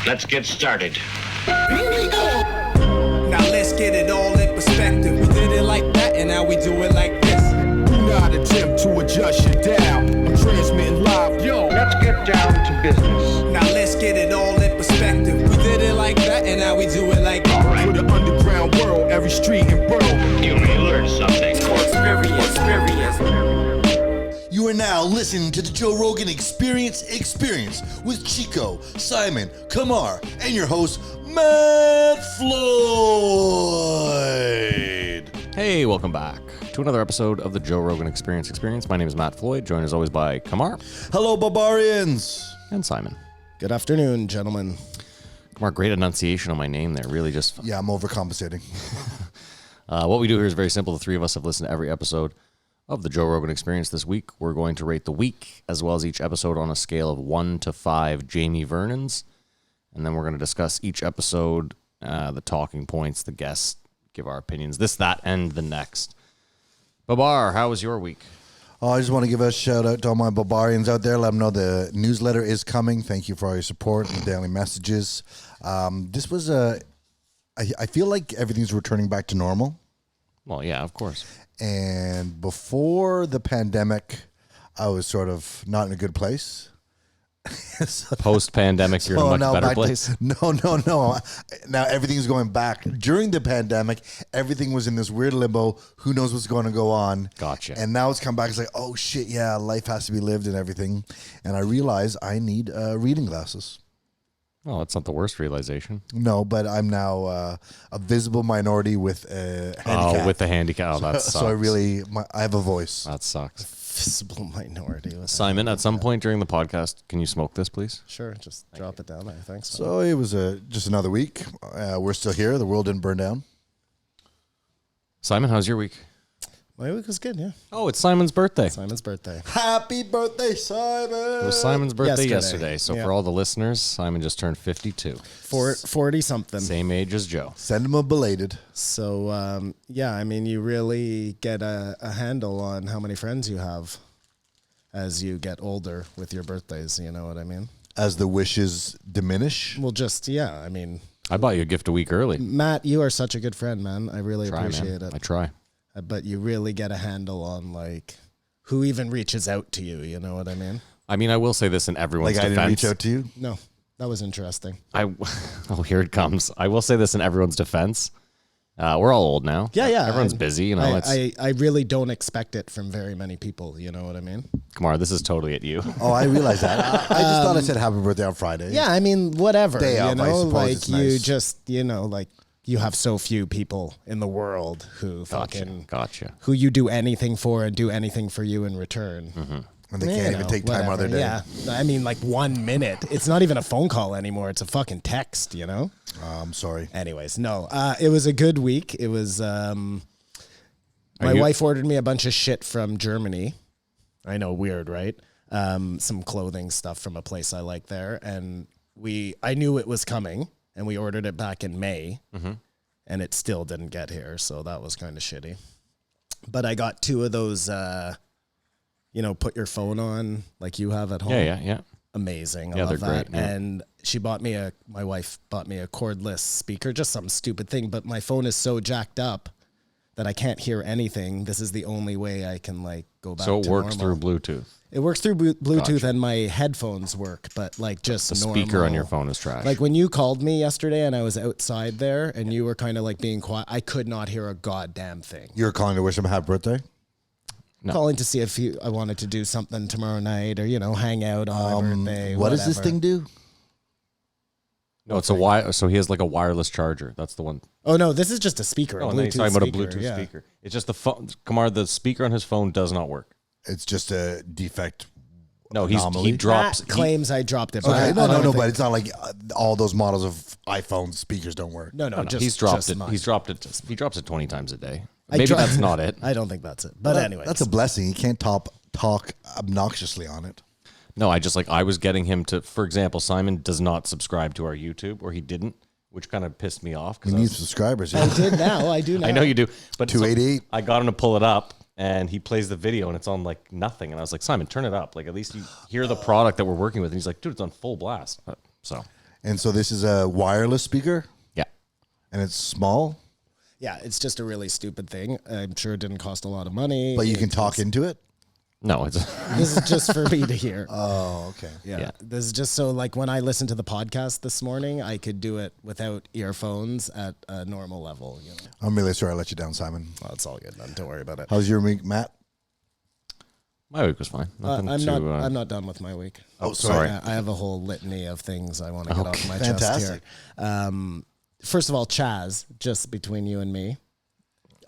Let's get started. Now let's get it all in perspective. We did it like that, and now we do it like this. Do not attempt to adjust your dial. I'm transmitting live. Yo, Let's get down to business. Now let's get it all in perspective. We did it like that, and now we do it like this. All right. for the underground world, every street and borough. You may learn something. You are now listening to the Joe Rogan Experience with Chico, Simon, Kamar, and your host, Matt Floyd. Hey, welcome back to another episode of the Joe Rogan Experience. My name is Matt Floyd, joined as always by Kamar. Hello, barbarians. And Simon. Good afternoon, gentlemen. Kamar, great enunciation on my name there. Really just... Yeah, I'm overcompensating. What we do here is very simple. The three of us have listened to every episode of the Joe Rogan Experience this week. We're going to rate the week as well as each episode on a scale of 1 to 5 Jamie Vernons. And then we're going to discuss each episode, the talking points, the guests, give our opinions, this, that, and the next. Babar, how was your week? Oh, I just want to give a shout out to all my barbarians out there. Let them know the newsletter is coming. Thank you for all your support and daily messages. This was I feel like everything's returning back to normal. Well, yeah, of course. And before the pandemic, I was sort of not in a good place. Post-pandemic, you're in a much better place? No. Now everything's going back. During the pandemic, everything was in this weird limbo. Who knows what's going to go on? Gotcha. And now it's come back. It's like, oh, shit, yeah, life has to be lived and everything. And I realize I need reading glasses. Well, that's not the worst realization. No, but I'm now a visible minority with a handicap. Oh, with the handicap. Oh, that sucks. So I have a voice. That sucks. Visible minority. Simon, at some point during the podcast, can you smoke this, please? Sure, just drop it down there. Thanks. So it was just another week. We're still here. The world didn't burn down. Simon, how's your week? My week was good, yeah. Oh, it's Simon's birthday. Simon's birthday. Happy birthday, Simon! It was Simon's birthday yesterday. So Yeah. for all the listeners, Simon just turned 52. 40-something. Same age as Joe. Send him a belated. So, yeah, I mean, you really get a handle on how many friends you have as you get older with your birthdays, you know what I mean? As the wishes diminish. Well, just, yeah, I mean... I bought you a gift a week early. Matt, you are such a good friend, man. I really appreciate it. I try. But you really get a handle on, like, who even reaches out to you, you know what I mean? I mean, I will say this in everyone's Like I defense. didn't reach out to you? No, that was interesting. Oh, here it comes. I will say this in everyone's defense. We're all old now. Yeah. Everyone's busy, you know. I really don't expect it from very many people, you know what I mean? Kamar, this is totally at you. Oh, I realized that. I just thought I said happy birthday on Friday. Yeah, I mean, whatever. Day you off, know, I suppose like it's you nice. just, you know, like you have so few people in the world who Gotcha. who you do anything for and do anything for you in return. Mm-hmm. And they can't even take time out of their day. Yeah, I mean, like 1 minute. It's not even a phone call anymore. It's a fucking text, you know? I'm sorry. Anyways, no, it was a good week. It was, my wife ordered me a bunch of shit from Germany. I know, weird, right? Some clothing stuff from a place I like there. And I knew it was coming and we ordered it back in May and it still didn't get here. So that was kind of shitty. But I got 2 of those, put your phone on like you have at home. Yeah. Amazing. I Yeah, love they're that. great, yeah. And my wife bought me a cordless speaker, just some stupid thing, but my phone is so jacked up that I can't hear anything. This is the only way I can like go back to normal. So it works through Bluetooth. It works through Bluetooth Gotcha. and my headphones work, but like just The normal. speaker on your phone is trash. Like when you called me yesterday and I was outside there and you were kind of like being quiet, I could not hear a goddamn thing. You're calling to wish him a happy birthday? No. Calling to see if I wanted to do something tomorrow night or, hang out on my birthday. What does this whatever. thing do? No, it's so he has like a wireless charger. That's the one. Oh no, this is just a speaker. Oh, a and then he's Bluetooth talking about a speaker, Bluetooth yeah. speaker. It's just the phone. Kamar, the speaker on his phone does not work. It's just a defect. No, anomaly. he drops. Matt claims I dropped it. But Okay, I no, don't think- but it's not like all those models of iPhone speakers don't work. No, just he's dropped just it. mine. He dropped it 20 times a day. I Maybe dro- that's not it. I don't think that's it. But anyway, That's a blessing. You can't talk obnoxiously on it. No, I was getting him to, for example, Simon does not subscribe to our YouTube, or he didn't, which kind of pissed me off. You need subscribers. I Yeah. did now. I do now. I know you do, but 288. I got him to pull it up, and he plays the video, and it's on like nothing. And I was like, Simon, turn it up. Like at least you hear the product that we're working with. And he's like, dude, it's on full blast. So And so this is a wireless speaker, Yeah. and it's small, Yeah, it's just a really stupid thing. I'm sure it didn't cost a lot of money. but you can talk into it. No, it's This is just for me to hear. Oh, okay. Yeah. This is just so like when I listened to the podcast this morning, I could do it without earphones at a normal level. You know, I'm really sorry I let you down, Simon. well, it's all good, man. Don't worry about it. How's your week, Matt? my week was fine. Nothing I'm too, not. I'm not done with my week. Oh, sorry. I have a whole litany of things I want to get off my Fantastic. chest here. First of all, Chaz, just between you and me,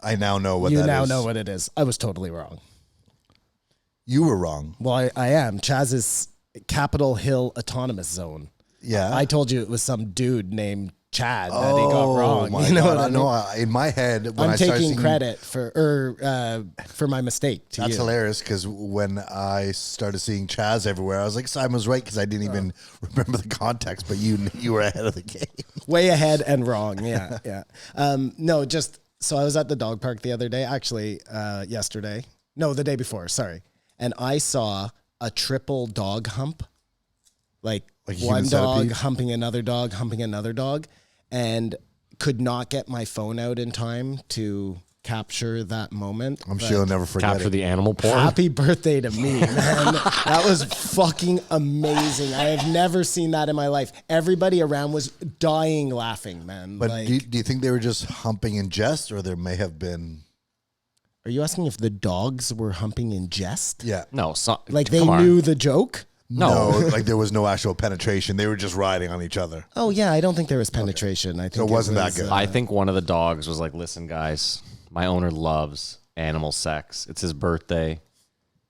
I now know what you that is. now know what it is. I was totally wrong. You were wrong. Well, I am. Chaz is Capitol Hill Autonomous Zone. Yeah. I told you it was some dude named Chad that he got wrong. My You know God. what I I mean? know. In my head, when I'm I started taking singing, credit for my mistake to That's you. hilarious because when I started seeing Chaz everywhere, I was like, Simon was right because I didn't even remember the context, but you were ahead of the game. Way ahead and wrong. Yeah, yeah. No, just so I was at the dog park the other day, actually yesterday. No, the day before, sorry. And I saw a triple dog hump. Like human one dog centipede? humping another dog, and could not get my phone out in time to capture that moment. I'm sure you'll never forget capture it. the animal porn. Happy birthday to me, man. That was fucking amazing. I have never seen that in my life. Everybody around was dying laughing, man. But Like, do you think they were just humping in jest, or there may have been? are you asking if the dogs were humping in jest? Yeah. No, Like they come on. knew the joke? No. Like there was no actual penetration. They were just riding on each other. Oh, yeah. I don't think there was penetration. I think So it wasn't that good. I think one of the dogs was like, "Listen, guys, my owner loves animal sex. It's his birthday.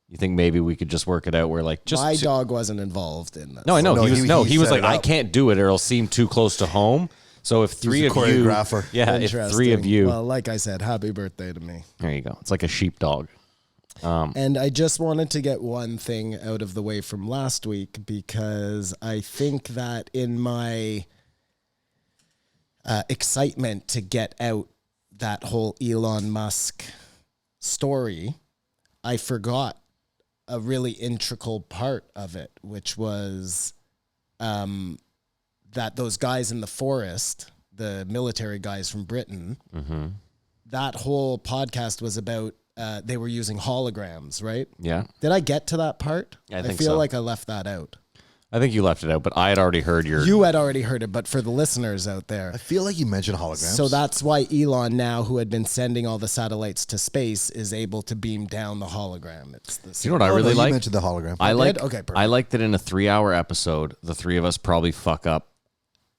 You think maybe we could just work it out? Where like just my dog wasn't involved in this. No, I know No, he was set like, it I up. can't do it, or it'll seem too close to home. So if three a of you, choreographer. yeah, if three of Interesting. you, Well, like I said, happy birthday to me. there you go. It's like a sheepdog. And I just wanted to get one thing out of the way from last week because I think that in my excitement to get out that whole Elon Musk story, I forgot a really integral part of it, which was that those guys in the forest, the military guys from Britain, that whole podcast was about they were using holograms, right? Yeah, Did I get to that part? I think feel so. like I left that out. I think you left it out, but I had already heard your. You had already heard it, but for the listeners out there. I feel like you mentioned holograms. So that's why Elon now, who had been sending all the satellites to space, is able to beam down the hologram. It's the You know what I Oh, really no, like? You mentioned the hologram. I did? like. Okay, perfect. I like that in a 3-hour episode, the three of us probably fuck up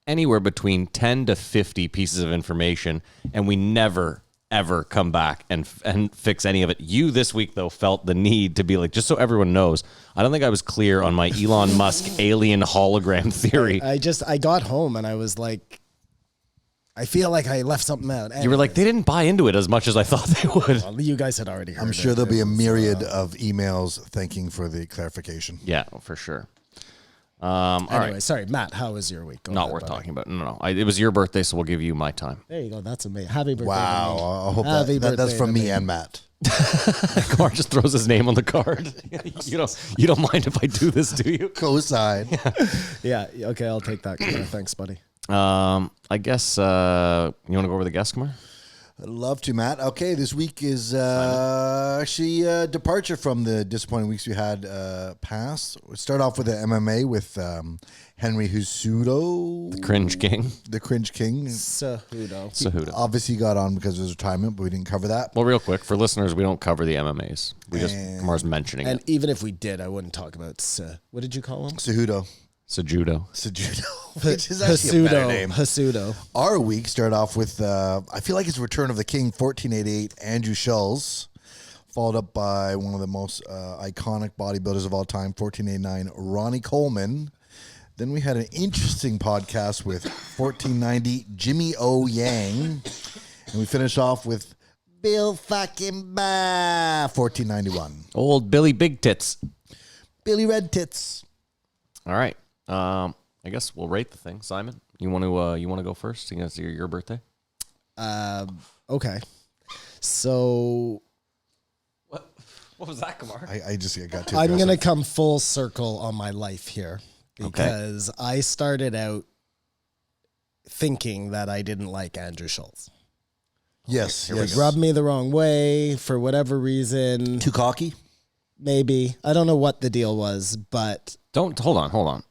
anywhere between 10 to 50 pieces of information, and we never ever come back and fix any of it. You this week though felt the need to be like, just so everyone knows, I don't think I was clear on my Elon Musk alien hologram theory. I got home and I was like, I feel like I left something out. You were like, they didn't buy into it as much as I thought they would. Well, you guys had already heard I'm it. sure there'll It be a was, myriad of emails thanking for the clarification. Yeah, for sure. All Anyway, right. sorry, Matt, how was your week? Go Not ahead, worth buddy. talking about. No. It was your birthday, so we'll give you my time. There you go. That's amazing. Happy birthday. Wow. to me. I hope Happy that's birthday from to me and Matt. Kamar just throws his name on the card. You don't mind if I do this, do you? Co-sign. Yeah. Okay. I'll take that. Connor. Thanks, buddy. I guess you want to go over the guest, Kamar? I'd love to, Matt. Okay, this week is actually a departure from the disappointing weeks we had past. We start off with the MMA with Henry Cejudo, The Cringe King. the Cringe King. Cejudo. Cejudo. Obviously got on because of his retirement, but we didn't cover that. Well, real quick, for listeners, we don't cover the MMAs. We just, Kamar's mentioning And it. even if we did, I wouldn't talk about. What did you call him? Cejudo. Cejudo. Which is actually a better name. Cejudo. Our week started off with, I feel like it's Return of the King, 1488, Andrew Schulz, followed up by one of the most iconic bodybuilders of all time, 1489, Ronnie Coleman. Then we had an interesting podcast with 1490, Jimmy O. Yang. And we finished off with Bill fucking Bah, 1491. Old Billy Big Tits. Billy Red Tits. All right. I guess we'll rate the thing. Simon, you want to go first? Seeing as your birthday. Okay. So What was that, Kamar? I got too I'm aggressive. going to come full circle on my life here because I started out thinking that I didn't like Andrew Schulz. Yes. It rubbed me the wrong way for whatever reason. Too cocky? Maybe. I don't know what the deal was, but Hold on.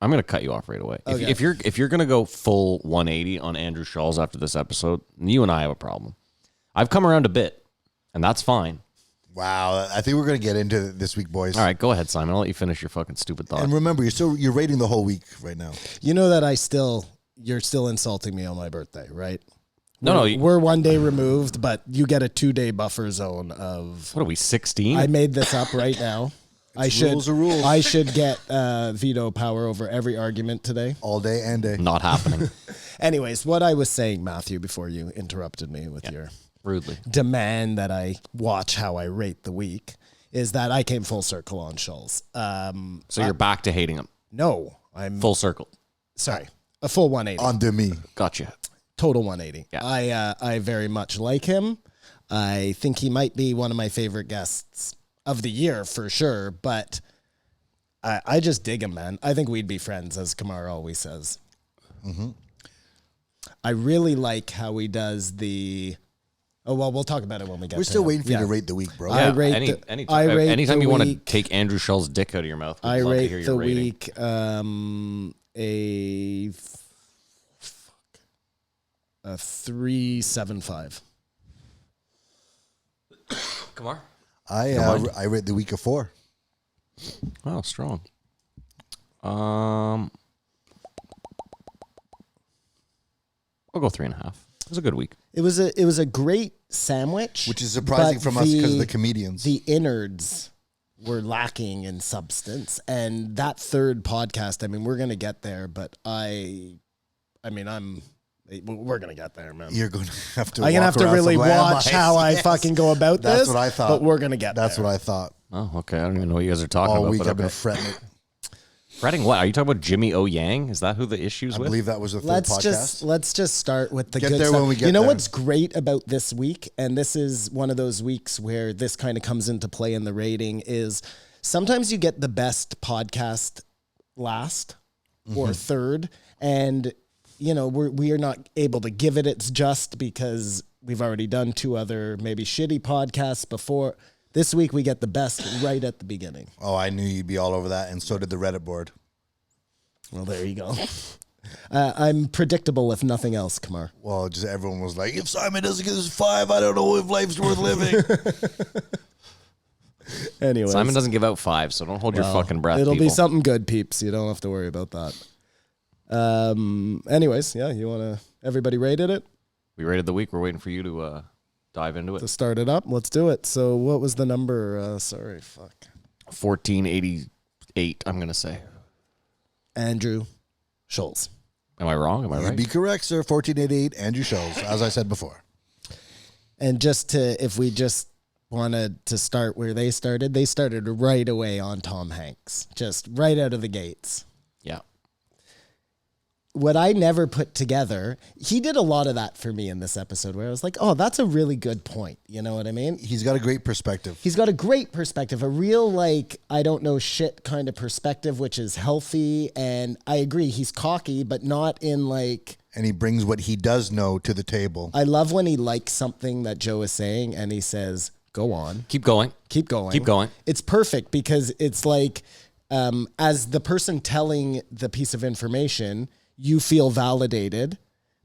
I'm going to cut you off right away. Okay. If you're going to go full 180 on Andrew Schulz after this episode, you and I have a problem. I've come around a bit, and that's fine. Wow. I think we're going to get into it this week, boys. All right, go ahead, Simon. I'll let you finish your fucking stupid thought. And remember, you're rating the whole week right now. you know that you're still insulting me on my birthday, right? No, We're 1 day removed, but you get a 2-day buffer zone of... what are we, 16? I made this up right now. Rules are rules. I should get veto power over every argument today. All day and day. Not happening. Anyways, what I was saying, Matthew, before you interrupted me with your Rudely. demand that I watch how I rate the week, is that I came full circle on Schulz. So you're back to hating him. No, I'm... Full circle. Sorry, a full 180. On to me. Gotcha. Total 180. Yeah. I very much like him. I think he might be one of my favorite guests of the year for sure, but I just dig him, man. I think we'd be friends, as Kamar always says. Mm-hmm. I really like how he does the... Oh, well, we'll talk about it when we get We're to still him. waiting for you to rate the week, bro. I rate anytime the you want to week- take Andrew Schulz's dick out of your mouth, we'd I love to hear rate your the rating. week a 3.75. Come on. I rate the week a 4. Oh, strong. I'll go 3.5. It was a good week. It was a great sandwich, Which is surprising but from us because of the comedians. The innards were lacking in substance, and that third podcast. I mean, we're gonna get there, but we're gonna get there, man. You're going to have to I'm gonna have to really watch how I fucking go about this. That's what I thought. But we're gonna get That's there. what I thought. Oh, okay. I don't even know what you guys are talking All about. week but I've been okay. fretting it. Fretting what? Are you talking about Jimmy O Yang? Is that who the issue's I with? believe that was the third Let's podcast. just start with the Get good there stuff. when we get you know there. what's great about this week, and this is one of those weeks where this kind of comes into play in the rating, is sometimes you get the best podcast last or third, and you know we are not able to give it its just because we've already done 2 other maybe shitty podcasts before. This week we get the best right at the beginning. Oh, I knew you'd be all over that, and so did the Reddit board. Well, there you go. I'm predictable if nothing else, Kamar. Well, just everyone was like, if Simon doesn't get his 5, I don't know if life's worth living. Anyway, Simon doesn't give out 5, so don't hold your fucking breath. It'll people. be something good, peeps. You don't have to worry about that. Anyways, yeah, you want to... Everybody rated it? We rated the week. We're waiting for you to dive into To it. start it up? Let's do it. So what was the number? 1488, I'm going to say. Andrew Schulz. Am I wrong? Am I You'd right? be correct, sir. 1488, Andrew Schulz, as I said before. And if we just wanted to start where they started right away on Tom Hanks. Just right out of the gates. Yeah. What I never put together, he did a lot of that for me in this episode where I was like, oh, that's a really good point. You know what I mean? He's got a great perspective. He's got a great perspective, a real, like, I don't know shit kind of perspective, which is healthy. And I agree, he's cocky, but not in like... And he brings what he does know to the table. I love when he likes something that Joe is saying and he says, go on. Keep going. Keep going. Keep going. It's perfect because it's like, as the person telling the piece of information, you feel validated,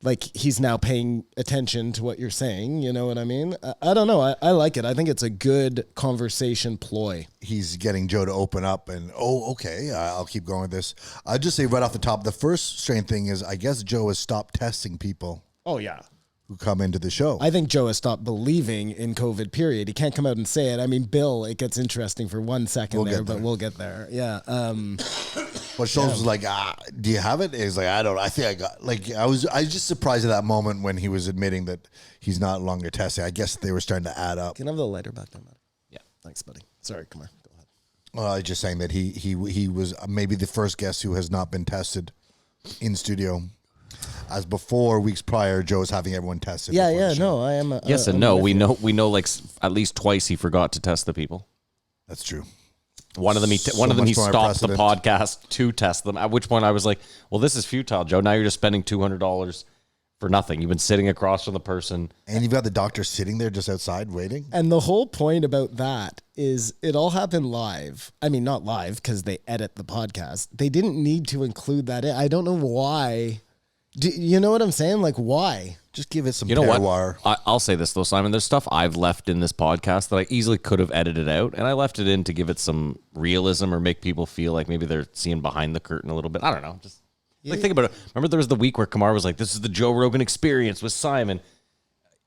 like he's now paying attention to what you're saying. You know what I mean? I don't know. I like it. I think it's a good conversation ploy. He's getting Joe to open up and, okay, I'll keep going with this. I'll just say right off the top, the first strange thing is I guess Joe has stopped testing people Oh, yeah. who come into the show. I think Joe has stopped believing in COVID, period. He can't come out and say it. I mean, Bill, it gets interesting for 1 second We'll there, get but there. we'll get there. Yeah. But Schultz was like, do you have it? He's like, I don't know. I think I got, like, I was just surprised at that moment when he was admitting that he's not longer testing. I guess they were starting to add up. Can I have the lighter back there, man? Yeah. Thanks, buddy. Sorry, come on. Go ahead. Well, I was just saying that he was maybe the first guest who has not been tested in studio. As before, weeks prior, Joe was having everyone tested. Yeah, before the show. no, I am. Yes and no. We know like at least twice he forgot to test the people. That's true. One of them, he much more stopped the precedent. podcast to test them. At which point I was like, "Well, this is futile, Joe. Now you're just spending $200 for nothing. You've been sitting across from the person, And you've got the doctor sitting there just outside waiting. And the whole point about that is it all happened live. I mean, not live because they edit the podcast. They didn't need to include that in. I don't know why. Do you know what I'm saying? Like, why? Just give it some You know terroir. what? I'll say this though, Simon. There's stuff I've left in this podcast that I easily could have edited out, and I left it in to give it some realism or make people feel like maybe they're seeing behind the curtain a little bit. I don't know. Just like think about it. Remember, there was the week where Kamar was like, "This is the Joe Rogan Experience with Simon."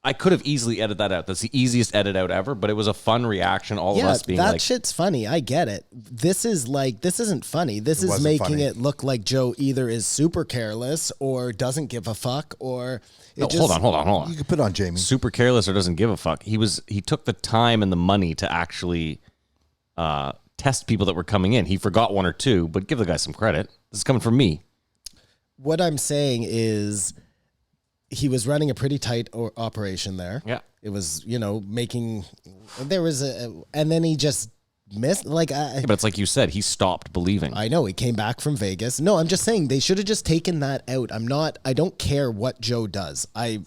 I could have easily edited that out. That's the easiest edit out ever, but it was a fun reaction. All of us being that like, shit's funny. I get it. This isn't funny. This is wasn't making funny. it look like Joe either is super careless or doesn't give a fuck or it "No, just, hold on. You could put on Jamie. Super careless or doesn't give a fuck." He took the time and the money to actually test people that were coming in. He forgot one or two, but give the guy some credit. This is coming from me. What I'm saying is he was running a pretty tight operation there. Yeah. It was, making, there was and then he just missed, like, Yeah, but it's like you said, he stopped believing. I know he came back from Vegas. No, I'm just saying they should have just taken that out. I don't care what Joe does. I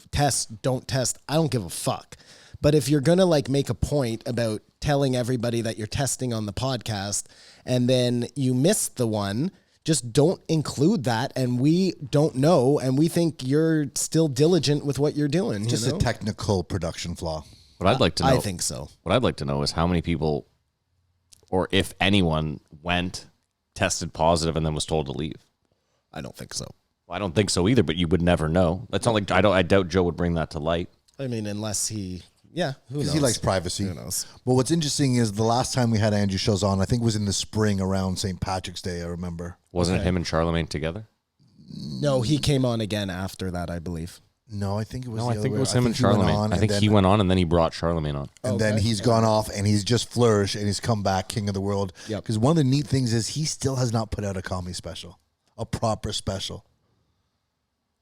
don't test. I don't give a fuck. But if you're going to like make a point about telling everybody that you're testing on the podcast and then you missed the one, just don't include that. And we don't know. And we think you're still diligent with what you're doing. Just you know? a technical production flaw. What I'd like to know, I think so. What I'd like to know is how many people, or if anyone, went, tested positive, and then was told to leave. I don't think so. Well, I don't think so either, but you would never know. That's not like I doubt Joe would bring that to light. I mean, unless who knows? Because he likes privacy. Who knows? But what's interesting is the last time we had Andrew Schulz on, I think it was in the spring around St. Patrick's Day, I remember. Wasn't it him and Charlemagne together? No, he came on again after that, I believe. No, I think it was No, the I other think way. it was I him and think he went Charlemagne. on, I think and he then- went on and then he brought Charlemagne on. And then he's gone off and he's just flourished and he's come back king of the world. Yep. Because one of the neat things is he still has not put out a comedy special, a proper special.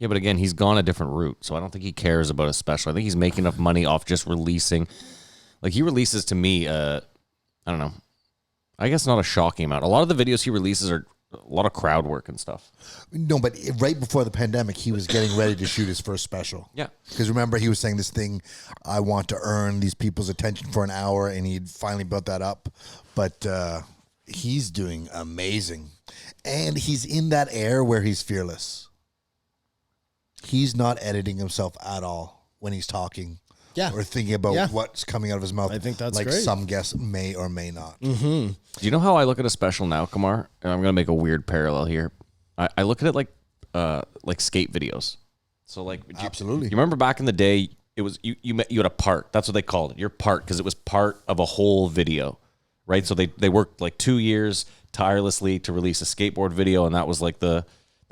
Yeah, but again, he's gone a different route, so I don't think he cares about a special. I think he's making enough money off just releasing. Like, he releases to me, I don't know, I guess not a shocking amount. A lot of the videos he releases are a lot of crowd work and stuff. No, but right before the pandemic, he was getting ready to shoot his first special. Yeah. Because remember, he was saying this thing, I want to earn these people's attention for an hour, and he finally built that up. But he's doing amazing. And he's in that air where he's fearless. He's not editing himself at all when he's talking. Yeah. Or thinking about Yeah. what's coming out of his mouth. I think that's like great. some guests may or may not. Do you know how I look at a special now, Kamar? And I'm going to make a weird parallel here. I look at it like skate videos. So like, Absolutely. You remember back in the day, it was you had a part. That's what they called it. Your part, because it was part of a whole video, right? So they worked like 2 years tirelessly to release a skateboard video, and that was like the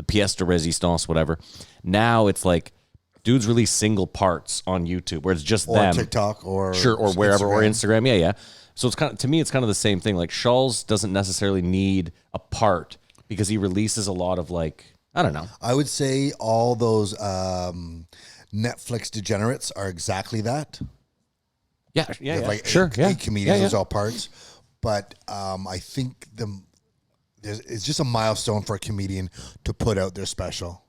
pièce de résistance, whatever. Now it's like dudes release single parts on YouTube where it's just Or them. TikTok or or wherever, or Instagram. Instagram. Yeah. So it's kind of, to me, it's kind of the same thing. Like, Schulz doesn't necessarily need a part because he releases a lot of, like, I don't know. I would say all those Netflix degenerates are exactly that. Yeah. Like Sure. Yeah. eight comedians, Yeah, those all parts. But I think it's just a milestone for a comedian to put out their special.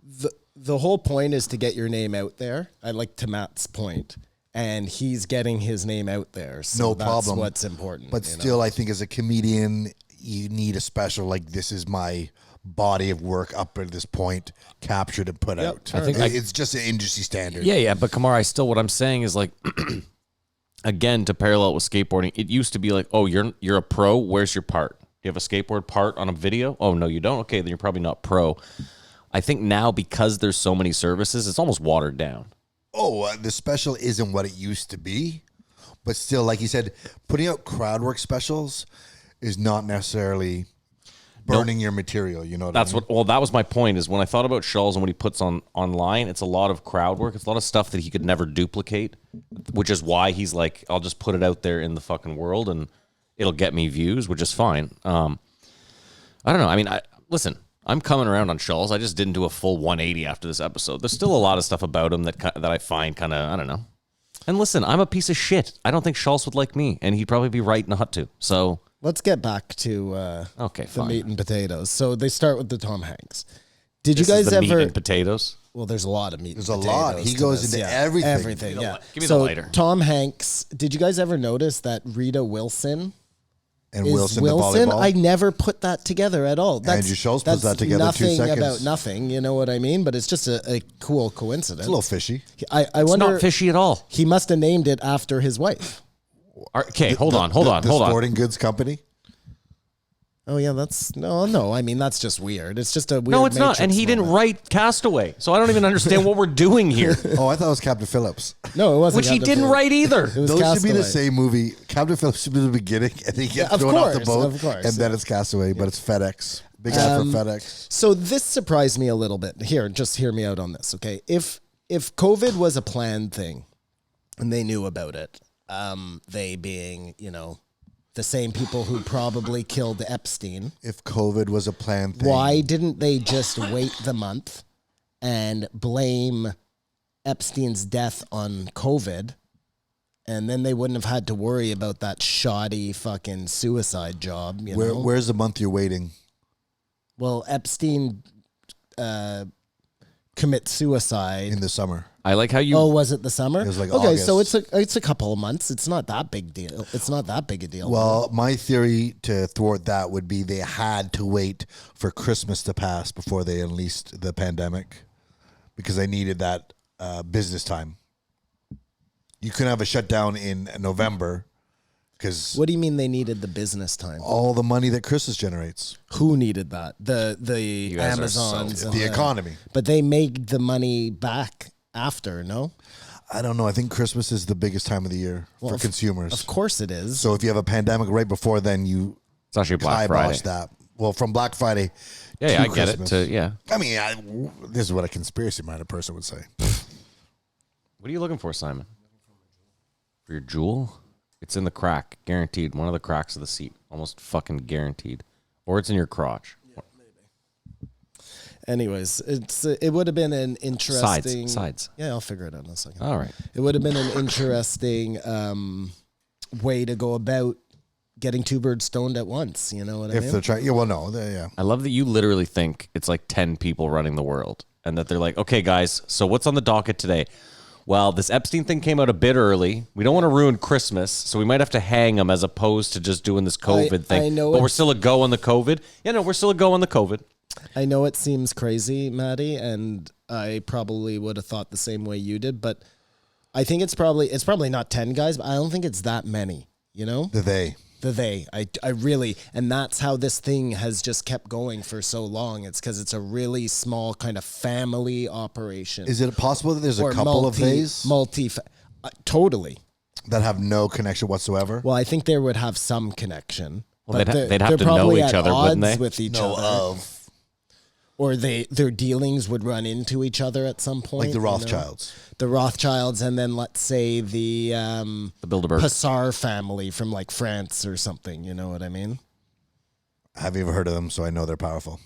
The whole point is to get your name out there. I like to Matt's point, and he's getting his name out there. So No that's problem. what's important. But you know? still, I think as a comedian, you need a special. Like, this is my body of work up at this point, captured and put out. I think it's just an industry standard. Yeah. But Kamar, what I'm saying is, like, again, to parallel it with skateboarding, it used to be like, oh, you're a pro. Where's your part? Do you have a skateboard part on a video? Oh, no, you don't? Okay, then you're probably not pro. I think now, because there's so many services, it's almost watered down. Oh, the special isn't what it used to be, but still, like you said, putting out crowd work specials is not necessarily burning your material. You know what That's I mean? what. Well, that was my point. Is when I thought about Schulz and what he puts online, it's a lot of crowd work. It's a lot of stuff that he could never duplicate, which is why he's like, I'll just put it out there in the fucking world and it'll get me views, which is fine. I don't know. I mean, listen. I'm coming around on Schulz. I just didn't do a full 180 after this episode. There's still a lot of stuff about him that I find kind of, I don't know. And listen, I'm a piece of shit. I don't think Schulz would like me, and he'd probably be right not to. So let's get back to Okay, the fine. meat and potatoes. So they start with the Tom Hanks. Did This you is guys the meat ever? and potatoes. Well, there's a lot of meat. There's and a lot. potatoes He to goes this, into yeah. everything. Everything, yeah. Give me the So lighter. Tom Hanks. Did you guys ever notice that Rita Wilson And is Wilson, Wilson? the volleyball. I never put that together at all. Andrew Schulz puts that together in 2 nothing seconds. about nothing. You know what I mean? But it's just a cool coincidence. It's a little fishy. I It's wonder. not fishy at all. He must have named it after his wife. Okay, hold on. The Sporting Goods Company. Oh yeah, that's no. I mean, that's just weird. It's just a weird. No, it's not. And Matrix he didn't moment. write Castaway, so I don't even understand what we're doing here. Oh, I thought it was Captain Phillips. No, it wasn't. Which he Captain didn't Phillips. write either. It was Those should be the Castaway. same movie. Captain Phillips should be the beginning, and he gets of thrown off the course, boat, of course, and then it's Castaway, but it's FedEx. Big ad for FedEx. So this surprised me a little bit. Here, just hear me out on this, okay? If COVID was a planned thing, and they knew about it, they being the same people who probably killed Epstein, If COVID was a planned thing, why didn't they just wait the month and blame Epstein's death on COVID? And then they wouldn't have had to worry about that shoddy fucking suicide job. Where's the month you're waiting? Well, Epstein commits suicide. In the summer. I like how you. Oh, was it the summer? It was like okay, so August. it's a couple of months. It's not that big deal. It's not that big a deal. Well, my theory to thwart that would be they had to wait for Christmas to pass before they unleashed the pandemic because they needed that business time. You couldn't have a shutdown in November because what do you mean they needed the business time? all the money that Christmas generates, Who needed that? The guys are Amazons, and the economy. But they make the money back after, no? I don't know. I think Christmas is the biggest time of the year for consumers. Of course it is. So if you have a pandemic right before then, you It's actually Black Friday. kibosh that. Well, from Black Friday Yeah, to I get Christmas. it. Yeah. I mean, this is what a conspiracy-minded person would say. What are you looking for, Simon? For your jewel? It's in the crack, guaranteed. One of the cracks of the seat, almost fucking guaranteed. Or it's in your crotch. Anyways, it would have been an interesting Sides. Yeah, I'll figure it out in a second. All right. It would have been an interesting way to go about getting two birds stoned at once. You know what I If mean? they're trying, yeah, well, no, yeah. I love that you literally think it's like 10 people running the world and that they're like, okay, guys, so what's on the docket today? Well, this Epstein thing came out a bit early. We don't want to ruin Christmas, so we might have to hang him as opposed to just doing this COVID thing. I know but we're it's- still a go on the COVID. Yeah, no, we're still a go on the COVID. I know it seems crazy, Maddie, and I probably would have thought the same way you did, but I think it's probably not 10 guys, but I don't think it's that many, you know? The they. I really, and that's how this thing has just kept going for so long. It's because it's a really small kind of family operation. Is it possible that there's a Or couple of theys totally. that have no connection whatsoever? Well, I think there would have some connection. Well, but they'd have they're to know probably each at other, wouldn't odds they? with each No, other. of Or their dealings would run into each other at some point. like the you know? Rothschilds. The Rothschilds, and then let's say the Bilderberg. Passar family from like France or something. You know what I mean? Have you ever heard of them? So I know they're powerful.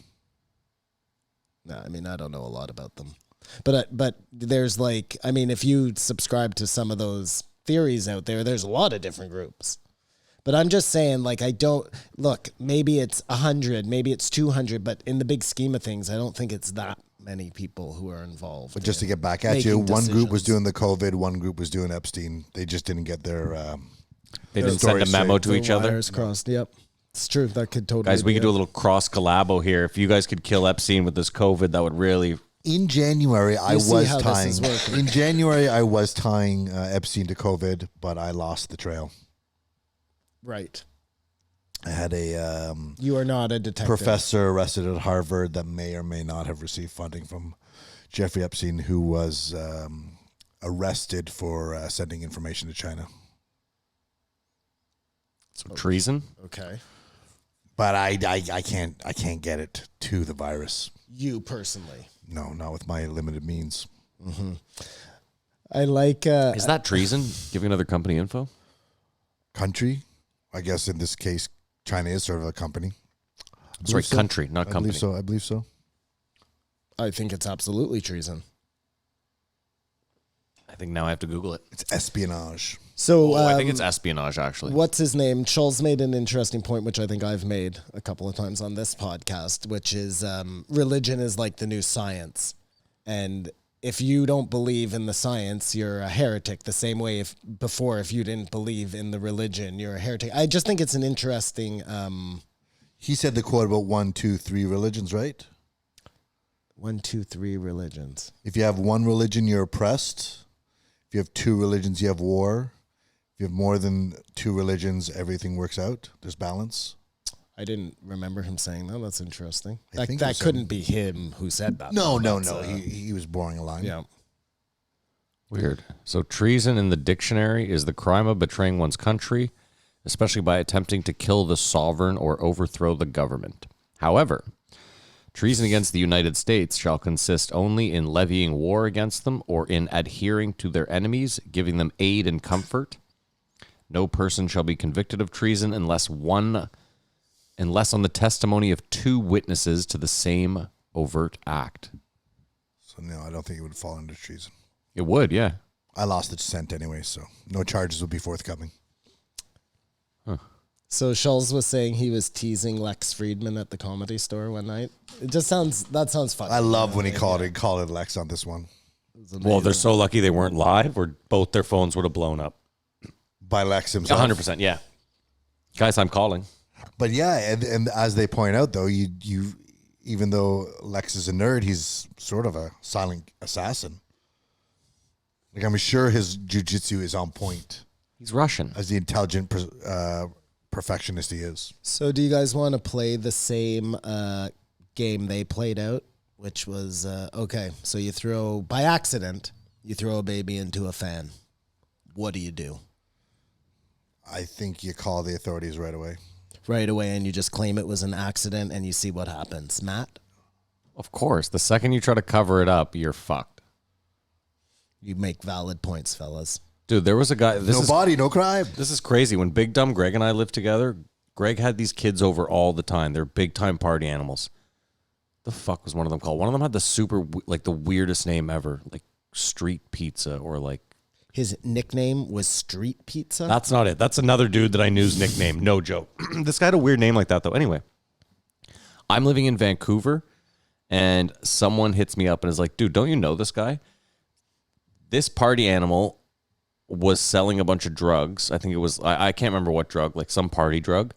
No, I mean I don't know a lot about them, but there's like, I mean, if you subscribe to some of those theories out there, there's a lot of different groups. But I'm just saying, like, I don't look. Maybe it's 100, maybe it's 200, but in the big scheme of things, I don't think it's that many people who are involved. But just to in get back at you, making one group was decisions. doing the COVID, one group was doing Epstein. They just didn't get their. They didn't send a stories memo straight. to The each other. wires crossed. Yep, it's true. That could totally. Guys, we be could do a it. little cross collabo here. If you guys could kill Epstein with this COVID, that would really. In January, I see was how this tying. is working. In January, I was tying Epstein to COVID, but I lost the trail. Right. I had a You are not a detective. professor arrested at Harvard that may or may not have received funding from Jeffrey Epstein, who was arrested for sending information to China. So treason? Okay. But I can't get it to the virus. You personally. No, not with my limited means. I like. Is that treason? Giving another company info? Country, I guess in this case, China is sort of a company. Sorry, so. country, not I company. believe so. I believe so. I think it's absolutely treason. think now I have to Google it. It's espionage. So I think it's espionage, actually. what's his name? Schulz made an interesting point, which I think I've made a couple of times on this podcast, which is religion is like the new science. And if you don't believe in the science, you're a heretic. The same way if you didn't believe in the religion, you're a heretic. I just think it's an interesting... He said the quote about 1, 2, 3 religions, right? 1, 2, 3 religions. If you have one religion, you're oppressed. If you have 2 religions, you have war. If you have more than 2 religions, everything works out. There's balance. I didn't remember him saying that. That's interesting. I think That couldn't be him who said that. No. That's, He was boring a line. Yeah. Weird. So treason in the dictionary is the crime of betraying one's country, especially by attempting to kill the sovereign or overthrow the government. However, treason against the United States shall consist only in levying war against them or in adhering to their enemies, giving them aid and comfort. No person shall be convicted of treason unless on the testimony of 2 witnesses to the same overt act. So, no, I don't think it would fall under treason. It would, yeah. I lost the dissent anyway, so no charges will be forthcoming. So Schulz was saying he was teasing Lex Friedman at the Comedy Store one night. That sounds funny. I love when he called it Lex on this one. Well, they're so lucky they weren't live, or both their phones would have blown up. By Lex himself. 100%, yeah. Guys, I'm calling. But yeah, and as they point out, though, you even though Lex is a nerd, he's sort of a silent assassin. Like, I'm sure his jiu-jitsu is on point. He's Russian. As the intelligent perfectionist he is. So do you guys want to play the same game they played out, which was, okay, so by accident, you throw a baby into a fan. What do you do? I think you call the authorities right away. Right away, and you just claim it was an accident, and you see what happens. Matt? Of course. The second you try to cover it up, you're fucked. You make valid points, fellas. Dude, there was a guy... No body, no crime. This is crazy. When Big Dumb Greg and I lived together, Greg had these kids over all the time. They're big-time party animals. The fuck was one of them called? One of them had the weirdest name ever. Like Street Pizza or like... His nickname was Street Pizza? That's not it. That's another dude that I knew's nickname. No joke. This guy had a weird name like that, though. Anyway, I'm living in Vancouver, and someone hits me up and is like, dude, don't you know this guy? This party animal was selling a bunch of drugs. I think it was, I can't remember what drug, like some party drug.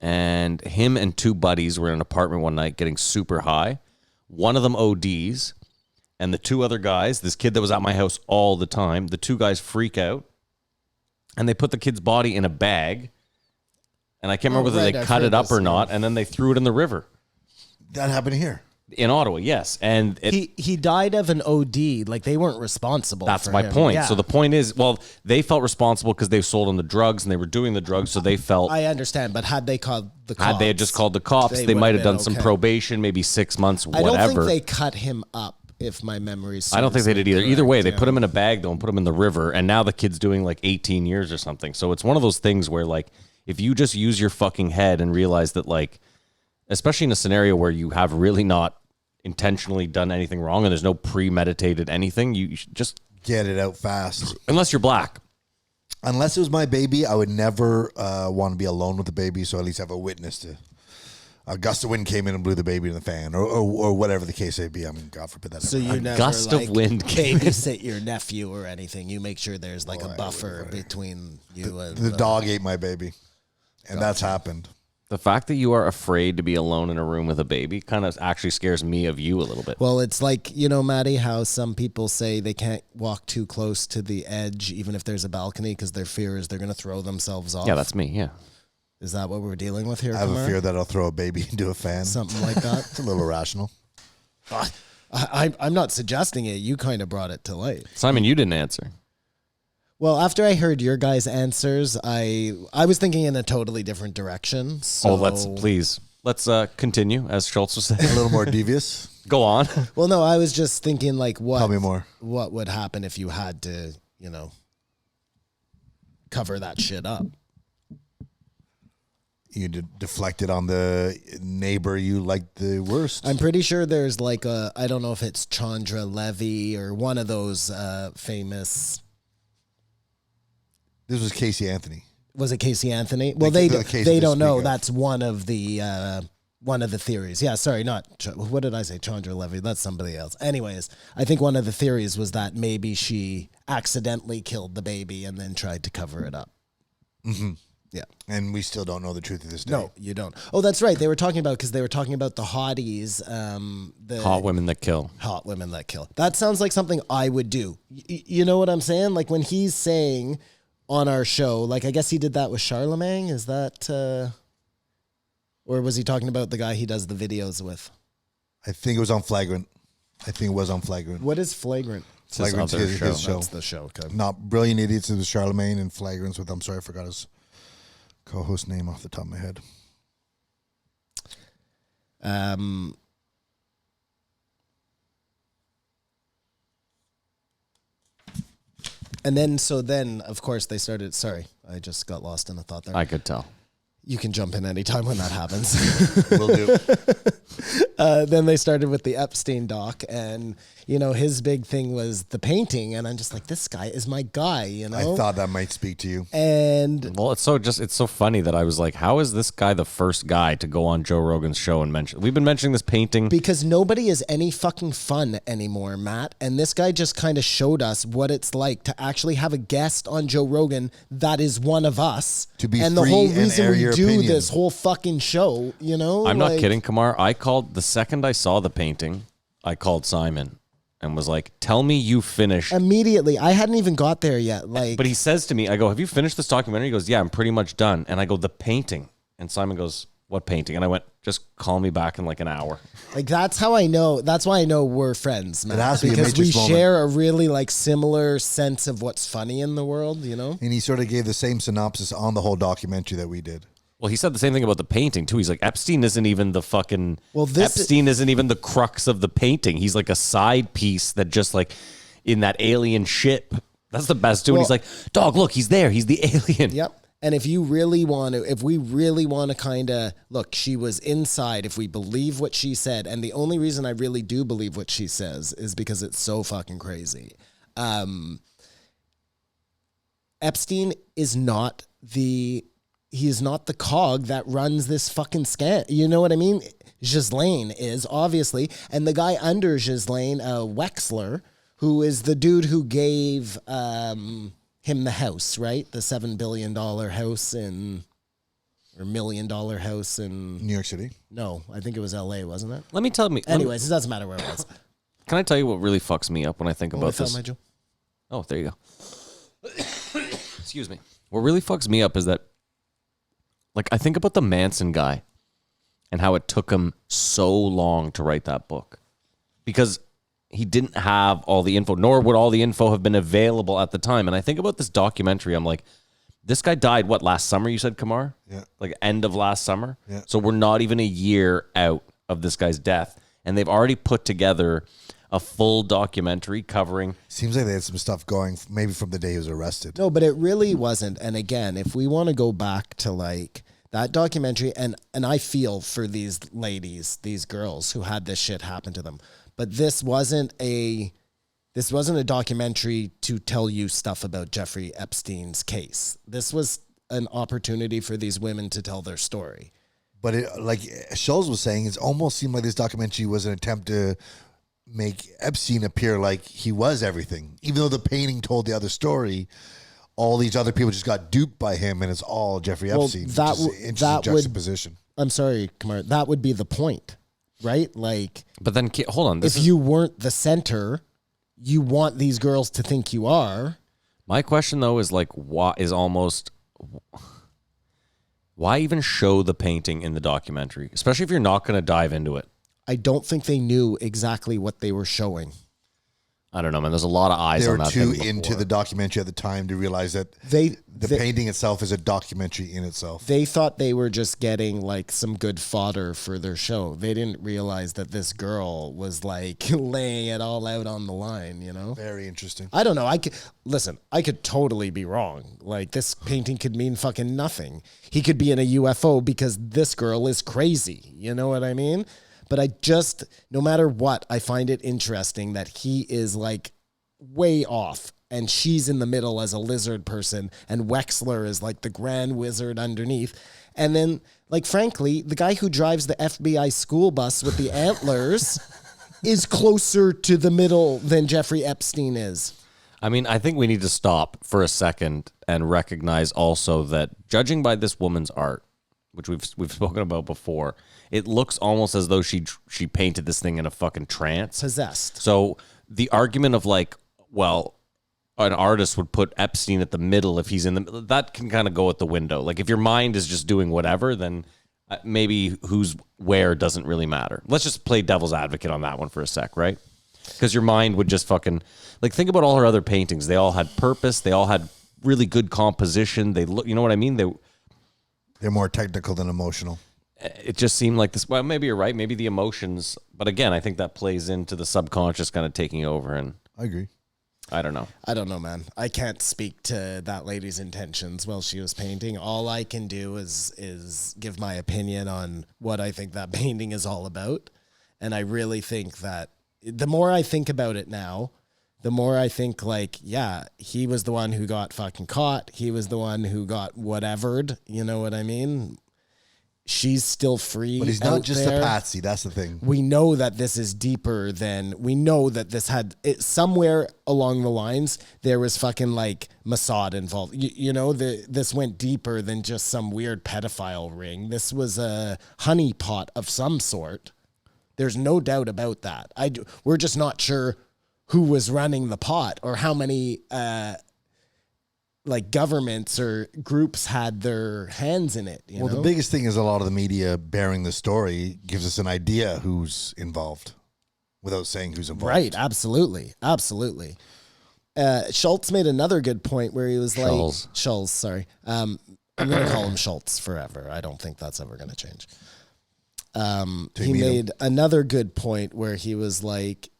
And him and 2 buddies were in an apartment one night getting super high. One of them ODs. And the 2 other guys, this kid that was at my house all the time, the 2 guys freak out. And they put the kid's body in a bag. And I can't remember whether they cut it up or not. And then they threw it in the river. That happened here. In Ottawa, yes. And he died of an OD. Like, they weren't responsible. That's for my him. point. Yeah. So the point is, well, they felt responsible because they sold them the drugs and they were doing the drugs. So they felt... I understand, but had they called the cops... Had they had just called the cops, they might have done some probation, maybe 6 months, whatever. I don't think they cut him up, if my memory serves. I don't think they did either. Either way, they yeah. put him in a bag, though, and put him in the river. And now the kid's doing like 18 years or something. So it's one of those things where, like, if you just use your fucking head and realize that, like, especially in a scenario where you have really not intentionally done anything wrong and there's no premeditated anything, you should just get it out fast. Unless you're black. Unless it was my baby, I would never want to be alone with the baby, so at least have a witness to. A gust of wind came in and blew the baby in the fan, or whatever the case may be. I mean, God forbid that. So you never gust of wind babysit your nephew or anything. You make sure there's like a buffer between you and the dog ate my baby, and that's happened. The fact that you are afraid to be alone in a room with a baby kind of actually scares me of you a little bit. Well, it's like, you know, Maddie, how some people say they can't walk too close to the edge, even if there's a balcony, because their fear is they're going to throw themselves off. Yeah, that's me, yeah. Is that what we're dealing with here, I have Kumar? a fear that I'll throw a baby into a fan. Something like that? It's a little irrational. I'm not suggesting it. You kind of brought it to light. Simon, you didn't answer. Well, after I heard your guys' answers, I was thinking in a totally different direction. So. Let's continue, as Schulz was saying. A little more devious. Go on. Well, no, I was just thinking like Tell me more. What would happen if you had to, you know, cover that shit up? You deflected on the neighbor you liked the worst. I'm pretty sure there's like I don't know if it's Chandra Levy or one of those famous. This was Casey Anthony. Was it Casey Anthony? Well, The they case they they don't know. speak of. That's one of the theories. Yeah, sorry, what did I say? Chandra Levy. That's somebody else. Anyways, I think one of the theories was that maybe she accidentally killed the baby and then tried to cover it up. Mm-hmm. Yeah. And we still don't know the truth of this day. No, you don't. Oh, that's right. They were talking about the hotties, the Hot women that kill. hot women that kill. That sounds like something I would do. You know what I'm saying? Like when he's saying on our show, like I guess he did that with Charlemagne. Is that, or was he talking about the guy he does the videos with? I think it was on Flagrant. What is Flagrant? It's his Flagrant's other his show. That's the show. Okay. Not Brilliant Idiots. It was Charlemagne and Flagrants with, I'm sorry, I forgot his co-host name off the top of my head. And then, of course, they started. Sorry, I just got lost in a thought there. I could tell. You can jump in anytime when that happens. Will do. Then they started with the Epstein doc, and his big thing was the painting, and I'm just like, this guy is my guy, I thought that might speak to you. And Well, it's so funny that I was like, how is this guy the first guy to go on Joe Rogan's show and mention? We've been mentioning this painting. because nobody is any fucking fun anymore, Matt, and this guy just kind of showed us what it's like to actually have a guest on Joe Rogan that is one of us. To be and the free whole and reason air we your do opinion. this whole fucking show, I'm not kidding, Kamar. I called the second I saw the painting. I called Simon and was like, "Tell me you finished." Immediately, I hadn't even got there yet. Like, But he says to me, I go, "Have you finished this documentary?" He goes, "Yeah, I'm pretty much done." And I go, "The painting." And Simon goes, "What painting?" And I went, "Just call me back in like an hour." Like that's how I know. That's why I know we're friends, man. It has to be a because we Matrix moment. share a really like similar sense of what's funny in the world. And he sort of gave the same synopsis on the whole documentary that we did. Well, he said the same thing about the painting too. He's like, Epstein isn't even the fucking. Well, Epstein isn't even the crux of the painting. He's like a side piece that just like in that alien ship. That's the best too. And he's Well- like, "Dog, look, he's there. He's the alien." Yep. And if we really want to kind of look, she was inside. If we believe what she said, and the only reason I really do believe what she says is because it's so fucking crazy. Epstein is not he is not the cog that runs this fucking scam. You know what I mean? Ghislaine is, obviously. And the guy under Ghislaine, Wexler, who is the dude who gave him the house, right? The $7 billion house or $1 million house in... New York City. No, I think it was L.A., wasn't it? Let me tell me. Anyways, it doesn't matter where it was. Can I tell you what really fucks me up when I think I about found this? my Joe. Oh, there you go. Excuse me. What really fucks me up is that, like, I think about the Manson guy and how it took him so long to write that book because he didn't have all the info, nor would all the info have been available at the time. And I think about this documentary. I'm like, this guy died, what, last summer, you said, Kamar? Yeah. Like end of last summer? Yeah. So we're not even a year out of this guy's death. And they've already put together a full documentary covering. Seems like they had some stuff going maybe from the day he was arrested. No, but it really wasn't. And again, if we want to go back to like that documentary, and I feel for these ladies, these girls who had this shit happen to them, but this wasn't a documentary to tell you stuff about Jeffrey Epstein's case. This was an opportunity for these women to tell their story. But it, like Schulz was saying, it almost seemed like this documentary was an attempt to make Epstein appear like he was everything. Even though the painting told the other story, all these other people just got duped by him, and it's all Jeffrey Epstein. that which is an interesting juxtaposition. I'm sorry, Kamar. That would be the point, right? Like, But then, hold on. if you weren't the center, you want these girls to think you are. My question though is like, why even show the painting in the documentary, especially if you're not going to dive into it? I don't think they knew exactly what they were showing. I don't know, man. There's a lot of eyes They on were that too thing into before. the documentary at the time to realize that They painting itself is a documentary in itself. They thought they were just getting like some good fodder for their show. They didn't realize that this girl was like laying it all out on the line, you know? Very interesting. I don't know. I could totally be wrong. Like this painting could mean fucking nothing. He could be in a UFO because this girl is crazy. You know what I mean? But no matter what, I find it interesting that he is like way off and she's in the middle as a lizard person and Wexler is like the grand wizard underneath. And then, like, frankly, the guy who drives the FBI school bus with the antlers is closer to the middle than Jeffrey Epstein is. I mean, I think we need to stop for a second and recognize also that judging by this woman's art, which we've spoken about before, it looks almost as though she painted this thing in a fucking trance. Possessed. So the argument of like, well, an artist would put Epstein at the middle if he's in the, that can kind of go out the window. Like if your mind is just doing whatever, then maybe who's where doesn't really matter. Let's just play devil's advocate on that one for a sec, right? Because your mind would just fucking, like, think about all her other paintings. They all had purpose. They all had really good composition. They look, you know what I mean? They're more technical than emotional. It just seemed like this. Well, maybe you're right. Maybe the emotions, but again, I think that plays into the subconscious kind of taking over. And I agree. I don't know. I don't know, man. I can't speak to that lady's intentions while she was painting. All I can do is give my opinion on what I think that painting is all about. And I really think that the more I think about it now, the more I think like, yeah, he was the one who got fucking caught. He was the one who got whatevered. You know what I mean? She's still free. But he's not just there. a patsy. That's the thing. We know that this is deeper than, we know that this had, somewhere along the lines, there was fucking like Mossad involved. You know, this went deeper than just some weird pedophile ring. This was a honeypot of some sort. There's no doubt about that. We're just not sure who was running the pot or how many like governments or groups had their hands in it. You know? The biggest thing is a lot of the media bearing the story gives us an idea who's involved without saying who's involved. Right, absolutely. Absolutely. Schulz made another good point where he was Schulz, sorry. I'm going to call him Schulz forever. I don't think that's ever going to change. He made another good point where he was like,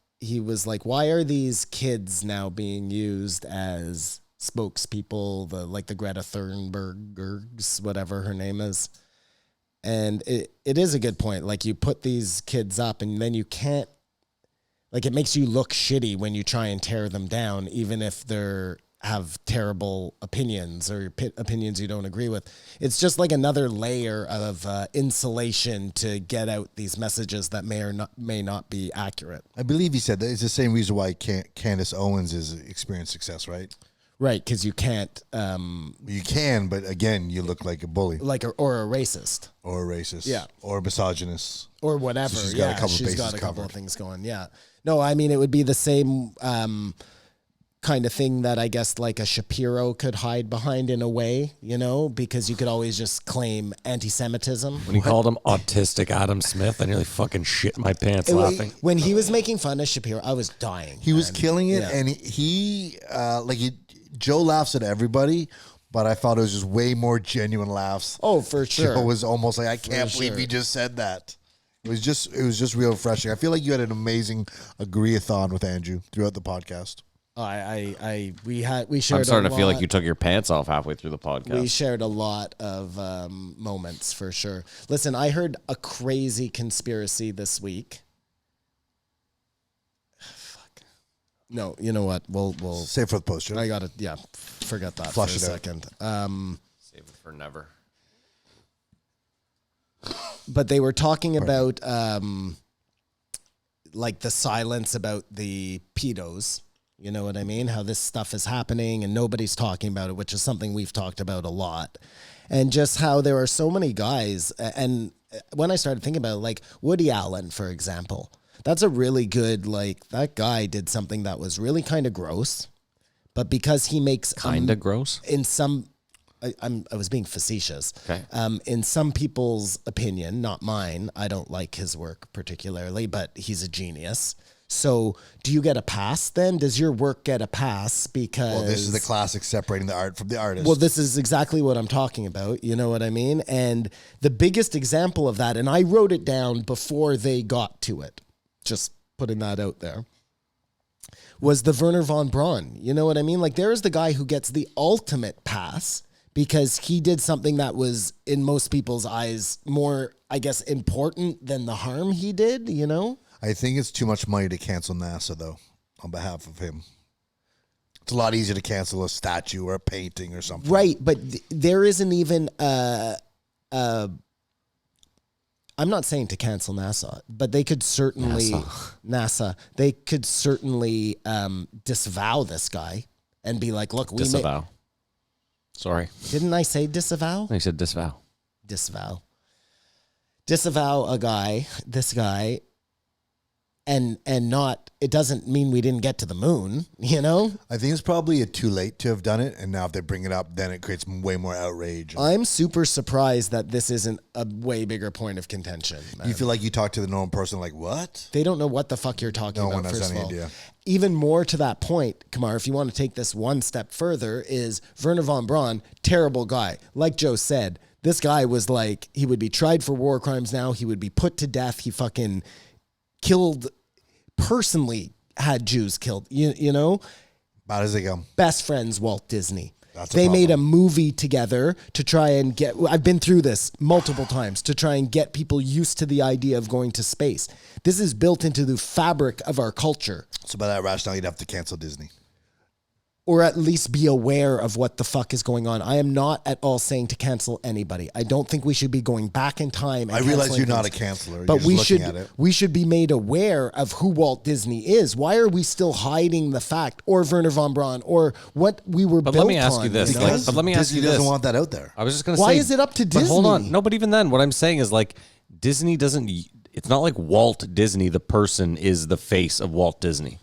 why are these kids now being used as spokespeople, the Greta Thunbergers, whatever her name is? And it is a good point. Like, you put these kids up and then you can't, like, it makes you look shitty when you try and tear them down, even if they're have terrible opinions or opinions you don't agree with. It's just like another layer of insulation to get out these messages that may not be accurate. I believe he said that it's the same reason why Candace Owens is experienced success, right? Right, because you can't. You can, but again, you look like a bully. Or a racist. Or a racist. Yeah. Or a misogynist. Or whatever. So she's got a couple she's bases got a couple covered. of things going. Yeah. No, I mean, it would be the same kind of thing that I guess like a Shapiro could hide behind in a way, you know, because you could always just claim anti-Semitism. When he called him autistic Adam Smith, I nearly fucking shit my pants laughing. When he was making fun of Shapiro, I was dying. He was killing it, Yeah. and Joe laughs at everybody, but I thought it was just way more genuine laughs. Oh, for sure. Joe was almost like, I can't believe sure. he just said that. It was just real refreshing. I feel like you had an amazing agree-a-thon with Andrew throughout the podcast. We shared. I'm starting to feel like lot. you took your pants off halfway through the podcast. We shared a lot of moments for sure. Listen, I heard a crazy conspiracy this week. Fuck. No, you know what? We'll Save it for the post, Joe. I got it. Yeah, forget that Flush for a it out. second. Save it for never. But they were talking about like the silence about the pedos. You know what I mean? How this stuff is happening and nobody's talking about it, which is something we've talked about a lot. And just how there are so many guys. And when I started thinking about it, like Woody Allen, for example, that's a really good, like, that guy did something that was really kind of gross. But because he makes Kind of gross. in some, I was being facetious. Okay. In some people's opinion, not mine, I don't like his work particularly, but he's a genius. So do you get a pass then? Does your work get a pass? Because Well, this is the classic separating the art from the artist. well, this is exactly what I'm talking about. You know what I mean? And the biggest example of that, and I wrote it down before they got to it, just putting that out there, was the Wernher von Braun. You know what I mean? Like, there is the guy who gets the ultimate pass because he did something that was, in most people's eyes, more, I guess, important than the harm he did, you know? I think it's too much money to cancel NASA, though, on behalf of him. It's a lot easier to cancel a statue or a painting or something. Right, but there isn't even I'm not saying to cancel NASA, but they could certainly they could certainly disavow this guy and be like, look, we Disavow. Sorry. didn't I say disavow? I said disavow. Disavow this guy, and not, it doesn't mean we didn't get to the moon, you know? I think it's probably too late to have done it, and now if they bring it up, then it creates way more outrage. I'm super surprised that this isn't a way bigger point of contention. You feel like you talk to the normal person, like, what? They don't know what the fuck you're talking No about, one has first of any all. idea. Even more to that point, Kamar, if you want to take this one step further, is Wernher von Braun, terrible guy. Like Joe said, this guy was like, he would be tried for war crimes now. He would be put to death. He fucking killed, personally had Jews killed, you know? About as they go. Best friends, Walt Disney. That's a They made a problem. movie together to try and get, I've been through this multiple times, to try and get people used to the idea of going to space. This is built into the fabric of our culture. So by that rationale, you'd have to cancel Disney. Or at least be aware of what the fuck is going on. I am not at all saying to cancel anybody. I don't think we should be going back in time. And I realize canceling you're not a things. canceller. But you're we just should looking at it. we should be made aware of who Walt Disney is. Why are we still hiding the fact, or Wernher von Braun, or what we were But built let me ask on, you this. know? Like, but let me ask Disney you this. doesn't want that out there. I was just going to say. Why is it up to But hold on. Disney? No, but even then, what I'm saying is like Disney doesn't. It's not like Walt Disney, the person, is the face of Walt Disney.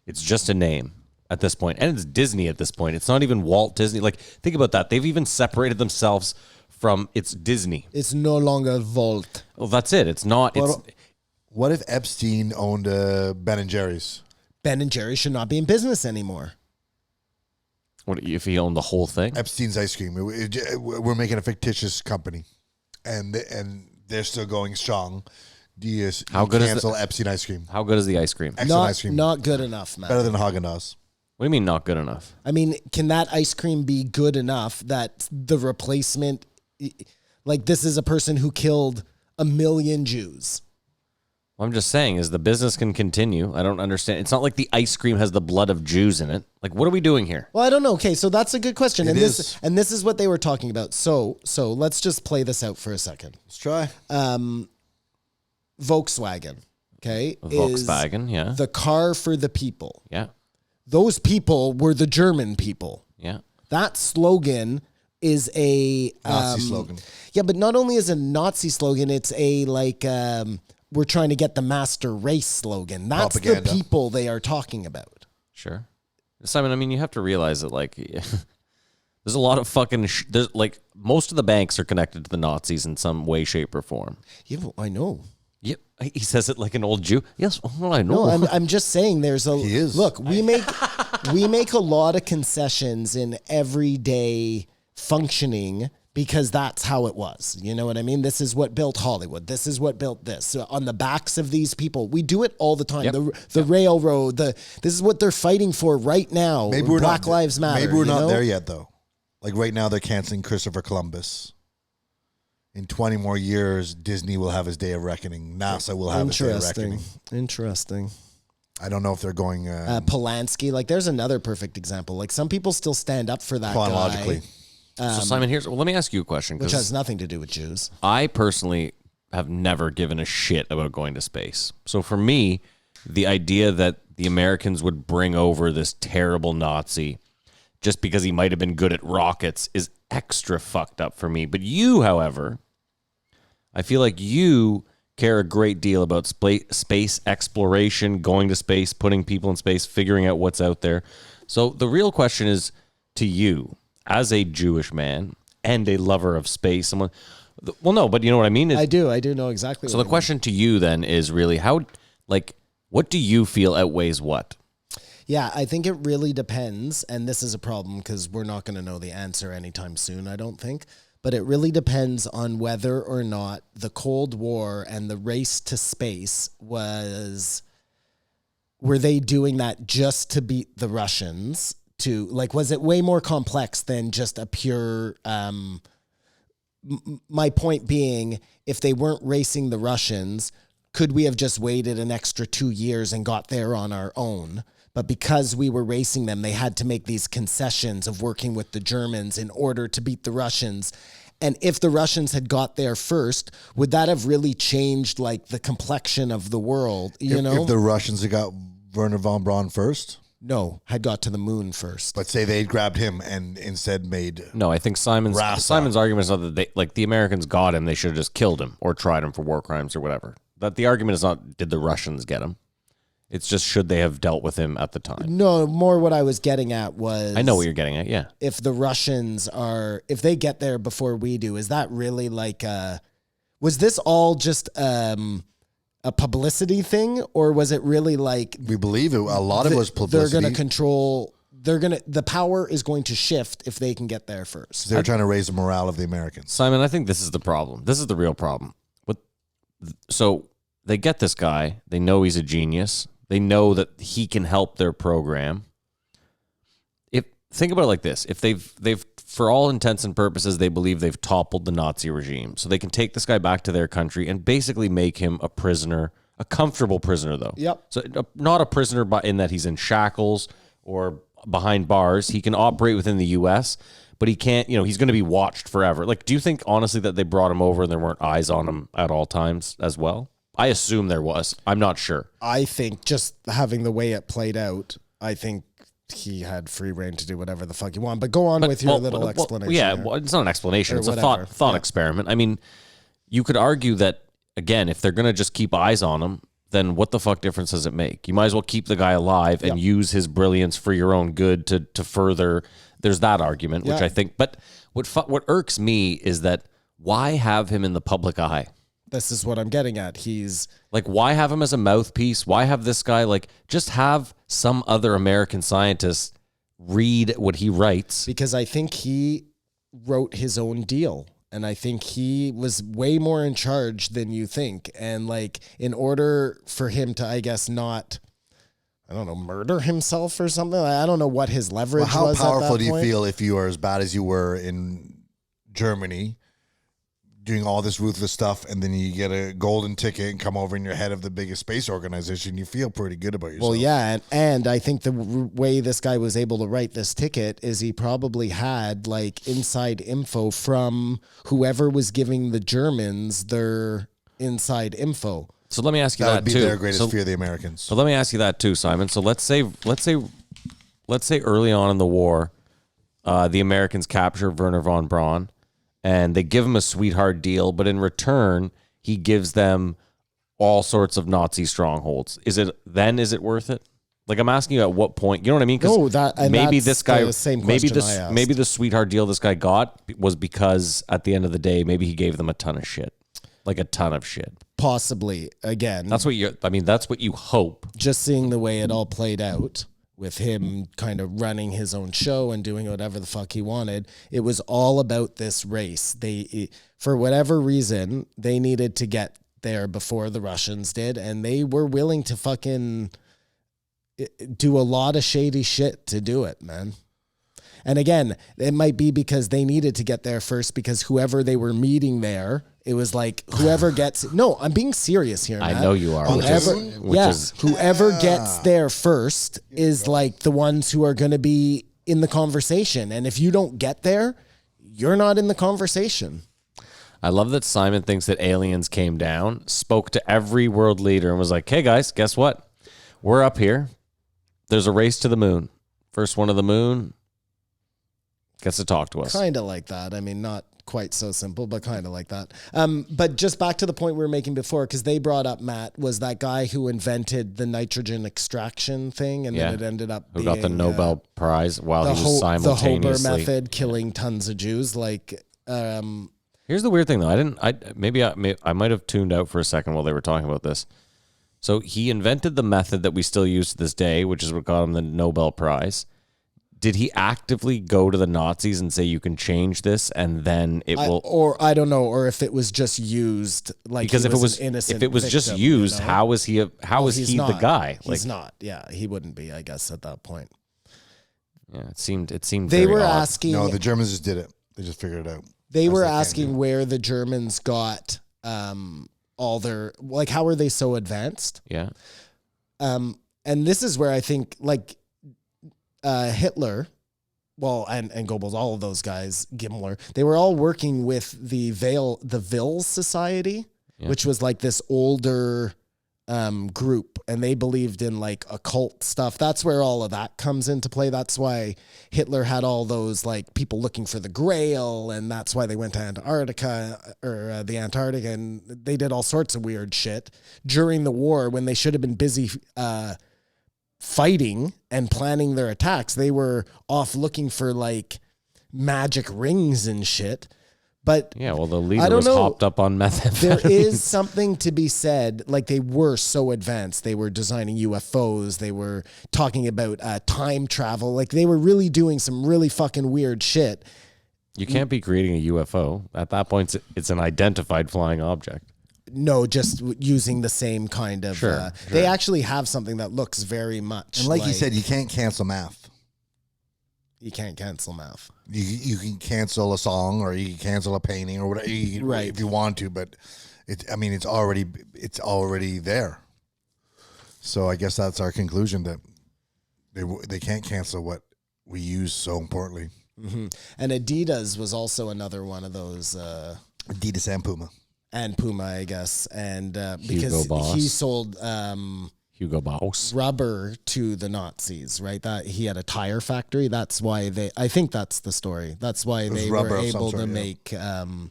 It's just a name at this point, and it's Disney at this point. It's not even Walt Disney. Like, think about that. They've even separated themselves from it's Disney. It's no longer Walt. Well, that's it. It's not. It's What if Epstein owned Ben and Jerry's? Ben and Jerry should not be in business anymore. what if he owned the whole thing? Epstein's ice cream. We're making a fictitious company, and they're still going strong. Do you How good is cancel Epstein ice cream? How good is the ice cream? Excellent ice cream. Not good enough, man. Better than Haagen-Dazs. What do you mean not good enough? I mean, can that ice cream be good enough that the replacement, like, this is a person who killed 1 million Jews? What I'm just saying is the business can continue. I don't understand. It's not like the ice cream has the blood of Jews in it. Like, what are we doing here? Well, I don't know. Okay, so that's a good question. It is. This is what they were talking about. So let's just play this out for a second. Let's try. Volkswagen, okay? Volkswagen, yeah. is the car for the people. Yeah. Those people were the German people. Yeah. That slogan is a Nazi slogan. Yeah, but not only is it a Nazi slogan, it's a like we're trying to get the master race slogan. That's Propaganda. the people they are talking about. Sure. Simon, I mean, you have to realize that, like, there's a lot of fucking, there's, like, most of the banks are connected to the Nazis in some way, shape, or form. Yeah, well, I know. Yep. He says it like an old Jew. Yes, well, I know. No, I'm just saying there's a He is. look, we make a lot of concessions in everyday functioning because that's how it was. You know what I mean? This is what built Hollywood. This is what built this. So on the backs of these people. We do it all the time. Yep. The railroad, this is what they're fighting for right now. Maybe we're Black not, Lives Matter. Maybe we're you not know? there yet, though. Like right now, they're canceling Christopher Columbus. In 20 more years, Disney will have his day of reckoning. NASA will have his day of reckoning. Interesting. I don't know if they're going Polanski, like there's another perfect example. Like some people still stand up for that chronologically. guy, So, Simon, well, let me ask you a question. which 'cause has nothing to do with Jews. I personally have never given a shit about going to space. So for me, the idea that the Americans would bring over this terrible Nazi just because he might have been good at rockets is extra fucked up for me. But you, however, I feel like you care a great deal about space exploration, going to space, putting people in space, figuring out what's out there. So the real question is to you, as a Jewish man and a lover of space, someone, well, no, but you know what I mean? I do know exactly. So what the you question to you then is really how, like, What do you feel outweighs what? Yeah, I think it really depends, and this is a problem because we're not going to know the answer anytime soon, I don't think. But it really depends on whether or not the Cold War and the race to space were they doing that just to beat the Russians? Was it way more complex than just a pure... my point being, if they weren't racing the Russians, could we have just waited an extra 2 years and got there on our own? But because we were racing them, they had to make these concessions of working with the Germans in order to beat the Russians. And if the Russians had got there first, would that have really changed like the complexion of the world? If the Russians had got Wernher von Braun first? No, had got to the moon first. But say they'd grabbed him and instead made... No, I think Simon's argument is not that the Americans got him, they should have just killed him or tried him for war crimes or whatever. That the argument is not, did the Russians get him? It's just, should they have dealt with him at the time? No, more what I was getting at was... I know what you're getting at, yeah. If the Russians if they get there before we do, is that really like was this all just a publicity thing, or was it really like... We believe it. A lot of it was publicity. They're going to control... The power is going to shift if they can get there first. They're trying to raise the morale of the Americans. Simon, I think this is the problem. This is the real problem. So they get this guy. They know he's a genius. They know that he can help their program. Think about it like this. If they've for all intents and purposes, they believe they've toppled the Nazi regime. So they can take this guy back to their country and basically make him a prisoner, a comfortable prisoner though. Yep. So not a prisoner in that he's in shackles or behind bars. He can operate within the U.S., but he can't, he's going to be watched forever. Like, do you think honestly that they brought him over and there weren't eyes on him at all times as well? I assume there was. I'm not sure. I think just having the way it played out, I think he had free reign to do whatever the fuck he wanted. But go on with your little explanation. Yeah, it's not an explanation. It's a thought experiment. I mean, you could argue that, again, if they're going to just keep eyes on him, then what the fuck difference does it make? You might as well keep the guy alive and use his brilliance for your own good to further. There's that argument, which I think. But what irks me is that why have him in the public eye? This is what I'm getting at. He's like, why have him as a mouthpiece? Why have this guy, just have some other American scientist read what he writes? Because I think he wrote his own deal. And I think he was way more in charge than you think. And in order for him to, I guess, not, I don't know, murder himself or something. I don't know what his leverage was. How powerful do you feel if you are as bad as you were in Germany, doing all this ruthless stuff, and then you get a golden ticket and come over and you're head of the biggest space organization? You feel pretty good about yourself. Well, yeah, and I think the way this guy was able to write this ticket is he probably had inside info from whoever was giving the Germans their inside info. So let me ask you that would be too. Their greatest fear, the Americans. So let me ask you that too, Simon. So let's say early on in the war, the Americans capture Wernher von Braun. And they give him a sweetheart deal, but in return, he gives them all sorts of Nazi strongholds. Is it worth it? I'm asking you at what point, you know what I mean? No, maybe this guy, the same maybe question I asked. maybe the sweetheart deal this guy got was because at the end of the day, maybe he gave them a ton of shit, a ton of shit. Possibly. Again, that's what you hope. Just seeing the way it all played out, with him kind of running his own show and doing whatever the fuck he wanted. It was all about this race. For whatever reason, they needed to get there before the Russians did, and they were willing to fucking do a lot of shady shit to do it, man. And again, it might be because they needed to get there first, because whoever they were meeting there, it was whoever gets... No, I'm being serious here, man. I know you are. Whoever gets there first is the ones who are going to be in the conversation. And if you don't get there, you're not in the conversation. I love that Simon thinks that aliens came down, spoke to every world leader and was like, hey guys, guess what? We're up here. There's a race to the moon. First one to the moon gets to talk to us. Kind of like that. I mean, not quite so simple, but kind of like that. But just back to the point we were making before, because they brought up, Matt, was that guy who invented the nitrogen extraction thing, and then it ended up who got the Nobel Prize while he was simultaneously... The Hober method, killing tons of Jews. Here's the weird thing, though. I might have tuned out for a second while they were talking about this. So he invented the method that we still use to this day, which is what got him the Nobel Prize. Did he actively go to the Nazis and say, you can change this and then it will... Or I don't know, or if it was just used, like Because if it was an innocent if it was just victim, used, you know? how is he He's the not. guy? He's not. Yeah, he wouldn't be, I guess, at that point. Yeah, it seemed They very were odd. asking... No, the Germans just did it. They just figured it out. They were they can asking do. where the Germans got all their... Like, how are they so advanced? Yeah. And this is where I think, like, Hitler... Well, and Goebbels, all of those guys, Gimmler, they were all working with the Wills Society, which was like this older group, and they believed in like occult stuff. That's where all of that comes into play. That's why Hitler had all those like people looking for the Grail, and that's why they went to Antarctica or the Antarctic, and they did all sorts of weird shit during the war when they should have been busy fighting and planning their attacks. They were off looking for like magic rings and shit. But Yeah, well, the I leader don't was know. hopped up on methamphetamine. there is something to be said. Like, they were so advanced. They were designing UFOs. They were talking about time travel. Like, they were really doing some really fucking weird shit. You can't be creating a UFO. At that point, it's an identified flying object. No, just using the same kind of... Sure. They actually have something that looks very much And like you said, you can't cancel math. You can't cancel math. You can cancel a song or you can cancel a painting or whatever, Right. if you want to, but it's already there. So I guess that's our conclusion, that they can't cancel what we use so importantly. Mm-hmm. And Adidas was also another one of those. Adidas and Puma. And Puma, I guess. And Hugo because Boss. he sold Hugo Boss. rubber to the Nazis, right? That he had a tire factory. That's why I think that's the story. That's why was they rubber were of some able sort, to yeah. make.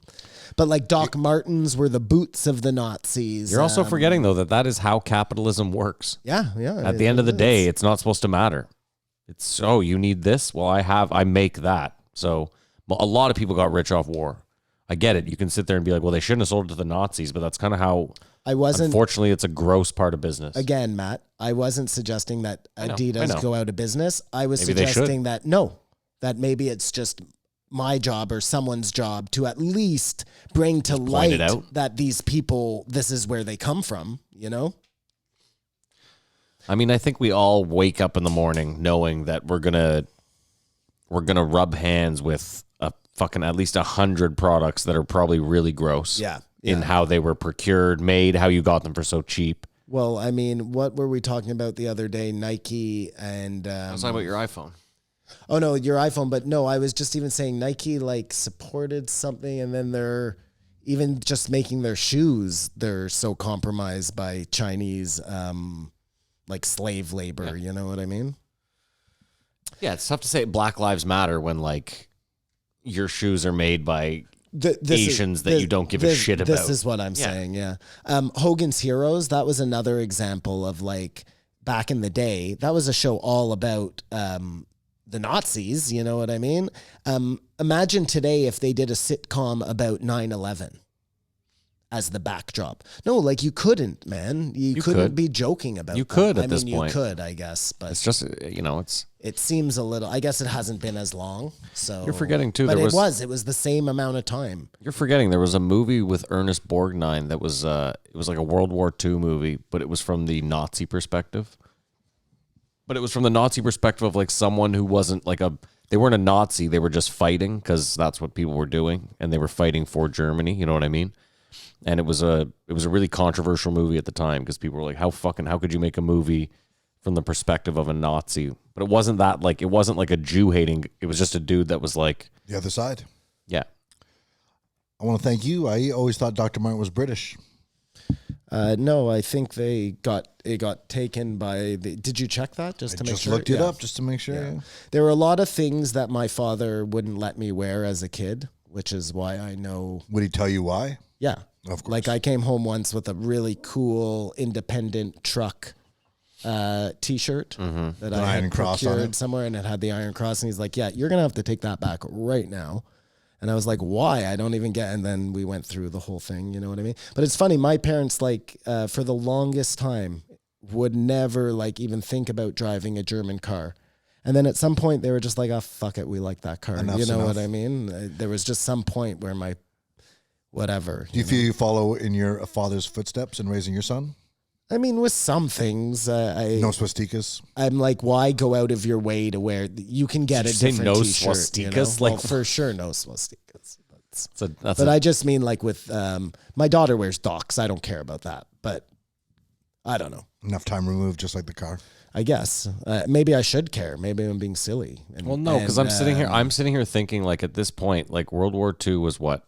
But like Doc Martens were the boots of the Nazis. You're also forgetting, though, that is how capitalism works. Yeah. At the end of the day, it's not supposed to matter. It's, you need this? Well, I make that. So a lot of people got rich off war. I get it. You can sit there and be like, well, they shouldn't have sold it to the Nazis, but that's kind of how, unfortunately, it's a gross part of business. Again, Matt, I wasn't suggesting that I know. Adidas go out of business. I was Maybe they should. suggesting that maybe it's just my job or someone's job to at least bring to light it out. that these people, this is where they come from, you know? I mean, I think we all wake up in the morning knowing that we're gonna rub hands with fucking at least 100 products that are probably really gross. Yeah. In how they were procured, made, how you got them for so cheap. Well, I mean, what were we talking about the other day? Nike and... I was talking about your iPhone. Oh, no, your iPhone. But no, I was just even saying Nike, like, supported something, and then they're even just making their shoes, they're so compromised by Chinese, like, slave labor. You know what I mean? Yeah, it's tough to say Black Lives Matter when, like, your shoes are made by Asians that you don't give a shit about. This is what I'm saying, yeah. Hogan's Heroes, that was another example of, like, back in the day, that was a show all about the Nazis, you know what I mean? Imagine today if they did a sitcom about 9/11 as the backdrop. No, like, you couldn't, man. You couldn't could. be joking about You that. could at this You point. could, I guess, but It's just, it's... it seems a little, I guess it hasn't been as long, so. You're forgetting, too, But there it was- was the same amount of time. You're forgetting there was a movie with Ernest Borgnine that was it was like a World War II movie, but it was from the Nazi perspective. But it was from the Nazi perspective of like someone who wasn't like they weren't a Nazi, they were just fighting because that's what people were doing, and they were fighting for Germany. You know what I mean? And it was a really controversial movie at the time because people were like, how could you make a movie from the perspective of a Nazi? But it wasn't like a Jew hating. It was just a dude that was like The other side. yeah. I want to thank you. I always thought Dr. Martin was British. No, I think it got taken by the. Did you check that just to I make just sure? looked it Yeah. up just to make sure. Yeah. Yeah. There were a lot of things that my father wouldn't let me wear as a kid, which is why I know. Would he tell you why? Yeah, Of course. Like, I came home once with a really cool independent truck T-shirt that I Iron had cross on procured it. somewhere, and it had the Iron Cross, and he's like, "Yeah, you're gonna have to take that back right now." And I was like, why? I don't even get. And then we went through the whole thing. You know what I mean? But it's funny. My parents, like, for the longest time, would never like even think about driving a German car. And then at some point they were just like, oh, fuck it. We like that car. Enough's you know enough. what I mean? There was just some point where my whatever. Do you feel you follow in your father's footsteps in raising your son? I mean, with some things, No swastikas? I'm like, why go out of your way to wear? You can get Did a you say different no t-shirt. swastikas? Well, Like- for sure, no swastikas. That's I just mean like with my daughter wears docs. I don't care about that, but I don't know. Enough time removed, just like the car. I guess maybe I should care. Maybe I'm being silly. And, well, no, because I'm sitting here thinking like at this point, like World War II was what,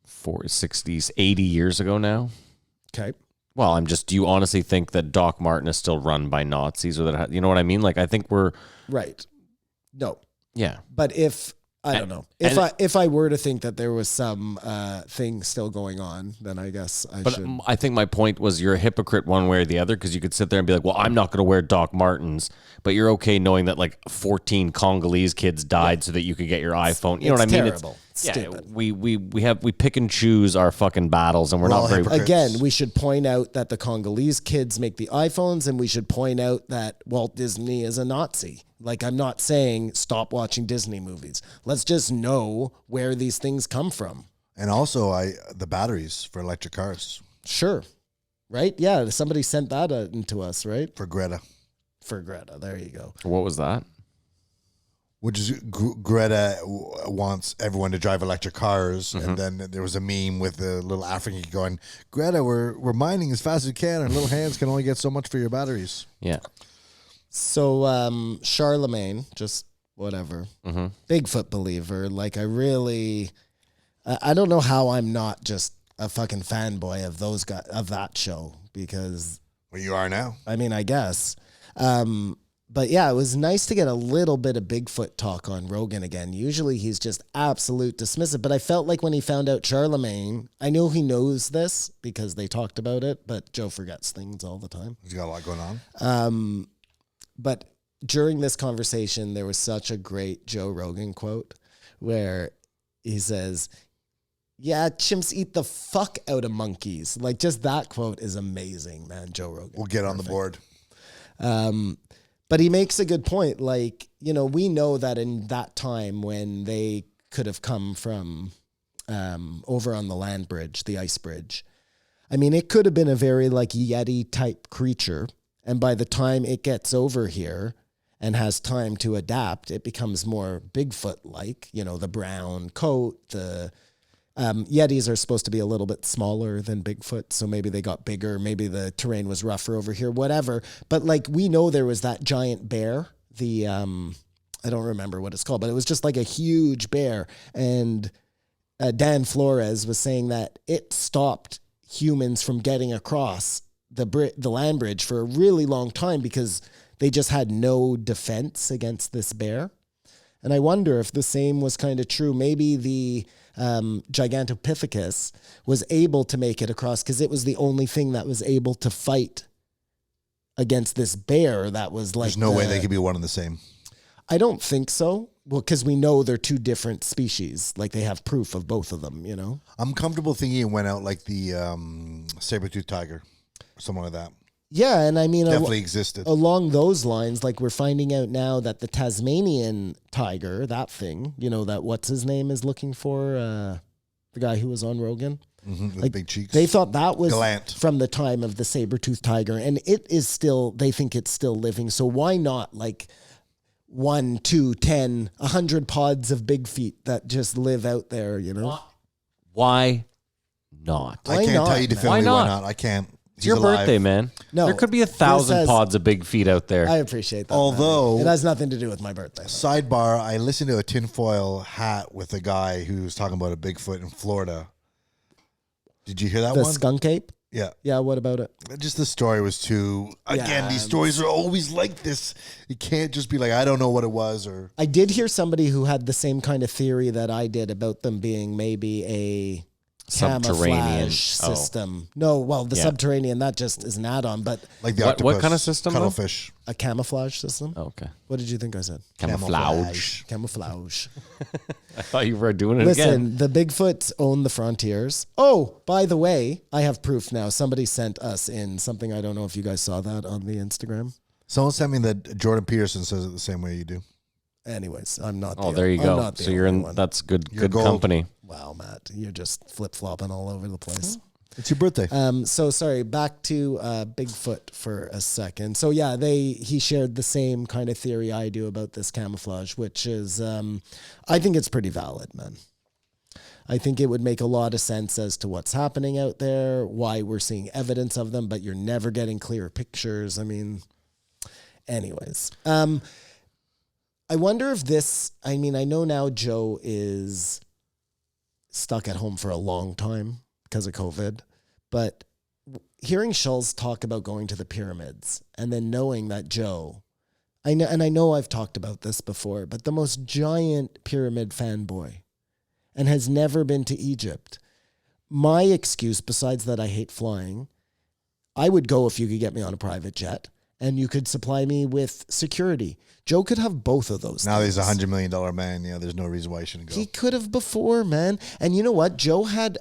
60s, 80 years ago now. Okay. Well, do you honestly think that Doc Martin is still run by Nazis, or that, you know what I mean? Like, I think we're Right. No. yeah. But if I don't know. If I were to think that there was some thing still going on, then I guess I But should. I think my point was you're a hypocrite one way or the other, because you could sit there and be like, well, I'm not going to wear Doc Martens, but you're okay knowing that like 14 Congolese kids died so that you could get your iPhone. You know what I mean? Terrible. It's stupid. We pick and choose our fucking battles, and we're We're all not very hypocrites. Again, we should point out that the Congolese kids make the iPhones, and we should point out that Walt Disney is a Nazi. Like, I'm not saying stop watching Disney movies. Let's just know where these things come from. And also, the batteries for electric cars Sure. Right? Yeah, somebody sent that into us, right? for Greta. For Greta. There you go. What was that? Which is Greta wants everyone to drive electric cars, and then there was a meme with a little African kid going, "Greta, we're mining as fast as we can, and little hands can only get so much for your batteries." Yeah. So Charlemagne, just whatever, Bigfoot believer. Like, I don't know how I'm not just a fucking fanboy of those guys, of that show, because Well, you are now. I mean, I guess. But yeah, it was nice to get a little bit of Bigfoot talk on Rogan again. Usually he's just absolute dismissive, but I felt like when he found out Charlemagne, I know he knows this because they talked about it, but Joe forgets things all the time. He's got a lot going on. But during this conversation, there was such a great Joe Rogan quote where he says, yeah, chimps eat the fuck out of monkeys. Like, just that quote is amazing, man. Joe Rogan. We'll get on the board. But he makes a good point. Like, you know, we know that in that time when they could have come from over on the land bridge, the ice bridge, I mean, it could have been a very like Yeti type creature. And by the time it gets over here and has time to adapt, it becomes more Bigfoot-like, you know, the brown coat, the Yetis are supposed to be a little bit smaller than Bigfoot, so maybe they got bigger, maybe the terrain was rougher over here, whatever. But like, we know there was that giant bear, the I don't remember what it's called, but it was just like a huge bear. And Dan Flores was saying that it stopped humans from getting across the land bridge for a really long time because they just had no defense against this bear. And I wonder if the same was kind of true. Maybe the Gigantopithecus was able to make it across because it was the only thing that was able to fight against this bear that was like... There's no way they could be one and the same. I don't think so. Well, because we know they're two different species. Like, they have proof of both of them, you know? I'm comfortable thinking it went out like the saber-toothed tiger or something like that. Yeah, and I mean... Definitely existed. Along those lines, like, we're finding out now that the Tasmanian tiger, that thing, you know, that what's his name is looking for, the guy who was on Rogan. With Like, big cheeks. they thought that was Gallant. from the time of the saber-toothed tiger, and it is still, they think it's still living. So why not, like, 1, 2, 10, 100 pods of big feet that just live out there, you know? Why not? I Why can't not, tell you man? definitively Why why not? not. I can't. It's your birthday, man. No, there could be this 1,000 has- pods of big feet out there. I appreciate that. Although- man. It has nothing to do with my birthday. Sidebar, I listened to a tinfoil hat with a guy who was talking about a Bigfoot in Florida. Did you hear that The one? skunk ape? Yeah. Yeah, what about it? Just the story was too... Again, Yeah, these stories are always like this. You can't just be like, I don't know what it was, or... I did hear somebody who had the same kind of theory that I did about them being maybe Subterranean. camouflage Oh. system. No, well, the Yeah. subterranean, that just is an add-on, but Like the What octopus, kind of system, though? Cuttlefish. a camouflage system. Oh, okay. What did you think I said? Camouflage. Camouflage. I thought you were doing it Listen, again. the Bigfoots own the frontiers. Oh, by the way, I have proof now. Somebody sent us in something. I don't know if you guys saw that on the Instagram. Someone sent me that Jordan Peterson says it the same way you do. Anyways, I'm not. Oh, the, there you I'm go. not the So you're only in. one. That's good. You're Good gold. company. Wow, Matt, you're just flip flopping all over the place. It's your birthday. So sorry, back to Bigfoot for a second. So yeah, he shared the same kind of theory I do about this camouflage, which is I think it's pretty valid, man. I think it would make a lot of sense as to what's happening out there, why we're seeing evidence of them, but you're never getting clear pictures. I mean, anyways. I wonder if this, I mean, I know now Joe is stuck at home for a long time because of COVID, but hearing Schulz talk about going to the pyramids and then knowing that Joe, I know I've talked about this before, but the most giant pyramid fanboy and has never been to Egypt. My excuse, besides that I hate flying, I would go if you could get me on a private jet and you could supply me with security. Joe could have both of those Now things. he's $100 million man. Yeah, there's no reason why he shouldn't go. He could have before, man. And you know what? Joe had,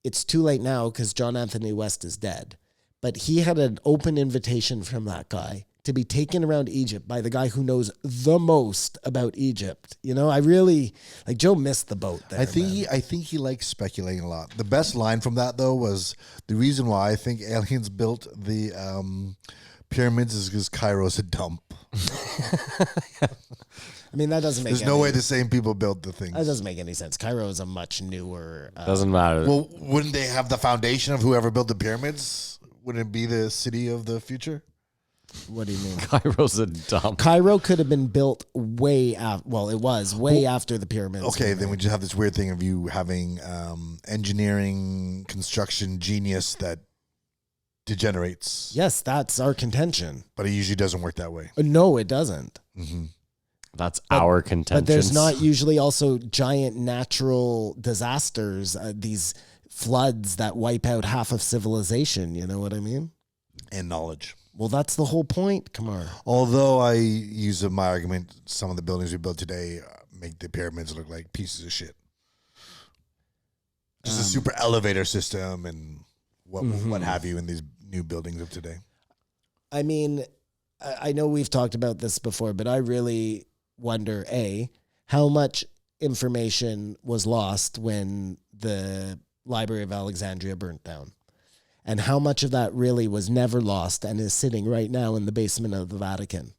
it's too late now because John Anthony West is dead. But he had an open invitation from that guy to be taken around Egypt by the guy who knows the most about Egypt. You know, I really, like, Joe missed the boat there. I think man. I think he likes speculating a lot. The best line from that though was the reason why I think aliens built the pyramids is because Cairo's a dump. I mean, that doesn't make There's no way the same people built the things. That doesn't make any sense. Cairo is a much newer. Doesn't matter. Well, wouldn't they have the foundation of whoever built the pyramids? Wouldn't it be the city of the future? What do you mean? Cairo's a dump. Cairo could have been built way after. Well, it was way after the pyramids. Okay, were then we made. just have this weird thing of you having engineering, construction genius that degenerates. Yes, that's our contention. But it usually doesn't work that way. No, it doesn't. That's our contention. But there's not usually also giant natural disasters, these floods that wipe out half of civilization. You know what I mean? And knowledge. Well, that's the whole point, Kamar. Although I use my argument, some of the buildings we built today make the pyramids look like pieces of shit. Just a super elevator system and what have you in these new buildings of today. I mean, I know we've talked about this before, but I really wonder, A, how much information was lost when the Library of Alexandria burnt down? And how much of that really was never lost and is sitting right now in the basement of the Vatican?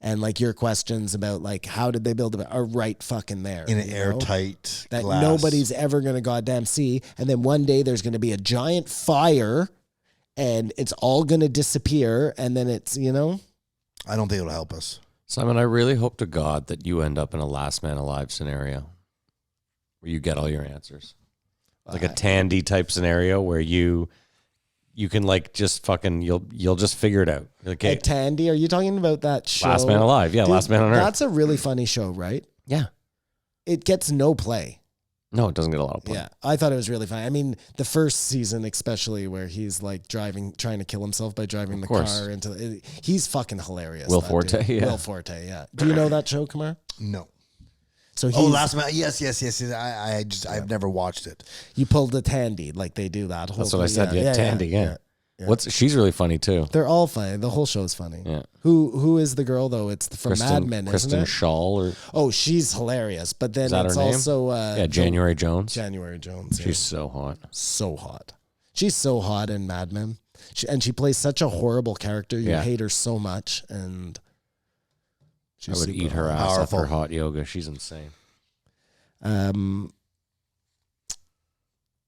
And like your questions about like how did they build it are right fucking there. In an you know? airtight That glass. nobody's ever going to goddamn see. And then one day there's going to be a giant fire and it's all going to disappear. And then it's, you know. I don't think it'll help us. Simon, I really hope to God that you end up in a last man alive scenario where you get all your answers. Like a Tandy type scenario where you can like just fucking you'll just figure it out. Okay. At Tandy, are you talking about that show? Last Man Alive. Yeah, Dude, Last Man on Earth. That's a really funny show, right? Yeah. It gets no play. No, it doesn't get a lot of play. Yeah, I thought it was really funny. I mean, the first season especially where he's like trying to kill himself by driving the course. car into he's fucking hilarious. Will that Forte, dude. yeah. Will Forte, yeah. Do you know that show, Kamar? No. So he's, Last man. Yes. I've never watched it. you pulled the Tandy like they do that whole That's what I thing. said. Yeah, Tandy. Yeah. She's really funny too. They're all funny. The whole show's funny. Yeah. Who is the girl though? It's from Mad Men, Kristen isn't it? Shaw or Oh, she's hilarious. But then is that it's her name? also January Jones. January Jones. yeah. She's so hot. So hot. She's so hot in Mad Men. She plays such a horrible character. You Yeah. hate her so much. And I would eat her hot. ass Powerful. after hot yoga. She's insane.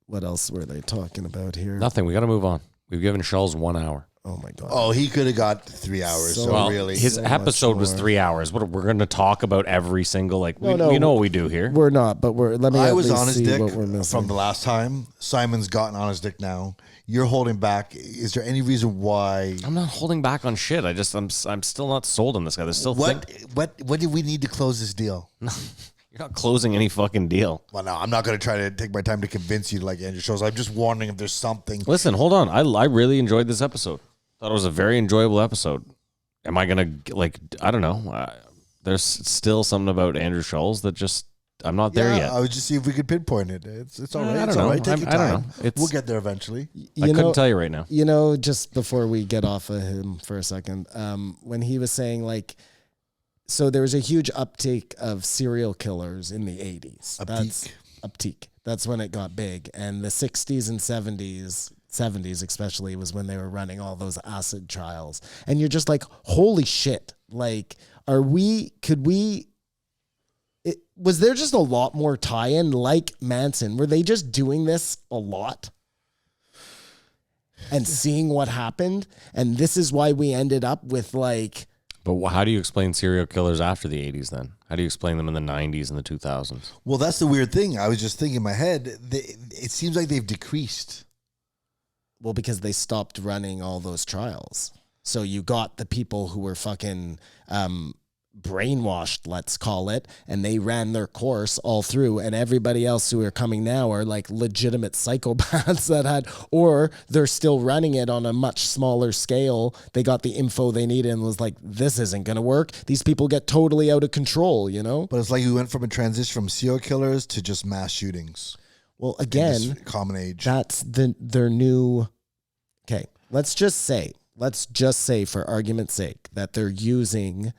What else were they talking about here? Nothing. We got to move on. We've given Schulz 1 hour. Oh my God. Oh, he could have got 3 hours. So, Well, really, His So episode much was more. 3 hours. What we're going to talk about every single we No, know what we do here. We're not, but let me I at was least on his see dick what we're missing. from the last time. Simon's gotten on his dick now. You're holding back. Is there any reason why? I'm not holding back on shit. I'm still not sold on this guy. There's still What do we need to close this deal? You're not closing any fucking deal. Well, no, I'm not going to try to take my time to convince you to like Andrew Schulz. I'm just wondering if there's something. Listen, hold on. I really enjoyed this episode. Thought it was a very enjoyable episode. Am I going to, like, I don't know. There's still something about Andrew Schulz that just, I'm not there yet. I would just see if we could pinpoint it. It's all right. I It's don't all know. right. Take your I don't time. know. We'll get there eventually. I couldn't tell you right now. You know, just before we get off of him for a second, when he was saying like, so there was a huge uptake of serial killers in the 80s. Uptake. That's when it got big. And the 60s and 70s especially, was when they were running all those acid trials. And you're just like, holy shit. Like, was there just a lot more tie-in like Manson? Were they just doing this a lot? And seeing what happened? And this is why we ended up with like... But how do you explain serial killers after the 80s then? How do you explain them in the 90s and the 2000s? Well, that's the weird thing. I was just thinking in my head, it seems like they've decreased. Well, because they stopped running all those trials. So you got the people who were fucking brainwashed, let's call it, and they ran their course all through, and everybody else who are coming now are like legitimate psychopaths that had, or they're still running it on a much smaller scale. They got the info they needed and was like, this isn't going to work. These people get totally out of control, you know? But it's like we went from a transition from serial killers to just mass shootings. Well, in again, this common age. that's their new, okay, let's just say for argument's sake that they're using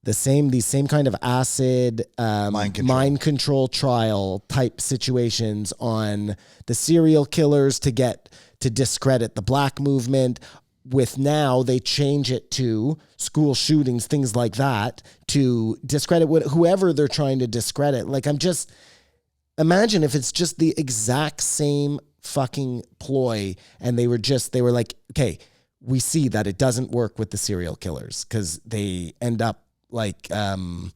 these same kind of acid mind control trial type situations on the serial killers to discredit the black movement. With now they change it to school shootings, things like that, to discredit whoever they're trying to discredit. Like, imagine if it's just the exact same fucking ploy, and they were like, okay, we see that it doesn't work with the serial killers because they end up like the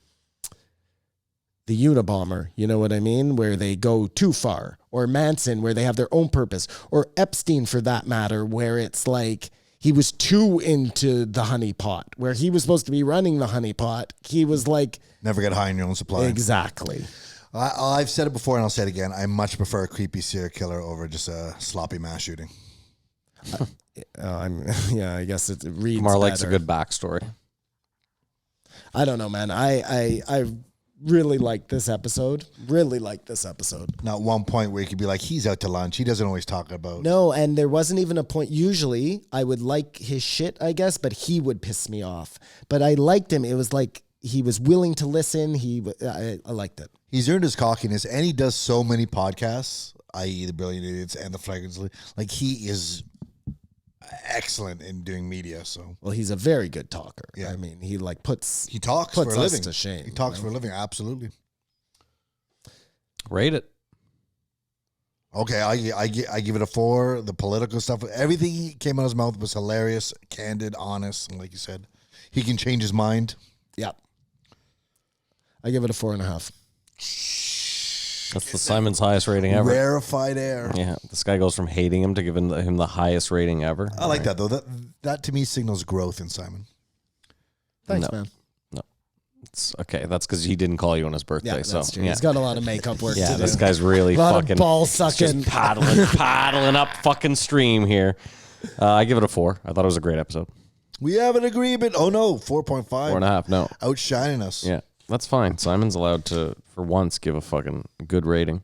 Unabomber, you know what I mean? Where they go too far. Or Manson, where they have their own purpose. Or Epstein, for that matter, where it's like he was too into the honeypot, where he was supposed to be running the honeypot. He was like... Never get high on your own supply. Exactly. I've said it before and I'll say it again. I much prefer a creepy serial killer over just a sloppy mass shooting. I guess it reads Kumar likes a better. good backstory. I don't know, man. I really like this episode. Not one point where you could be like, he's out to lunch. He doesn't always talk about. No, and there wasn't even a point. Usually, I would like his shit, I guess, but he would piss me off. But I liked him. It was like he was willing to listen. I liked it. He's earned his cockiness, and he does so many podcasts, i.e. The Brilliant Idiots and the Flagrants. Like, he is excellent in doing media. So, well, he's a very good talker. Yeah. I mean, he talks for a us living. to shame. He talks for a living. Absolutely. Rate it. Okay, I give it a 4. The political stuff, everything he came out of his mouth was hilarious, candid, honest, and like you said, he can change his mind. Yeah. I give it a 4.5. That's the Simon's highest rating ever. Rarefied air. Yeah, this guy goes from hating him to giving him the highest rating ever. I like that though. That to me signals growth in Simon. Thanks, No. man. It's okay. That's because he didn't call you on his birthday. Yeah, that's true. Yeah. He's got a lot of makeup work to do. This guy's really a lot fucking of ball sucking. just paddling up fucking stream here. I give it a 4. I thought it was a great episode. We have an agreement. Oh no, 4.5. 4.5. No. Outshining us. Yeah, that's fine. Simon's allowed to, for once, give a fucking good rating.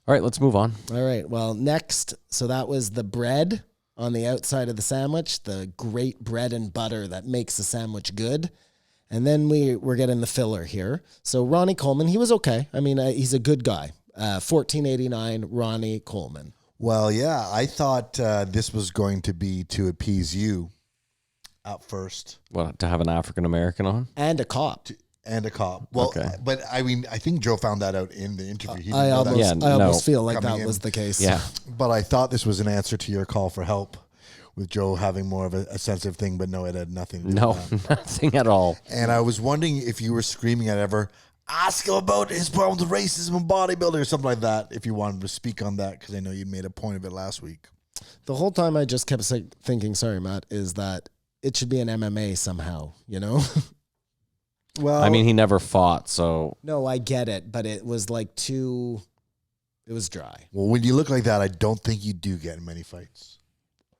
All right, let's move on. All right. Well, next, so that was the bread on the outside of the sandwich, the great bread and butter that makes the sandwich good. And then we're getting the filler here. So Ronnie Coleman, he was okay. I mean, he's a good guy. 1489 Ronnie Coleman. Well, yeah, I thought this was going to be to appease you at first. What, to have an African American on? And a cop. And a cop. Well, Okay. but I mean, I think Joe found that out in the interview. He didn't I know that. almost, Yeah, I almost no. feel like Coming that in. was the case. Yeah. But I thought this was an answer to your call for help with Joe having more of a sensitive thing, but no, it had nothing to do No, with that. nothing at all. And I was wondering if you were screaming at ever, ask him about his problems with racism and bodybuilding or something like that, if you wanted to speak on that, because I know you made a point of it last week. The whole time I just kept thinking, sorry, Matt, is that it should be an MMA somehow, you know? Well, I mean, he never fought, so No, I get it, but it was like too. It was dry. well, when you look like that, I don't think you do get in many fights.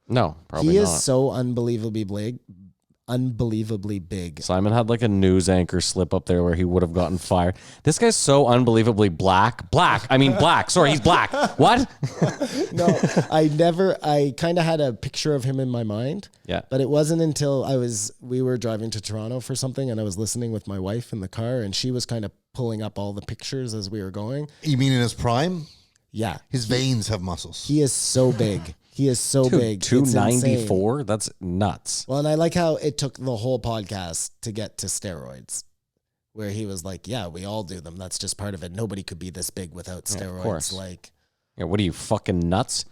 no, probably He not. is so unbelievably big. Simon had like a news anchor slip up there where he would have gotten fired. This guy's so unbelievably black. Black. Sorry, he's black. What? No, I kind of had a picture of him in my mind. Yeah. But it wasn't until we were driving to Toronto for something and I was listening with my wife in the car and she was kind of pulling up all the pictures as we were going. You mean in his prime? Yeah. His veins have muscles. He is so big. He is so big. It's 294? That's nuts. Well, and I like how it took the whole podcast to get to steroids, where he was like, yeah, we all do them. That's just part of it. Nobody could be this big without steroids. course. Like, Yeah, what are you, fucking nuts?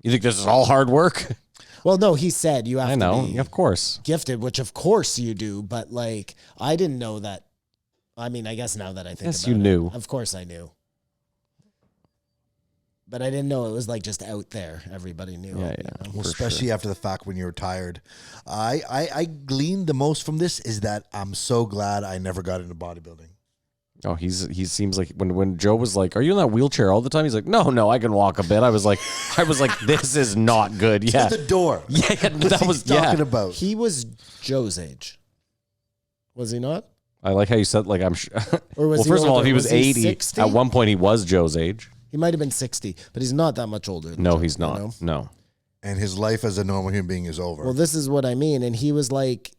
You think this is all hard work? well, no, he said you have I know, to be of course. gifted, which of course you do. But like, I didn't know that. I mean, I guess now that I think Yes, about you it, knew. Of course I knew. But I didn't know it was like just out there. Everybody knew. Yeah, it, yeah. you know? Well, especially after the fact when you're tired. I gleaned the most from this is that I'm so glad I never got into bodybuilding. Oh, he seems like when Joe was like, "Are you in that wheelchair all the time?" He's like, "No, I can walk a bit." I was like, "This is not good." Yeah, To the door. yeah, that was talking yeah. about. He was Joe's age. Was he not? I like how you said like I'm. Sure. Or was Well, he first of all, older? if he was Was he 80, 60? at one point he was Joe's age. He might have been 60, but he's not that much older. Than No, Joe, he's you not. know? No. And his life as a normal human being is over. Well, this is what I mean. And he was like,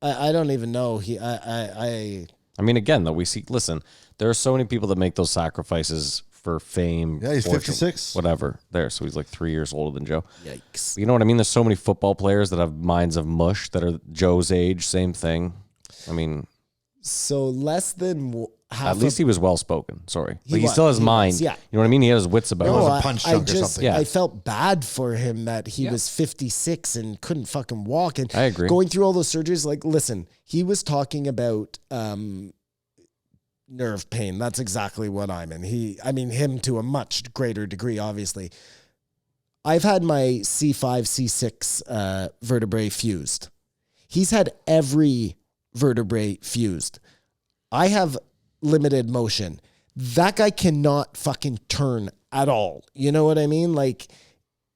I don't even know. I mean, again, though, listen, there are so many people that make those sacrifices for fame. Yeah, he's fortune, 56. Whatever. There. So he's like 3 years older than Joe. Yikes. You know what I mean? There's so many football players that have minds of mush that are Joe's age. Same thing. I mean, So less than half. at least he was well spoken. Sorry. He Like, he was- still has he mind. was, yeah. You know what I mean? He has his wits about It him. was a I- punch I drunk or just, something. Yeah. I felt bad for him that he was 56 and couldn't fucking walk. And I agree. going through all those surgeries, like, listen, he was talking about nerve pain. That's exactly what I'm in. Him to a much greater degree, obviously. I've had my C5, C6 vertebrae fused. He's had every vertebrae fused. I have limited motion. That guy cannot fucking turn at all. You know what I mean? Like,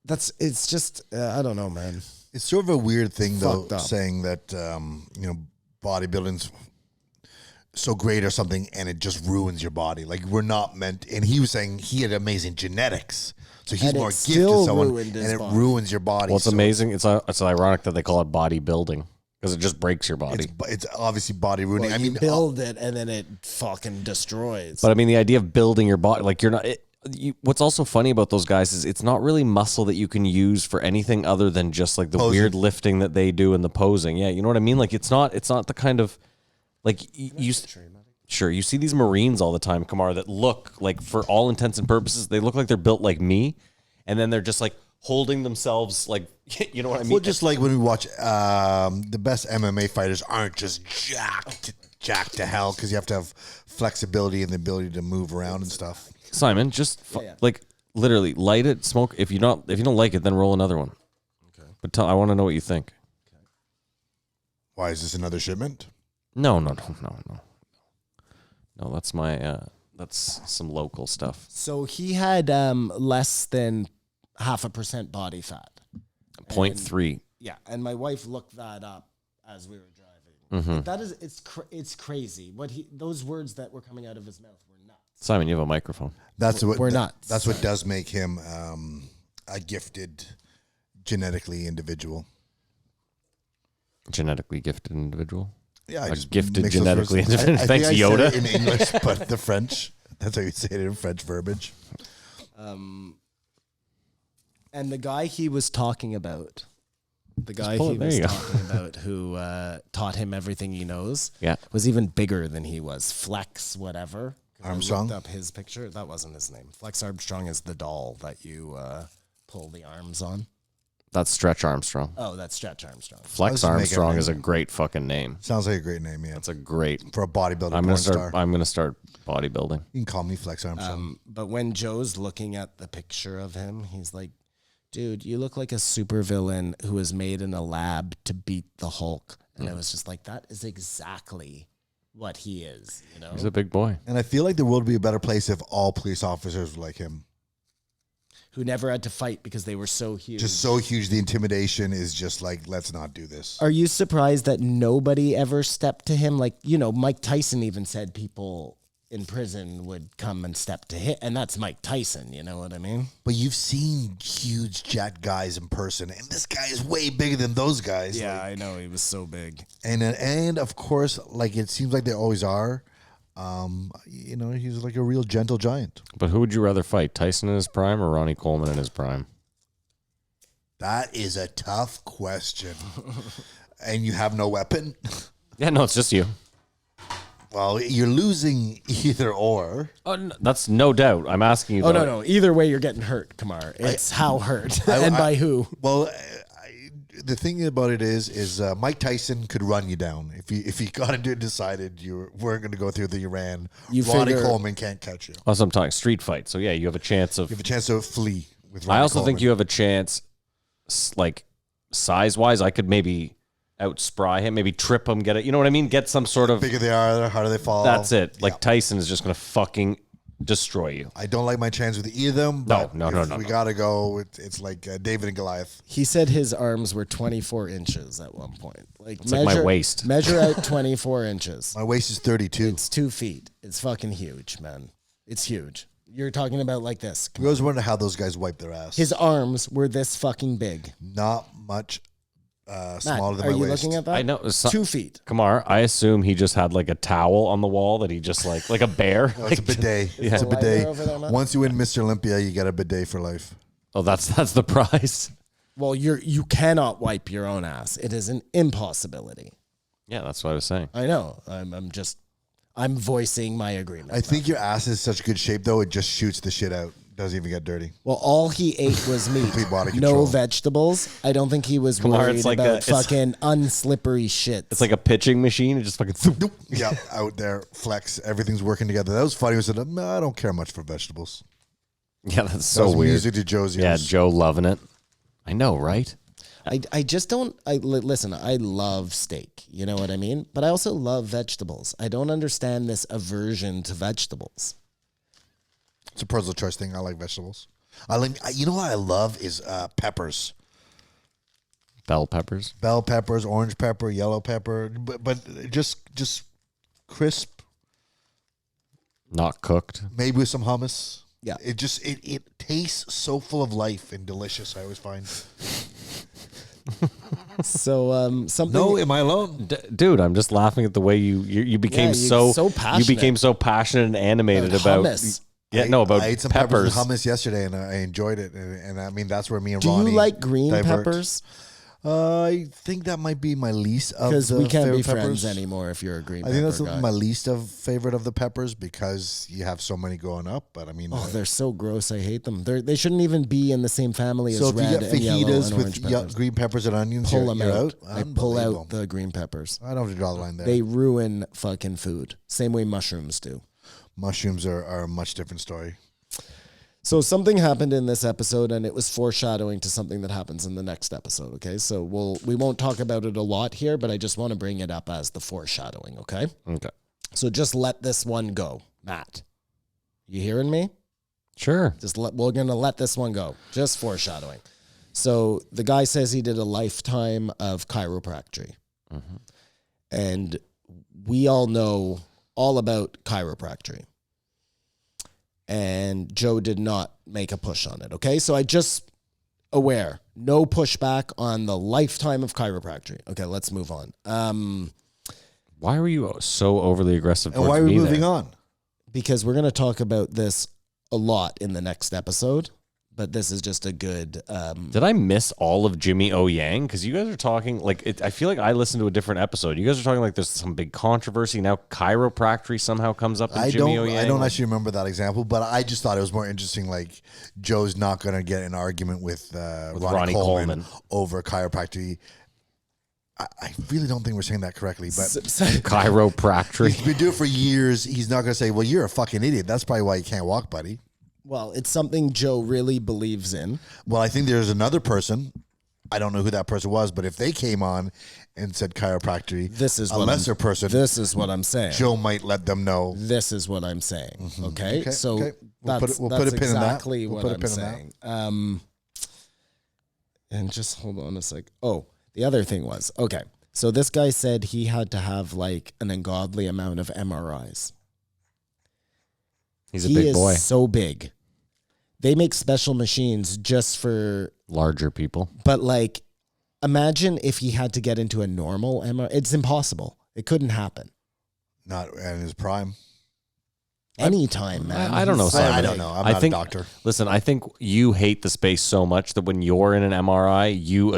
it's just, I don't know, man. It's sort of a weird thing, though, Fucked up. saying that, bodybuilding's so great or something and it just ruins your body. Like, we're not meant, and he was saying he had amazing genetics. So he's And it more gifted still to someone, ruined his and it body. ruins your body. Well, it's So amazing. It's ironic that they call it bodybuilding because it just breaks your body. It's obviously body ruining. Well, I you mean, build it and then it fucking destroys. But I mean, the idea of building your body, like you're not. What's also funny about those guys is it's not really muscle that you can use for anything other than just like the Posing. weird lifting that they do and the posing. Yeah, you know what I mean? Like it's not the kind of like you. Sure, you see these Marines all the time, Kamar, that look like, for all intents and purposes, they look like they're built like me, and then they're just like holding themselves like, you know what I mean? well, just like when we watch the best MMA fighters aren't just jacked to hell because you have to have flexibility and the ability to move around and stuff. Simon, just like literally light it, smoke. If you don't like it, then roll another one. Okay. But I want to know what you think. Why is this another shipment? No. No, that's my that's some local stuff. So he had less than 0.5% body fat. 0.3. Yeah, and my wife looked that up as we were driving. Mm-hmm. That is, it's crazy. Those words that were coming out of his mouth were nuts. Simon, you have a microphone. We're nuts. That's what does make him a gifted, genetically individual. Genetically gifted individual. Yeah, I A just gifted mix those genetically words. individual. I Thanks, think I Yoda. said it in English, but the French. That's how you say it in French verbiage. And the guy he was talking about, who taught him everything he knows, Yeah. was even bigger than he was. Flex, whatever. 'Cause Armstrong? I looked up his picture. That wasn't his name. Flex Armstrong is the doll that you pull the arms on. That's Stretch Armstrong. Oh, that's Stretch Armstrong. Flex just make it Armstrong name. is a great fucking name. Sounds like a great name, yeah. That's a great. For a bodybuilder I'm porn star. gonna start bodybuilding. You can call me Flex Armstrong. But when Joe's looking at the picture of him, he's like, dude, you look like a supervillain who was made in a lab to beat the Hulk. And I was just like, that is exactly what he is. You know, He's a big boy. And I feel like the world would be a better place if all police officers were like him. who never had to fight because they were so huge. Just so huge, the intimidation is just like, let's not do this. Are you surprised that nobody ever stepped to him? Like, you know, Mike Tyson even said people in prison would come and step to him, and that's Mike Tyson, you know what I mean? But you've seen huge jack guys in person, and this guy is way bigger than those guys. Yeah, like, I know, he was so big. and of course, like it seems like they always are. You know, he's like a real gentle giant. But who would you rather fight, Tyson in his prime or Ronnie Coleman in his prime? That is a tough question. And you have no weapon? Yeah, no, it's just you. Well, you're losing either or. Oh, that's no doubt. I'm asking you. Oh, though. no. Either way, you're getting hurt, Kamar. It's how hurt and by who. Well, the thing about it is Mike Tyson could run you down if he got into it and decided you weren't going to go through the Iran. Ronnie Coleman can't catch you. Also, I'm talking street fight. So yeah, you have a chance of. You have a chance to flee with Ronnie I also Coleman. think you have a chance, like size wise. I could maybe outspry him, maybe trip him, get it. You know what I mean? Get some sort of. Bigger they are, the harder they fall. That's it. Like Yeah. Tyson is just going to fucking destroy you. I don't like my chance with either of them. But No. We got to go. It's like David and Goliath. He said his arms were 24 inches at one point. It's like my waist. Measure out 24 inches. My waist is 32. It's 2 feet. It's fucking huge, man. It's huge. You're talking about like this. We always wonder how those guys wipe their ass. His arms were this fucking big. Not much Matt, smaller than are my you waist. looking at that? I know. 2 feet. Kamar, I assume he just had like a towel on the wall that he just like a bear. No, it's a bidet. Is It's a the lighter bidet. over there, Matt? Once you win Mr. Olympia, you get a bidet for life. Oh, that's the prize. Well, you cannot wipe your own ass. It is an impossibility. Yeah, that's what I was saying. I know. I'm voicing my agreement. I think your ass is such good shape, though, it just shoots the shit out. Doesn't even get dirty. Well, all he ate was meat. Complete body No control. vegetables. I don't think he was Kumar, worried it's like about it's- fucking unslippery shit. It's like a pitching machine. It just fucking. Nope. Yeah, out there, flex. Everything's working together. That was funny. I said, I don't care much for vegetables. Yeah, that's That so was weird. music to Joe's ears. Yeah, Joe loving it. I know, right? I just don't. Listen. I love steak. You know what I mean. But I also love vegetables. I don't understand this aversion to vegetables. It's a personal choice thing. I like vegetables. You know what I love is peppers. Bell peppers. Bell peppers, orange pepper, yellow pepper, but just crisp, Not cooked. maybe with some hummus. Yeah. It just it tastes so full of life and delicious. I always find. So something. No, am I alone? Dude, I'm just laughing at the way you became you're so you passionate. became so passionate and animated about hummus. about I ate some peppers. with hummus yesterday, and I enjoyed it. And I mean, that's where me and Do Ronnie you like green divert. peppers? I think that might be my least of Because the we can't be favorite friends peppers. anymore if you're a green I pepper think that's guy. my least of favorite of the peppers because you have so many growing up. But I mean, Oh, they're so gross. I hate them. They shouldn't even be in the same family so as if you red get and yellow fajitas and with orange peppers. green peppers and onions, Pull you're, them you're out. I pull Unbelievable. out the green peppers. I don't have to draw the line there. They ruin fucking food. Same way mushrooms do. Mushrooms are a much different story. So something happened in this episode, and it was foreshadowing to something that happens in the next episode. Okay, so we won't talk about it a lot here, but I just want to bring it up as the foreshadowing. Okay, Okay. so just let this one go, Matt. You hearing me? Sure. We're gonna let this one go. Just foreshadowing. So the guy says he did a lifetime of chiropractic, and we all know all about chiropractic. And Joe did not make a push on it. Okay, so I just aware, no pushback on the lifetime of chiropractic. Okay, let's move on. Why were you so overly aggressive? And why are we moving on? Because we're gonna talk about this a lot in the next episode. But this is just a good. Did I miss all of Jimmy O Yang? Because you guys are talking I feel like I listened to a different episode. You guys are talking like there's some big controversy now. Chiropractic somehow comes up in Jimmy O Yang. I don't actually remember that example, but I just thought it was more interesting. Like Joe's not going to get an argument with Ronnie Coleman over chiropractic. I really don't think we're saying that correctly, but Chiropractic. he's been doing it for years. He's not going to say, "Well, you're a fucking idiot." That's probably why you can't walk, buddy. Well, it's something Joe really believes in. Well, I think there's another person I don't know who that person was, but if they came on and said chiropractic, This is a what lesser person, This is what I'm saying. Joe might let them know. This is what I'm saying. Okay? Okay, So okay. We'll that's put a pin in that. exactly We'll what put a I'm pin in that. saying. And just hold on a sec. Oh, the other thing was, okay. So this guy said he had to have like an ungodly amount of MRIs. He's a big boy. So big. They make special machines just for Larger people. But like, imagine if he had to get into a normal MRI. It's impossible. It couldn't happen. Not in his prime. Anytime, man. I don't know, Simon. I don't know. I'm I not think, a doctor. Listen, I think you hate the space so much that when you're in an MRI, you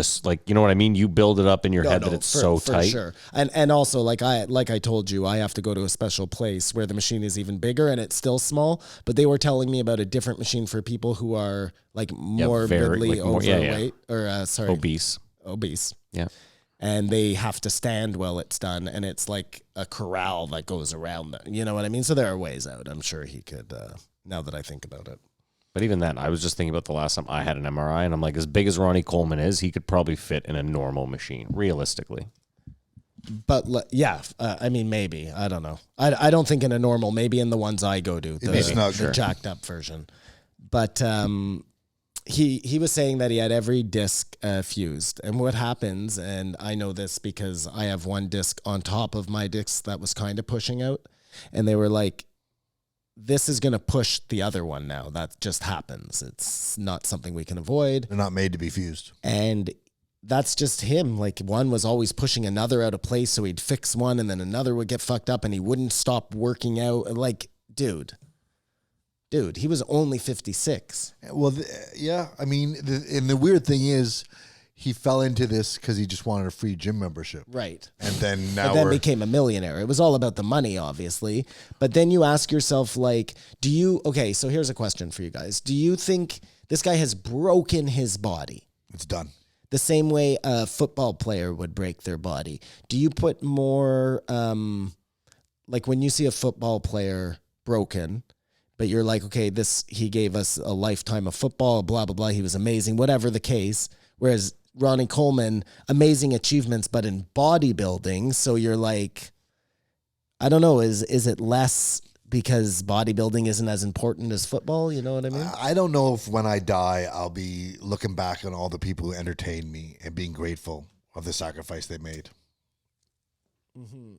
know what I mean? You build it up in your head that it's so tight. For sure. And also, like I told you, I have to go to a special place where the machine is even bigger and it's still small. But they were telling me about a different machine for people who are like morbidly overweight or Obese. Yeah. And they have to stand while it's done, and it's like a corral that goes around them. You know what I mean? So there are ways out. I'm sure he could, now that I think about it. But even then, I was just thinking about the last time I had an MRI, and I'm like, as big as Ronnie Coleman is, he could probably fit in a normal machine, realistically. But yeah, I mean, maybe. I don't know. I don't think in a normal, maybe in the ones I go to, the jacked up version. But he was saying that he had every disc fused. And what happens, and I know this because I have one disc on top of my disc that was kind of pushing out. And they were like, this is going to push the other one now. That just happens. It's not something we can avoid. They're not made to be fused. And that's just him. Like, one was always pushing another out of place, so he'd fix one and then another would get fucked up and he wouldn't stop working out. Like, dude, he was only 56. Well, yeah. I mean, and the weird thing is, he fell into this because he just wanted a free gym membership. Right. And then became a millionaire. It was all about the money, obviously. But then you ask yourself, like, okay, so here's a question for you guys. Do you think this guy has broken his body? It's done. The same way a football player would break their body. Do you put more, like when you see a football player broken, but you're like, okay, he gave us a lifetime of football, blah, blah, blah. He was amazing, whatever the case. Whereas Ronnie Coleman, amazing achievements, but in bodybuilding. So you're like, I don't know, is it less because bodybuilding isn't as important as football? You know what I mean? I don't know if when I die, I'll be looking back on all the people who entertained me and being grateful of the sacrifice they made. Mm-hmm.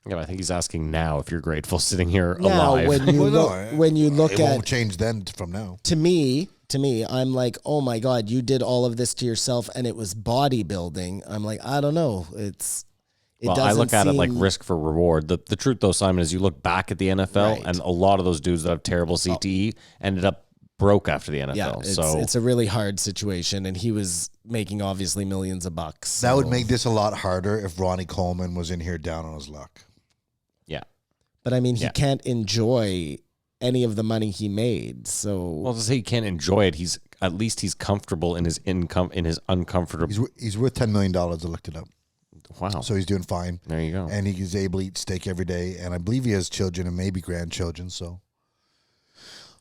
Yeah, I think he's asking now if you're grateful sitting here now, alive. when you look it at, won't change then from now. To me, I'm like, oh my God, you did all of this to yourself and it was bodybuilding. I'm like, I don't know. I look at it like risk for reward. The truth though, Simon, is you look back at the NFL Right. and a lot of those dudes that have terrible CTE ended up broke after the NFL. Yeah, it's a really hard situation, and he was making obviously millions of bucks. So. That would make this a lot harder if Ronnie Coleman was in here down on his luck. Yeah. But I mean, he can't enjoy any of the money he made. So, well, to say he can't enjoy it, he's comfortable in his income, in his uncomfortable. He's worth $10 million. I looked it up. Wow. So he's doing fine. There you go. And he's able to eat steak every day. And I believe he has children and maybe grandchildren. So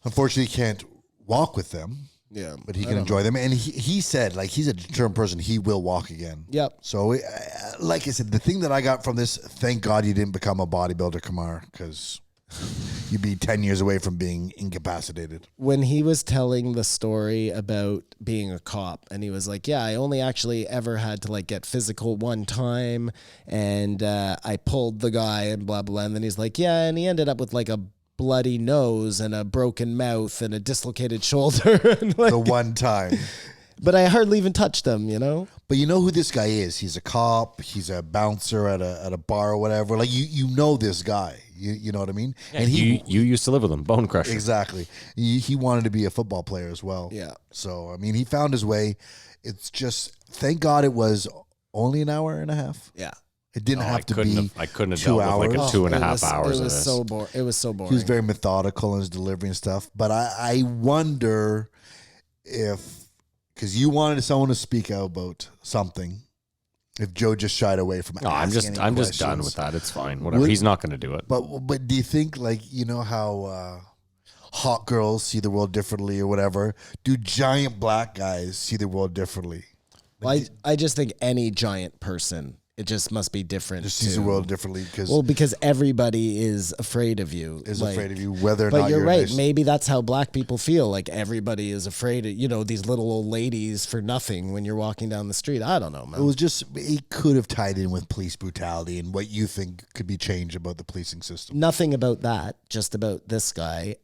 unfortunately, he can't walk with them. Yeah. But he can enjoy them. And he said, like, he's a determined person. He will walk again. Yep. So, like I said, the thing that I got from this, thank God you didn't become a bodybuilder, Kamar, because you'd be 10 years away from being incapacitated. When he was telling the story about being a cop, and he was like, yeah, I only actually ever had to like get physical one time, and I pulled the guy and blah, blah. And then he's like, yeah, and he ended up with like a bloody nose and a broken mouth and a dislocated shoulder. And like, The one time. but I hardly even touched him, you know? But you know who this guy is. He's a cop. He's a bouncer at a bar or whatever. Like, you know this guy. You know what I mean? Yeah, and you used to live with him, Bone Crusher. Exactly. He wanted to be a football player as well. Yeah. So, I mean, he found his way. It's just, thank God it was only an hour and a half. Yeah. It didn't have to be I couldn't have 2 dealt with like hours. a 2.5 hours It of was this. so boring. It was so boring. He was very methodical in his delivery and stuff. But I wonder if, because you wanted someone to speak out about something, if Joe just shied away from No, I'm asking just any just done questions. with that. It's fine. Whatever. He's not going to do it. But do you think, like, you know how hot girls see the world differently or whatever? Do giant black guys see the world differently? I just think any giant person, it just must be different. Just sees the world differently because everybody is afraid of you. afraid of you, whether or but not you're right. nice. Maybe that's how black people feel. Like everybody is afraid of, these little old ladies for nothing when you're walking down the street. I don't know, man. It could have tied in with police brutality and what you think could be changed about the policing system. Nothing about that, just about this guy.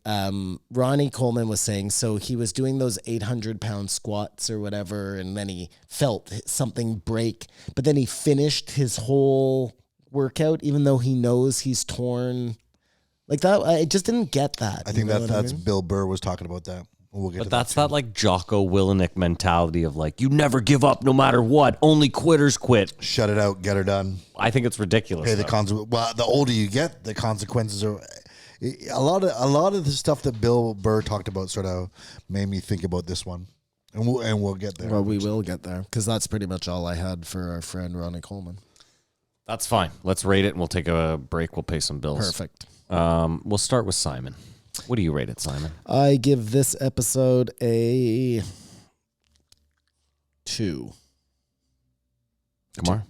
Ronnie Coleman was saying, so he was doing those 800-pound squats or whatever, and then he felt something break, but then he finished his whole workout, even though he knows he's torn. Like that, I just didn't get that. I think that's Bill Burr was talking about that. We'll get But to that's that that like Jocko Willenick mentality of like, you never give up no matter what. Only quitters quit. Shut it out, get her done. I think it's ridiculous. Hey, the older you get, the consequences are. A lot of the stuff that Bill Burr talked about sort of made me think about this one, and we'll get there. Well, we will get there because that's pretty much all I had for our friend Ronnie Coleman. That's fine. Let's rate it and we'll take a break. We'll pay some bills. Perfect. We'll start with Simon. What do you rate it, Simon? I give this episode a 2. Kamar?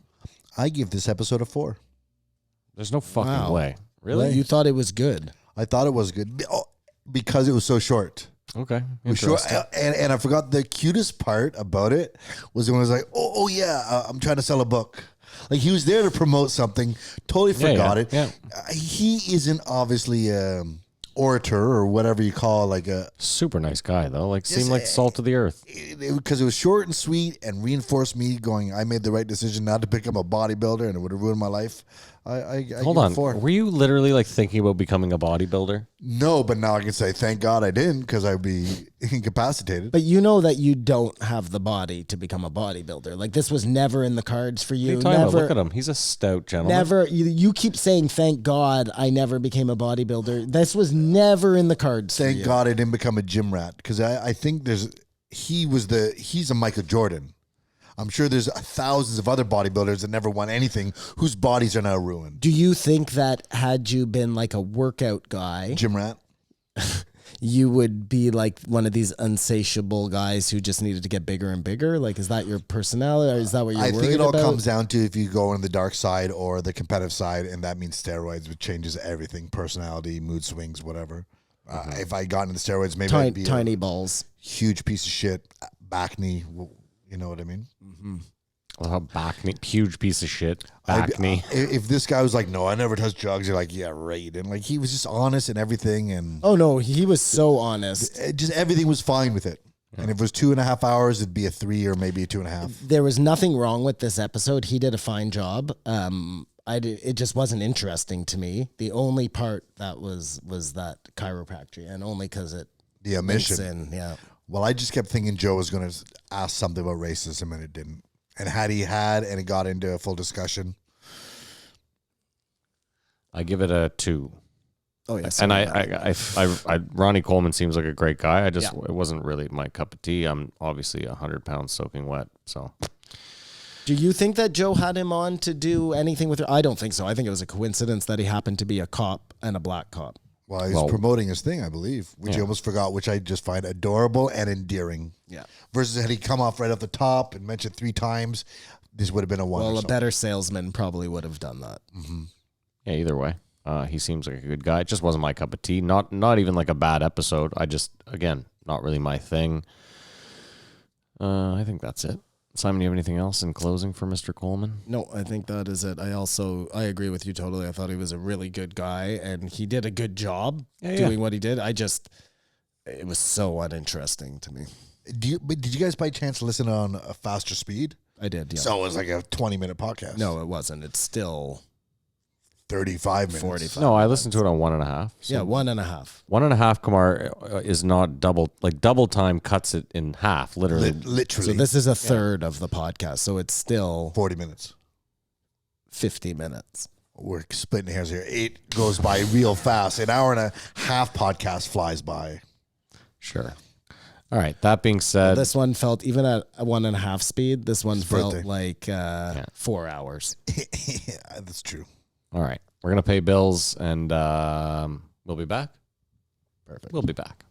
I give this episode a 4. There's no fucking Wow. way. Really? You thought it was good. I thought it was good because it was so short. Okay. It was short, Interesting. and I forgot the cutest part about it was when it was like, oh yeah, I'm trying to sell a book. Like he was there to promote something, totally forgot it. Yeah. He isn't obviously orator or whatever you call like a Super nice guy, though. Like, seemed Yes, like salt of the earth. because it was short and sweet and reinforced me going, I made the right decision not to become a bodybuilder and it would have ruined my life. I Hold give it on. 4. Were you literally like thinking about becoming a bodybuilder? No, but now I can say thank God I didn't because I'd be incapacitated. But you know that you don't have the body to become a bodybuilder. Like this was never in the cards for What are you. you talking about? Never, Look at him. He's a stout gentleman. never. You keep saying thank God I never became a bodybuilder. This was never in the cards. for Thank you. God I didn't become a gym rat because I think he's a Michael Jordan. I'm sure there's thousands of other bodybuilders that never won anything whose bodies are now ruined. Do you think that had you been like a workout guy, Gym rat. you would be like one of these unsatiable guys who just needed to get bigger and bigger? Like, is that your personality, or is that what you're I worried think it all about? comes down to if you go on the dark side or the competitive side, and that means steroids, which changes everything: personality, mood swings, whatever. If I got into steroids, maybe I'd be Tiny balls. a huge piece of shit, back knee. You know what I mean? Well, back knee, huge piece of shit. I'd Back be- knee. If this guy was like, no, I never touched drugs, you're like, yeah, right. And like he was just honest and everything, and Oh no, he was so honest. just everything was fine with it. And if it was 2.5 hours, it'd be a 3 or maybe a 2.5. There was nothing wrong with this episode. He did a fine job. It just wasn't interesting to me. The only part that was that chiropractic, and only because it The links omission. in. Yeah. Well, I just kept thinking Joe was going to ask something about racism, and it didn't. And had he had, and it got into a full discussion, I give it a 2. Oh yes. And I Ronnie Coleman seems like a great guy. It wasn't really my cup of tea. I'm obviously 100 pounds soaking wet. So, Do you think that Joe had him on to do anything with her? I don't think so. I think it was a coincidence that he happened to be a cop and a black cop. well, he's promoting his thing, I believe, which he almost forgot, which I just find adorable and endearing. Yeah. Versus had he come off right off the top and mentioned 3 times, this would have been a 1 or Well, a something. better salesman probably would have done that. yeah, either way. He seems like a good guy. It just wasn't my cup of tea. Not even like a bad episode. I just, again, not really my thing. I think that's it. Simon, do you have anything else in closing for Mr. Coleman? No, I think that is it. I agree with you totally. I thought he was a really good guy and he did a good job doing what he did. It was so uninteresting to me. But did you guys by chance listen on a faster speed? I did, yeah. So it was like a 20-minute podcast. No, it wasn't. It's still 35 minutes. 45. No, I listened to it on 1.5. So Yeah, 1.5. 1.5, Kamar, is not double. Like double time cuts it in half, literally. Literally. So this is a third of the podcast. So it's still 40 minutes. 50 minutes. We're splitting hairs here. It goes by real fast. An hour and a half podcast flies by. Sure. All right. That being said, This one felt, even at 1.5 speed, this one felt birthday. like 4 hours. Yeah, that's true. all right, we're gonna pay bills, and we'll be back. Perfect. We'll be back.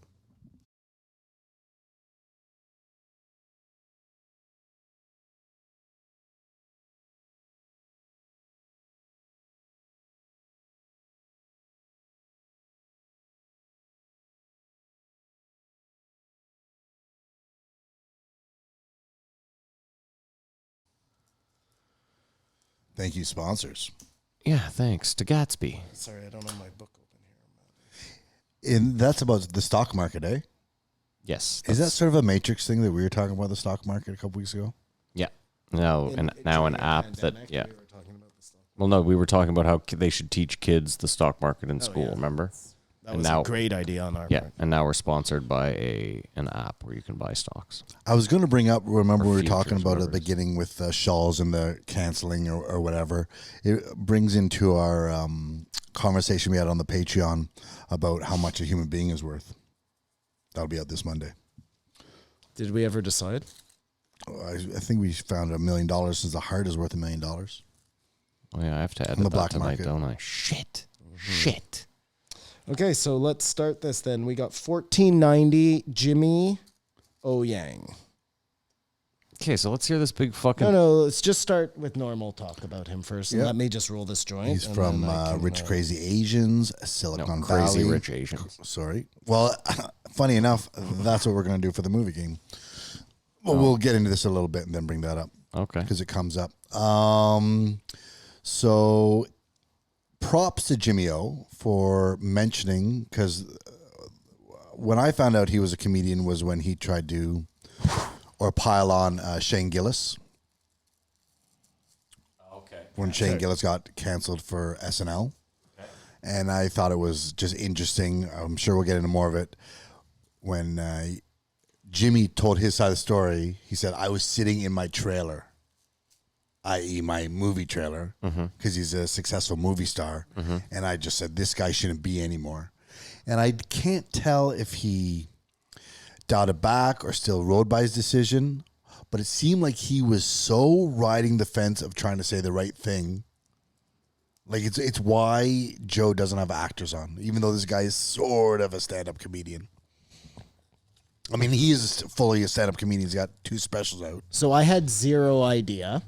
Thank you, sponsors. Yeah, thanks to Gatsby. Sorry, I don't have my book open here. And that's about the stock market, eh? Yes. Is that that's- sort of a matrix thing that we were talking about the stock market a couple weeks ago? Yeah. Now, In- now during an the app pandemic, that, yeah. we were talking about the stock. Well, no, we were talking about how they should teach kids the stock market in school, yeah. remember? That And was now- a great idea on our Yeah, part. and now we're sponsored by an app where you can buy stocks. I was going to bring up, remember Or we were futures, talking about at whatever the it is. beginning with Schulz and the canceling or whatever. It brings into our conversation we had on the Patreon about how much a human being is worth. That'll be out this Monday. Did we ever decide? I think we found $1 million since the heart is worth $1 million. Oh, yeah, I have to edit the that black tonight, market. don't I? Shit. Shit. Okay, so let's start this then. We got 1490 Jimmy O Yang. Okay, so let's hear this big fucking... No, let's just start with normal talk about him first. And Yeah. let me just roll this joint. He's and from then I can, Rich Crazy Asians, Silicon crazy Valley. rich Asians. Sorry. Well, funny enough, that's what we're going to do for the movie game. Well, we'll get into this a little bit and then bring that up. Okay. Because it comes up. So props to Jimmy O for mentioning, because when I found out he was a comedian was when he tried to, or pile on Shane Gillis. Okay. When Shane Gillis got canceled for SNL. And I thought it was just interesting. I'm sure we'll get into more of it. When Jimmy told his side of the story, he said, I was sitting in my trailer, i.e. my movie trailer, because he's a successful movie star. And I just said, this guy shouldn't be anymore. And I can't tell if he dialed it back or still rode by his decision, but it seemed like he was so riding the fence of trying to say the right thing. Like, it's why Joe doesn't have actors on, even though this guy is sort of a stand-up comedian. I mean, he is fully a stand-up comedian. He's got 2 specials out. So I had zero idea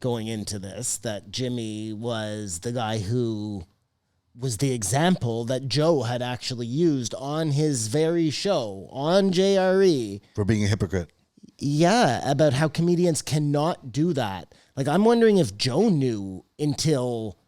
going into this that Jimmy was the guy who was the example that Joe had actually used on his very show on JRE. For being a hypocrite. Yeah, about how comedians cannot do that. Like, I'm wondering if Joe knew until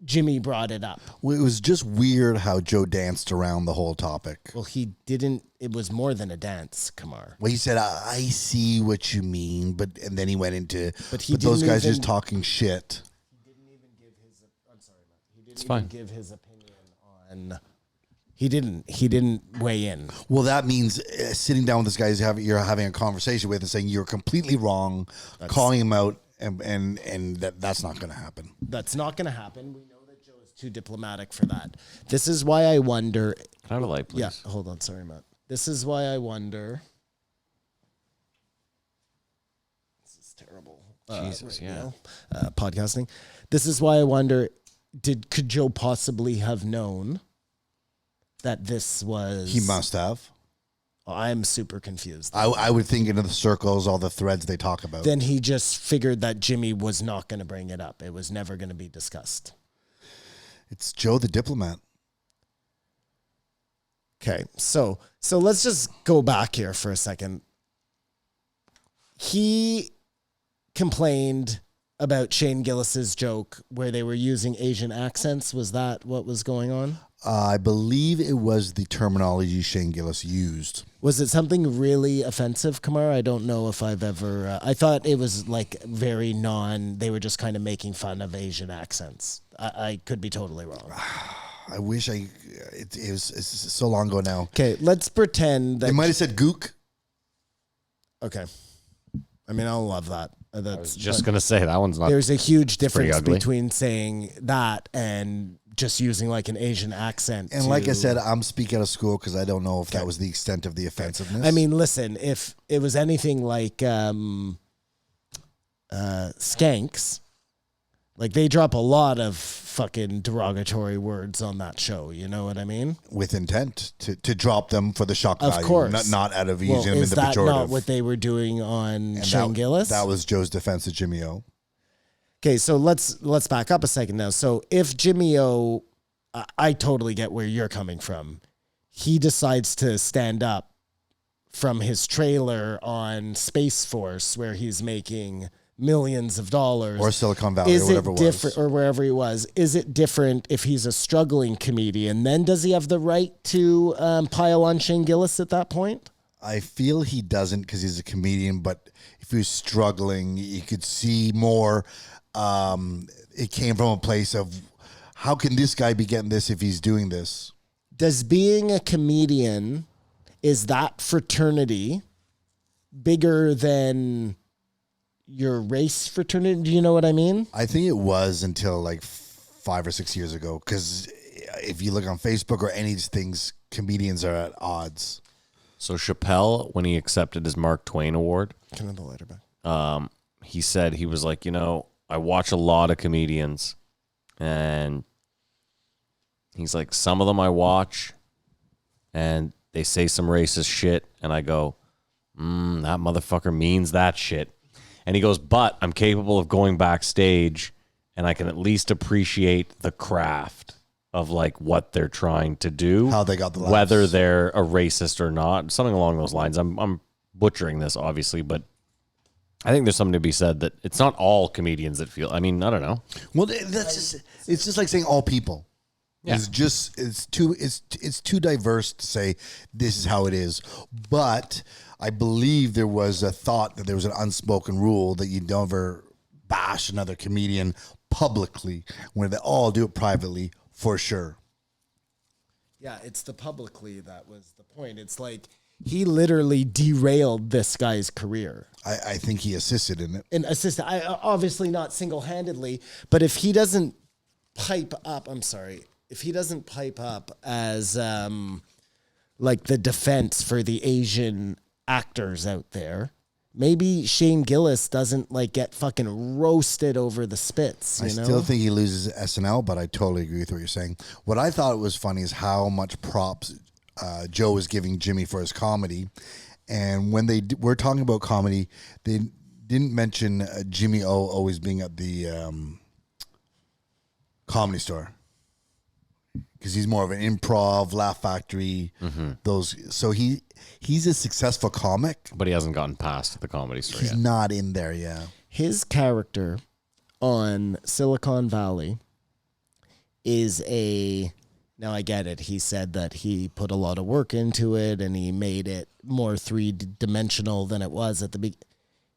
Jimmy brought it up. Well, it was just weird how Joe danced around the whole topic. Well, he didn't. It was more than a dance, Kamar. Well, he said, I see what you mean, and then he went into, But he those didn't guys even- just talking shit. He didn't even give his. I'm sorry, Matt. He didn't It's fine. give his opinion on. He didn't weigh in. Well, that means sitting down with this guy you're having a conversation with and saying you're completely wrong, calling him out, and that's not going to happen. That's not going to happen. We know that Joe is too diplomatic for that. This is why I wonder. Can I have a light, please? Yeah, hold on. Sorry, Matt. This is why I wonder. This is terrible. Jesus, yeah. Podcasting. This is why I wonder. Could Joe possibly have known that this was? He must have. I'm super confused. I would think into the circles, all the threads they talk about. Then he just figured that Jimmy was not going to bring it up. It was never going to be discussed. It's Joe the diplomat. Okay, so let's just go back here for a second. He complained about Shane Gillis's joke where they were using Asian accents. Was that what was going on? I believe it was the terminology Shane Gillis used. Was it something really offensive, Kamar? I don't know if I've ever... I thought it was like very they were just kind of making fun of Asian accents. I could be totally wrong. I wish it's so long ago now. Okay, let's pretend that... They might have said gook. Okay. I mean, I'll love that. I was just going to say, that one's not... There's a huge pretty difference ugly. between saying that and just using like an Asian accent. And to- like I said, I'm speaking out of school because I don't know if that was the extent of the offensiveness. I mean, listen, if it was anything like skanks, like they drop a lot of fucking derogatory words on that show. You know what I mean? with intent to drop them for the shock Of value, course. not out of Well, using them in is the that pejorative. not what they were doing on And Shane Gillis? That was Joe's defense of Jimmy O. Okay, so let's back up a second now. So if Jimmy O, I totally get where you're coming from. He decides to stand up from his trailer on Space Force where he's making millions of dollars. Or Silicon Valley, or whatever it was. Different, or wherever he was. Is it different if he's a struggling comedian? Then does he have the right to pile on Shane Gillis at that point? I feel he doesn't because he's a comedian, but if he was struggling, you could see more. It came from a place of, how can this guy be getting this if he's doing this? Does being a comedian, is that fraternity bigger than your race fraternity? Do you know what I mean? I think it was until like 5 or 6 years ago, because if you look on Facebook or any of these things, comedians are at odds. So Chappelle, when he accepted his Mark Twain Award, Can I have the lighter back? he said, he was like, I watch a lot of comedians, and he's like, some of them I watch and they say some racist shit, and I go, that motherfucker means that shit. And he goes, but I'm capable of going backstage and I can at least appreciate the craft of like what they're trying to do, How they got the laughs. whether they're a racist or not, something along those lines. I'm butchering this obviously, but I think there's something to be said that it's not all comedians that feel, I don't know. Well, it's just like saying all people. Yeah. It's too diverse to say this is how it is. But I believe there was a thought that there was an unspoken rule that you never bash another comedian publicly, when they all do it privately, for sure. Yeah, it's the publicly that was the point. It's like he literally derailed this guy's career. I think he assisted in it. And assisted, obviously not single-handedly, but if he doesn't pipe up, if he doesn't pipe up as like the defense for the Asian actors out there, maybe Shane Gillis doesn't like get fucking roasted over the spits. I still think he loses SNL, but I totally agree with what you're saying. What I thought was funny is how much props Joe was giving Jimmy for his comedy. And when they were talking about comedy, they didn't mention Jimmy O always being at the Comedy Store, because he's more of an improv, Laugh Factory. So he's a successful comic, But he hasn't gotten past the Comedy Store he's yet. not in there. Yeah, his character on Silicon Valley is now I get it. He said that he put a lot of work into it and he made it more three-dimensional than it was at the beginning.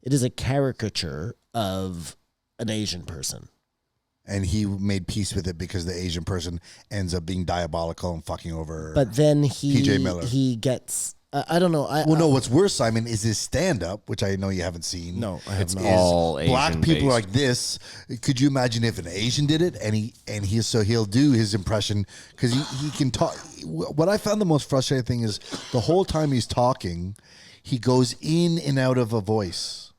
It is a caricature of an Asian person. and he made peace with it because the Asian person ends up being diabolical and fucking over. But then PJ Miller. he gets, I don't know. No, what's worse, Simon, is his stand-up, which I know you haven't seen. No, I have not. all Black Asian people based. like this. Could you imagine if an Asian did it, and he'll do his impression, because he can talk. What I found the most frustrating thing is the whole time he's talking, he goes in and out of a voice.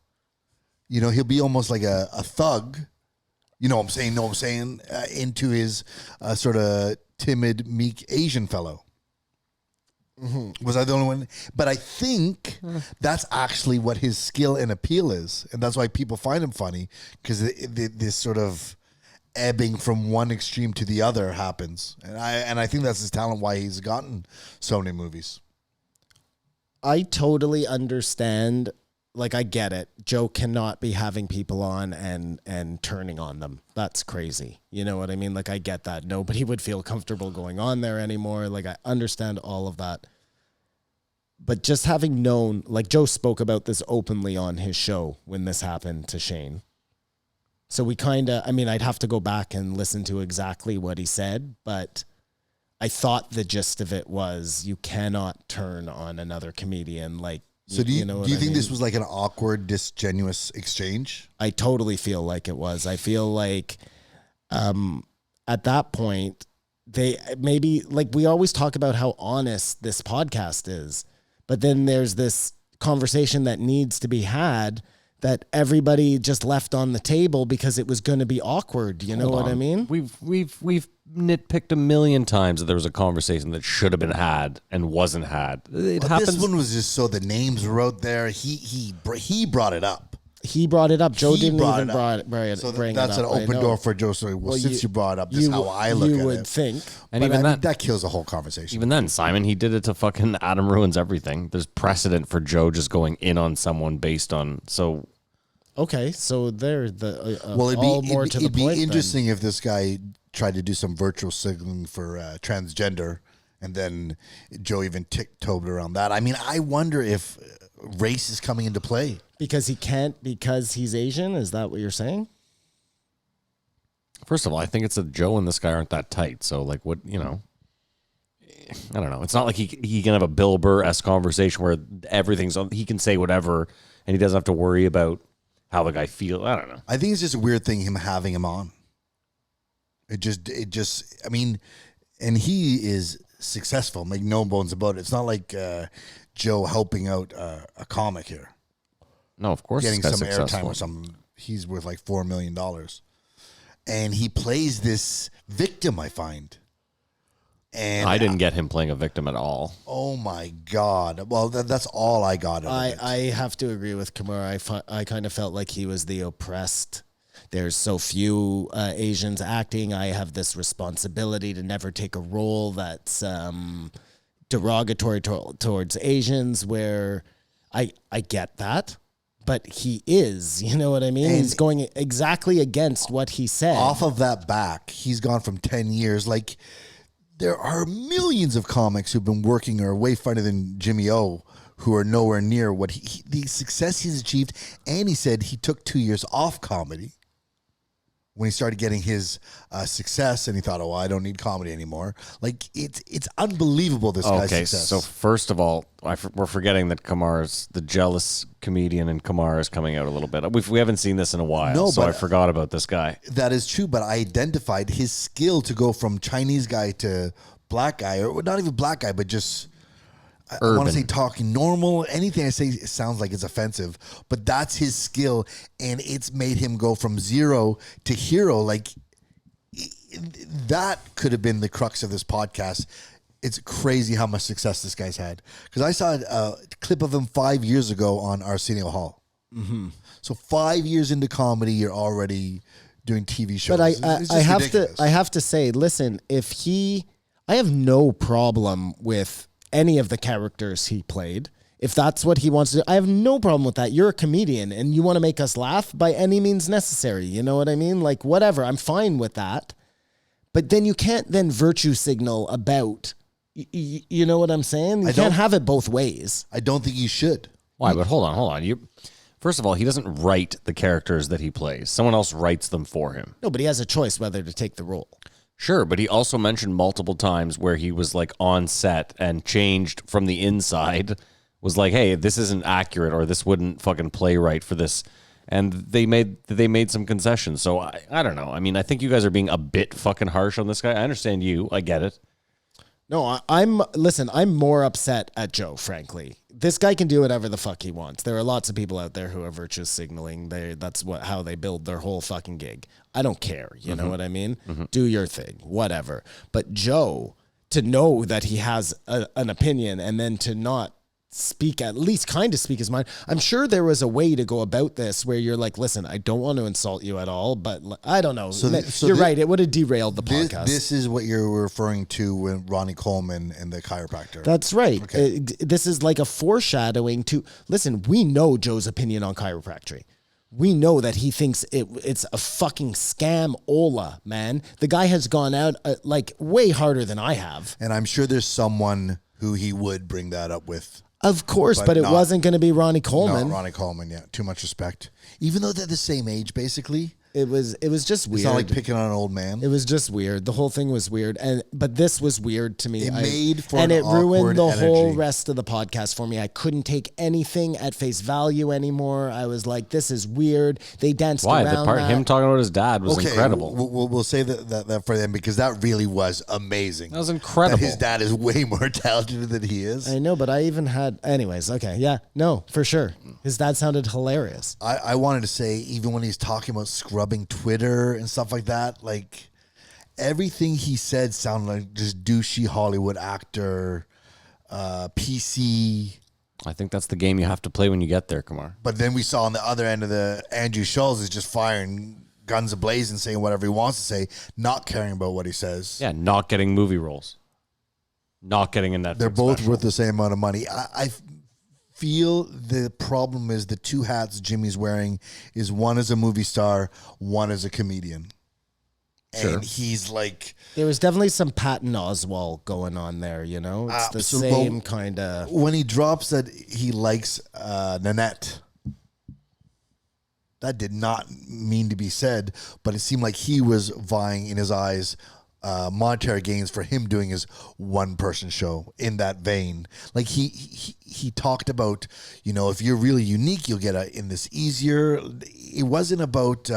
You know, he'll be almost like a thug. You know what I'm saying? Into his sort of timid, meek Asian fellow. Mm-hmm. Was I the only one? But I think that's actually what his skill and appeal is. And that's why people find him funny, because this sort of ebbing from one extreme to the other happens. And I think that's his talent, why he's gotten so many movies. I totally understand. Like, I get it. Joe cannot be having people on and turning on them. That's crazy. You know what I mean? Like, I get that. Nobody would feel comfortable going on there anymore. Like, I understand all of that. But just having known, like, Joe spoke about this openly on his show when this happened to Shane. So we kind of, I mean, I'd have to go back and listen to exactly what he said, but I thought the gist of it was you cannot turn on another comedian. Like, So do you think mean? this was like an awkward, disingenuous exchange? I totally feel like it was. I feel like at that point, they maybe, like, we always talk about how honest this podcast is, but then there's this conversation that needs to be had that everybody just left on the table because it was going to be awkward. You know what I mean? We've nitpicked a million times that there was a conversation that should have been had and wasn't had. It But happens. this one was just so the names were out there. He brought it up. He brought it up. Joe He didn't brought even it up. bring So it up. that's an I open know. door for Joe. So, well, since you brought it up, this is how I look you at would it. think. and But even I mean, that, that kills the whole conversation. even then, Simon, he did it to fucking Adam Ruins Everything. There's precedent for Joe just going in on someone based on. So Okay, so they're the Well, all more to the it'd point. be interesting if this guy tried to do some virtual signaling for transgender, and then Joe even tiptoed around that. I mean, I wonder if race is coming into play. Because he can't because he's Asian? Is that what you're saying? First of all, I think it's that Joe and this guy aren't that tight. So, like, what, you know, I don't know. It's not like he can have a Bill Burr-esque conversation where everything's on, he can say whatever and he doesn't have to worry about how the guy feels. I don't know. I think it's just a weird thing having him on. It just, I mean, and he is successful, make no bones about it. It's not like Joe helping out a comic here. No, of course. Getting this some guy's airtime successful. or something. He's worth like $4 million. And he plays this victim, I find. And I didn't get him playing a victim at all. Oh my God! Well, that's all I got. I have to agree with Kamar. I kind of felt like he was the oppressed. There's so few Asians acting. I have this responsibility to never take a role that's derogatory towards Asians. Where I get that, but he is. You know what I mean? And he's going exactly against what he said. Off of that back, he's gone from 10 years. Like, there are millions of comics who've been working or way farther than Jimmy O, who are nowhere near what the success he's achieved. And he said he took 2 years off comedy when he started getting his success, and he thought, "Oh, I don't need comedy anymore." Like, it's unbelievable, this guy's Okay, success. so first of all, we're forgetting that Kamar's the jealous comedian, and Kamar is coming out a little bit. We haven't seen this in a while, No, so but I forgot about this guy. That is true, but I identified his skill to go from Chinese guy to black guy, or not even black guy, but just I want to say talking normal. Anything I say sounds like it's offensive, but that's his skill, and it's made him go from zero to hero. Like, that could have been the crux of this podcast. It's crazy how much success this guy's had. Because I saw a clip of him 5 years ago on Arsenio Hall. Mm-hmm. So 5 years into comedy, you're already doing TV shows. But It's just I have ridiculous. I have to say, listen, I have no problem with any of the characters he played. If that's what he wants to do, I have no problem with that. You're a comedian and you want to make us laugh by any means necessary. You know what I mean? Like, whatever. I'm fine with that. But then you can't then virtue signal about, you know what I'm saying? You can't have it both ways. I don't think you should. Why? But hold on. First of all, he doesn't write the characters that he plays. Someone else writes them for him. No, but he has a choice whether to take the role. Sure, but he also mentioned multiple times where he was like on set and changed from the inside, was like, hey, this isn't accurate, or this wouldn't fucking play right for this. And they made some concessions. So I don't know. I mean, I think you guys are being a bit fucking harsh on this guy. I understand you. I get it. No, I'm more upset at Joe, frankly. This guy can do whatever the fuck he wants. There are lots of people out there who are virtue signaling. That's how they build their whole fucking gig. I don't care. You know what I mean? Mm-hmm. Do your thing, whatever. But Joe, to know that he has an opinion and then to not speak, at least kind of speak his mind. I'm sure there was a way to go about this where you're like, listen, I don't want to insult you at all, but I don't know. You're right. It would have derailed the podcast. This is what you're referring to when Ronnie Coleman and the chiropractor. That's right. Okay. This is like a foreshadowing to, listen, we know Joe's opinion on chiropractic. We know that he thinks it's a fucking scam-ola, man. The guy has gone out like way harder than I have. And I'm sure there's someone who he would bring that up with. Of course, but it wasn't going to be Ronnie Coleman. No, Ronnie Coleman, yeah. Too much respect. Even though they're the same age, basically. It was just weird. It's not like picking on an old man. It was just weird. The whole thing was weird, but this was weird to me. It made for and an it ruined the awkward whole energy. rest of the podcast for me. I couldn't take anything at face value anymore. I was like, "This is weird." They danced Why? around The part that. him talking about his dad was Okay, incredible. We'll say that for them because that really was amazing. That was incredible. That his dad is way more talented than he is. I know, but I even had. Anyways, okay, yeah, no, for sure. His dad sounded hilarious. I wanted to say, even when he's talking about scrubbing Twitter and stuff like that, like everything he said sounded like just douchey Hollywood actor, PC. I think that's the game you have to play when you get there, Kamar. But then we saw on the other end of the Andrew Schulz is just firing guns ablazing, saying whatever he wants to say, not caring about what he says. Yeah, not getting movie roles. Not getting a Netflix They're both special. worth the same amount of money. I feel the problem is the two hats Jimmy's wearing is one is a movie star, one is a comedian. Sure. And he's like... There was definitely some Patton Oswalt going on there, you know? It's the same kind of... When he drops that he likes Nanette, that did not mean to be said, but it seemed like he was vying in his eyes monetary gains for him doing his one-person show in that vein. Like he talked about, you know, if you're really unique, you'll get in this easier. It wasn't about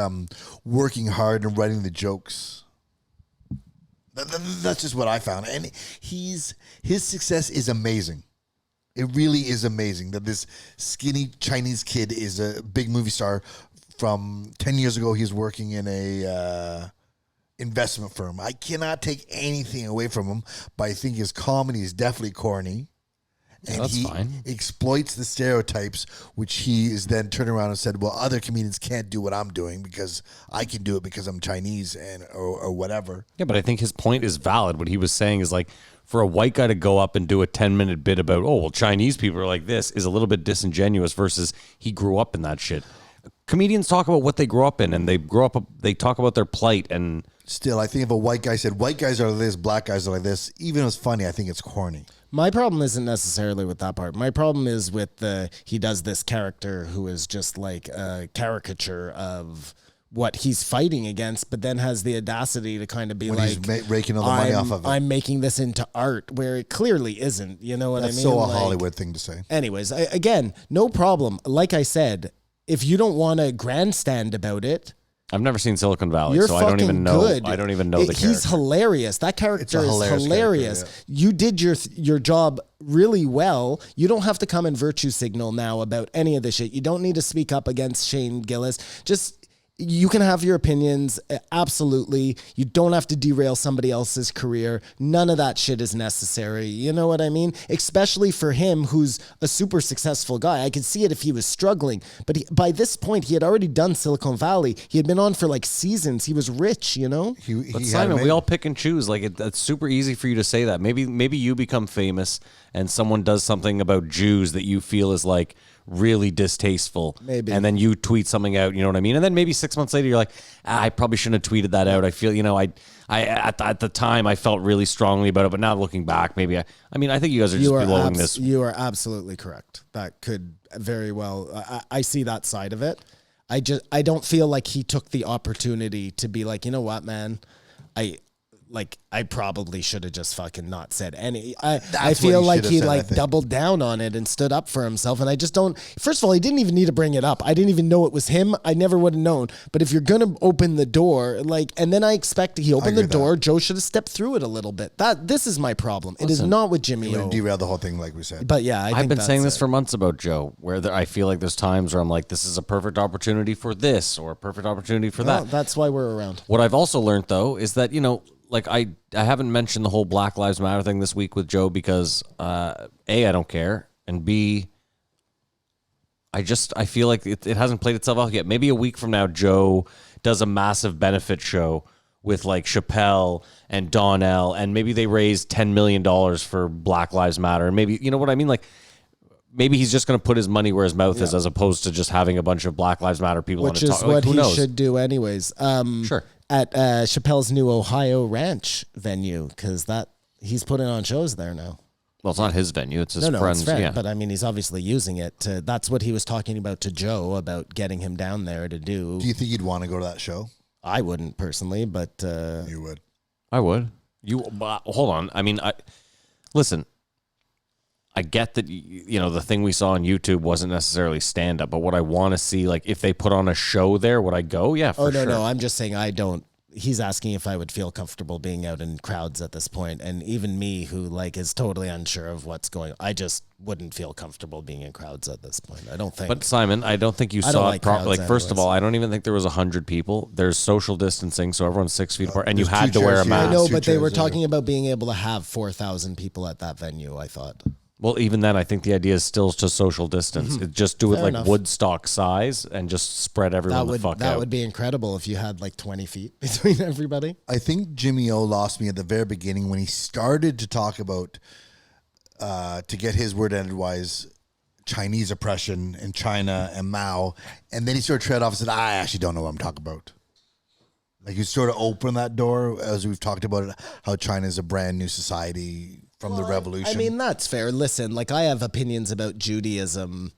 working hard and writing the jokes. That's just what I found. And his success is amazing. It really is amazing that this skinny Chinese kid is a big movie star. From 10 years ago, he's working in a investment firm. I cannot take anything away from him, but I think his comedy is definitely corny. And that's he fine. exploits the stereotypes, which he is then turned around and said, well, other comedians can't do what I'm doing because I can do it because I'm Chinese or whatever. Yeah, but I think his point is valid. What he was saying is like, for a white guy to go up and do a 10-minute bit about, oh, well, Chinese people are like this is a little bit disingenuous versus he grew up in that shit. Comedians talk about what they grew up in and they talk about their plight and... Still, I think if a white guy said, white guys are like this, black guys are like this, even if it's funny, I think it's corny. My problem isn't necessarily with that part. My problem is with he does this character who is just like a caricature of what he's fighting against, but then has the audacity to kind of be when like, he's raking all the money off of it. I'm making this into art where it clearly isn't. You know what That's I mean? so a Like, Hollywood thing to say. Anyways, again, no problem. Like I said, if you don't want to grandstand about it, I've never seen Silicon Valley, you're so I don't fucking even know. good. I don't even know the character. He's hilarious. That character is hilarious hilarious. character, You did your job really well. You don't have to come and virtue signal now about any of this shit. You don't need to speak up against Shane Gillis. Just you can have your opinions, absolutely. You don't have to derail somebody else's career. None of that shit is necessary. You know what I mean? Especially for him, who's a super successful guy. I could see it if he was struggling. But by this point, he had already done Silicon Valley. He had been on for like seasons. He was rich, you know? But Simon, we all pick and choose. Like it's super easy for you to say that. Maybe you become famous and someone does something about Jews that you feel is like really distasteful. Maybe. And then you tweet something out, you know what I mean? And then maybe 6 months later, you're like, I probably shouldn't have tweeted that out. I feel, you know, I at the time I felt really strongly about it, but now looking back, maybe I think you guys are just blowing this. You are absolutely correct. That could very well, I see that side of it. I don't feel like he took the opportunity to be like, you know what, man, I probably should have just fucking not said any. I feel like he like doubled down on it and stood up for himself. And I just don't. First of all, he didn't even need to bring it up. I didn't even know it was him. I never would have known. But if you're gonna open the door, and then I expect he opened the door. Joe should have stepped through it a little bit. This is my problem. It is not with Jimmy O. Derail the whole thing, like we said. But yeah, I've been saying this for months about Joe, where I feel like there's times where I'm like, this is a perfect opportunity for this or a perfect opportunity for that. That's why we're around. What I've also learned though is that, you know, like I haven't mentioned the whole Black Lives Matter thing this week with Joe because A, I don't care, and B, I feel like it hasn't played itself out yet. Maybe a week from now, Joe does a massive benefit show with like Chappelle and Donnell, and maybe they raise $10 million for Black Lives Matter, and maybe, you know what I mean, like. Maybe he's just going to put his money where his mouth is, as opposed to just having a bunch of Black Lives Matter people. Which is what he should do, anyways. Sure. At Chappelle's new Ohio Ranch venue, because he's putting on shows there now. Well, it's not his venue; it's his friend's. It's friend, yeah, but I mean, he's obviously using it. That's what he was talking about to Joe about getting him down there to do. Do you think you'd want to go to that show? I wouldn't personally, but you would. I would. Hold on. I mean, listen. I get that, you know, the thing we saw on YouTube wasn't necessarily stand-up, but what I want to see, like, if they put on a show there, would I go? Yeah, for sure. No, I'm just saying I don't. He's asking if I would feel comfortable being out in crowds at this point, and even me, who, like, is totally unsure of what's going on, I just wouldn't feel comfortable being in crowds at this point. I don't think. But, Simon, I don't think you saw it properly. Like, first of all, I don't even think there was 100 people. There's social distancing, so everyone's 6 feet apart, and you had to wear a mask. I know, but they were talking about being able to have 4,000 people at that venue, I thought. Well, even then, I think the idea is still to social distance. Just do it Fair like enough. Woodstock size and just spread everyone the fuck out. That would be incredible if you had like 20 feet between everybody. I think Jimmy O lost me at the very beginning when he started to talk about, to get his word edgewise, Chinese oppression in China and Mao, and then he sort of tread off and said, I actually don't know what I'm talking about. Like you sort of open that door, as we've talked about it, how China is a brand new society from the revolution. I mean, that's fair. Listen, like I have opinions about Judaism.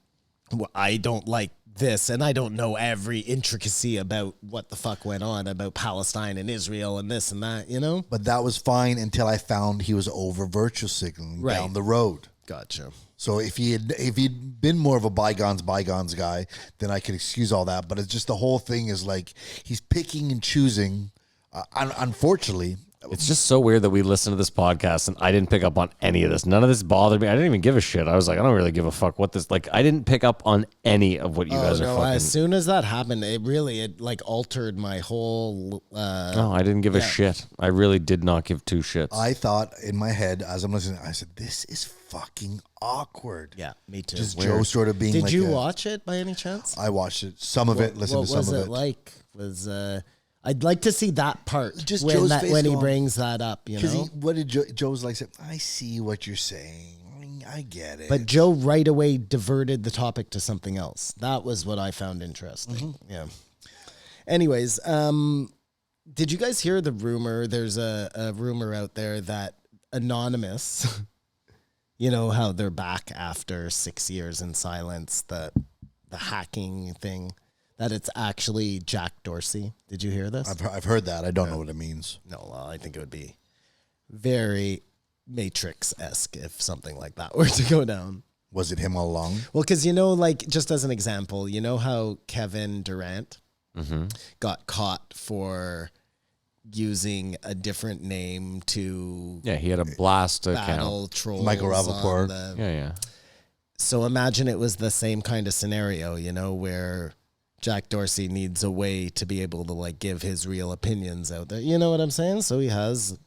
I don't like this, and I don't know every intricacy about what the fuck went on about Palestine and Israel and this and that, you know? But that was fine until I found he was over virtue signaling down the road. Gotcha. So if he'd been more of a bygones guy, then I could excuse all that. But it's just the whole thing is like he's picking and choosing. Unfortunately, It's just so weird that we listen to this podcast and I didn't pick up on any of this. None of this bothered me. I didn't even give a shit. I was like, I don't really give a fuck what this, like, I didn't pick up on any of what you guys are fucking. As soon as that happened, it like altered my whole. No, I didn't give a shit. I really did not give two shits. I thought in my head as I'm listening, I said, "This is fucking awkward." Yeah, me too. Just Joe sort of being. Did like you watch it by any chance? I watched it. Some of it. Listened to some of it. What was it like? I'd like to see that part. Just when Joe's that face when he going- brings that up, you know. What did Joe's like? Say, I see what you're saying. I get it. But Joe right away diverted the topic to something else. That was what I found interesting. Yeah. Anyways, did you guys hear the rumor? There's a rumor out there that Anonymous, you know how they're back after 6 years in silence, the hacking thing, that it's actually Jack Dorsey. Did you hear this? I've heard that. I don't know what it means. No, well, I think it would be very Matrix-esque if something like that were to go down. Was it him all along? Well, because, you know, like, just as an example, you know how Kevin Durant got caught for using a different name to yeah, he had a blast battle account. trolls. Michael Rappaport. Yeah. So imagine it was the same kind of scenario, you know, where Jack Dorsey needs a way to be able to, like, give his real opinions out there. You know what I'm saying? So he has...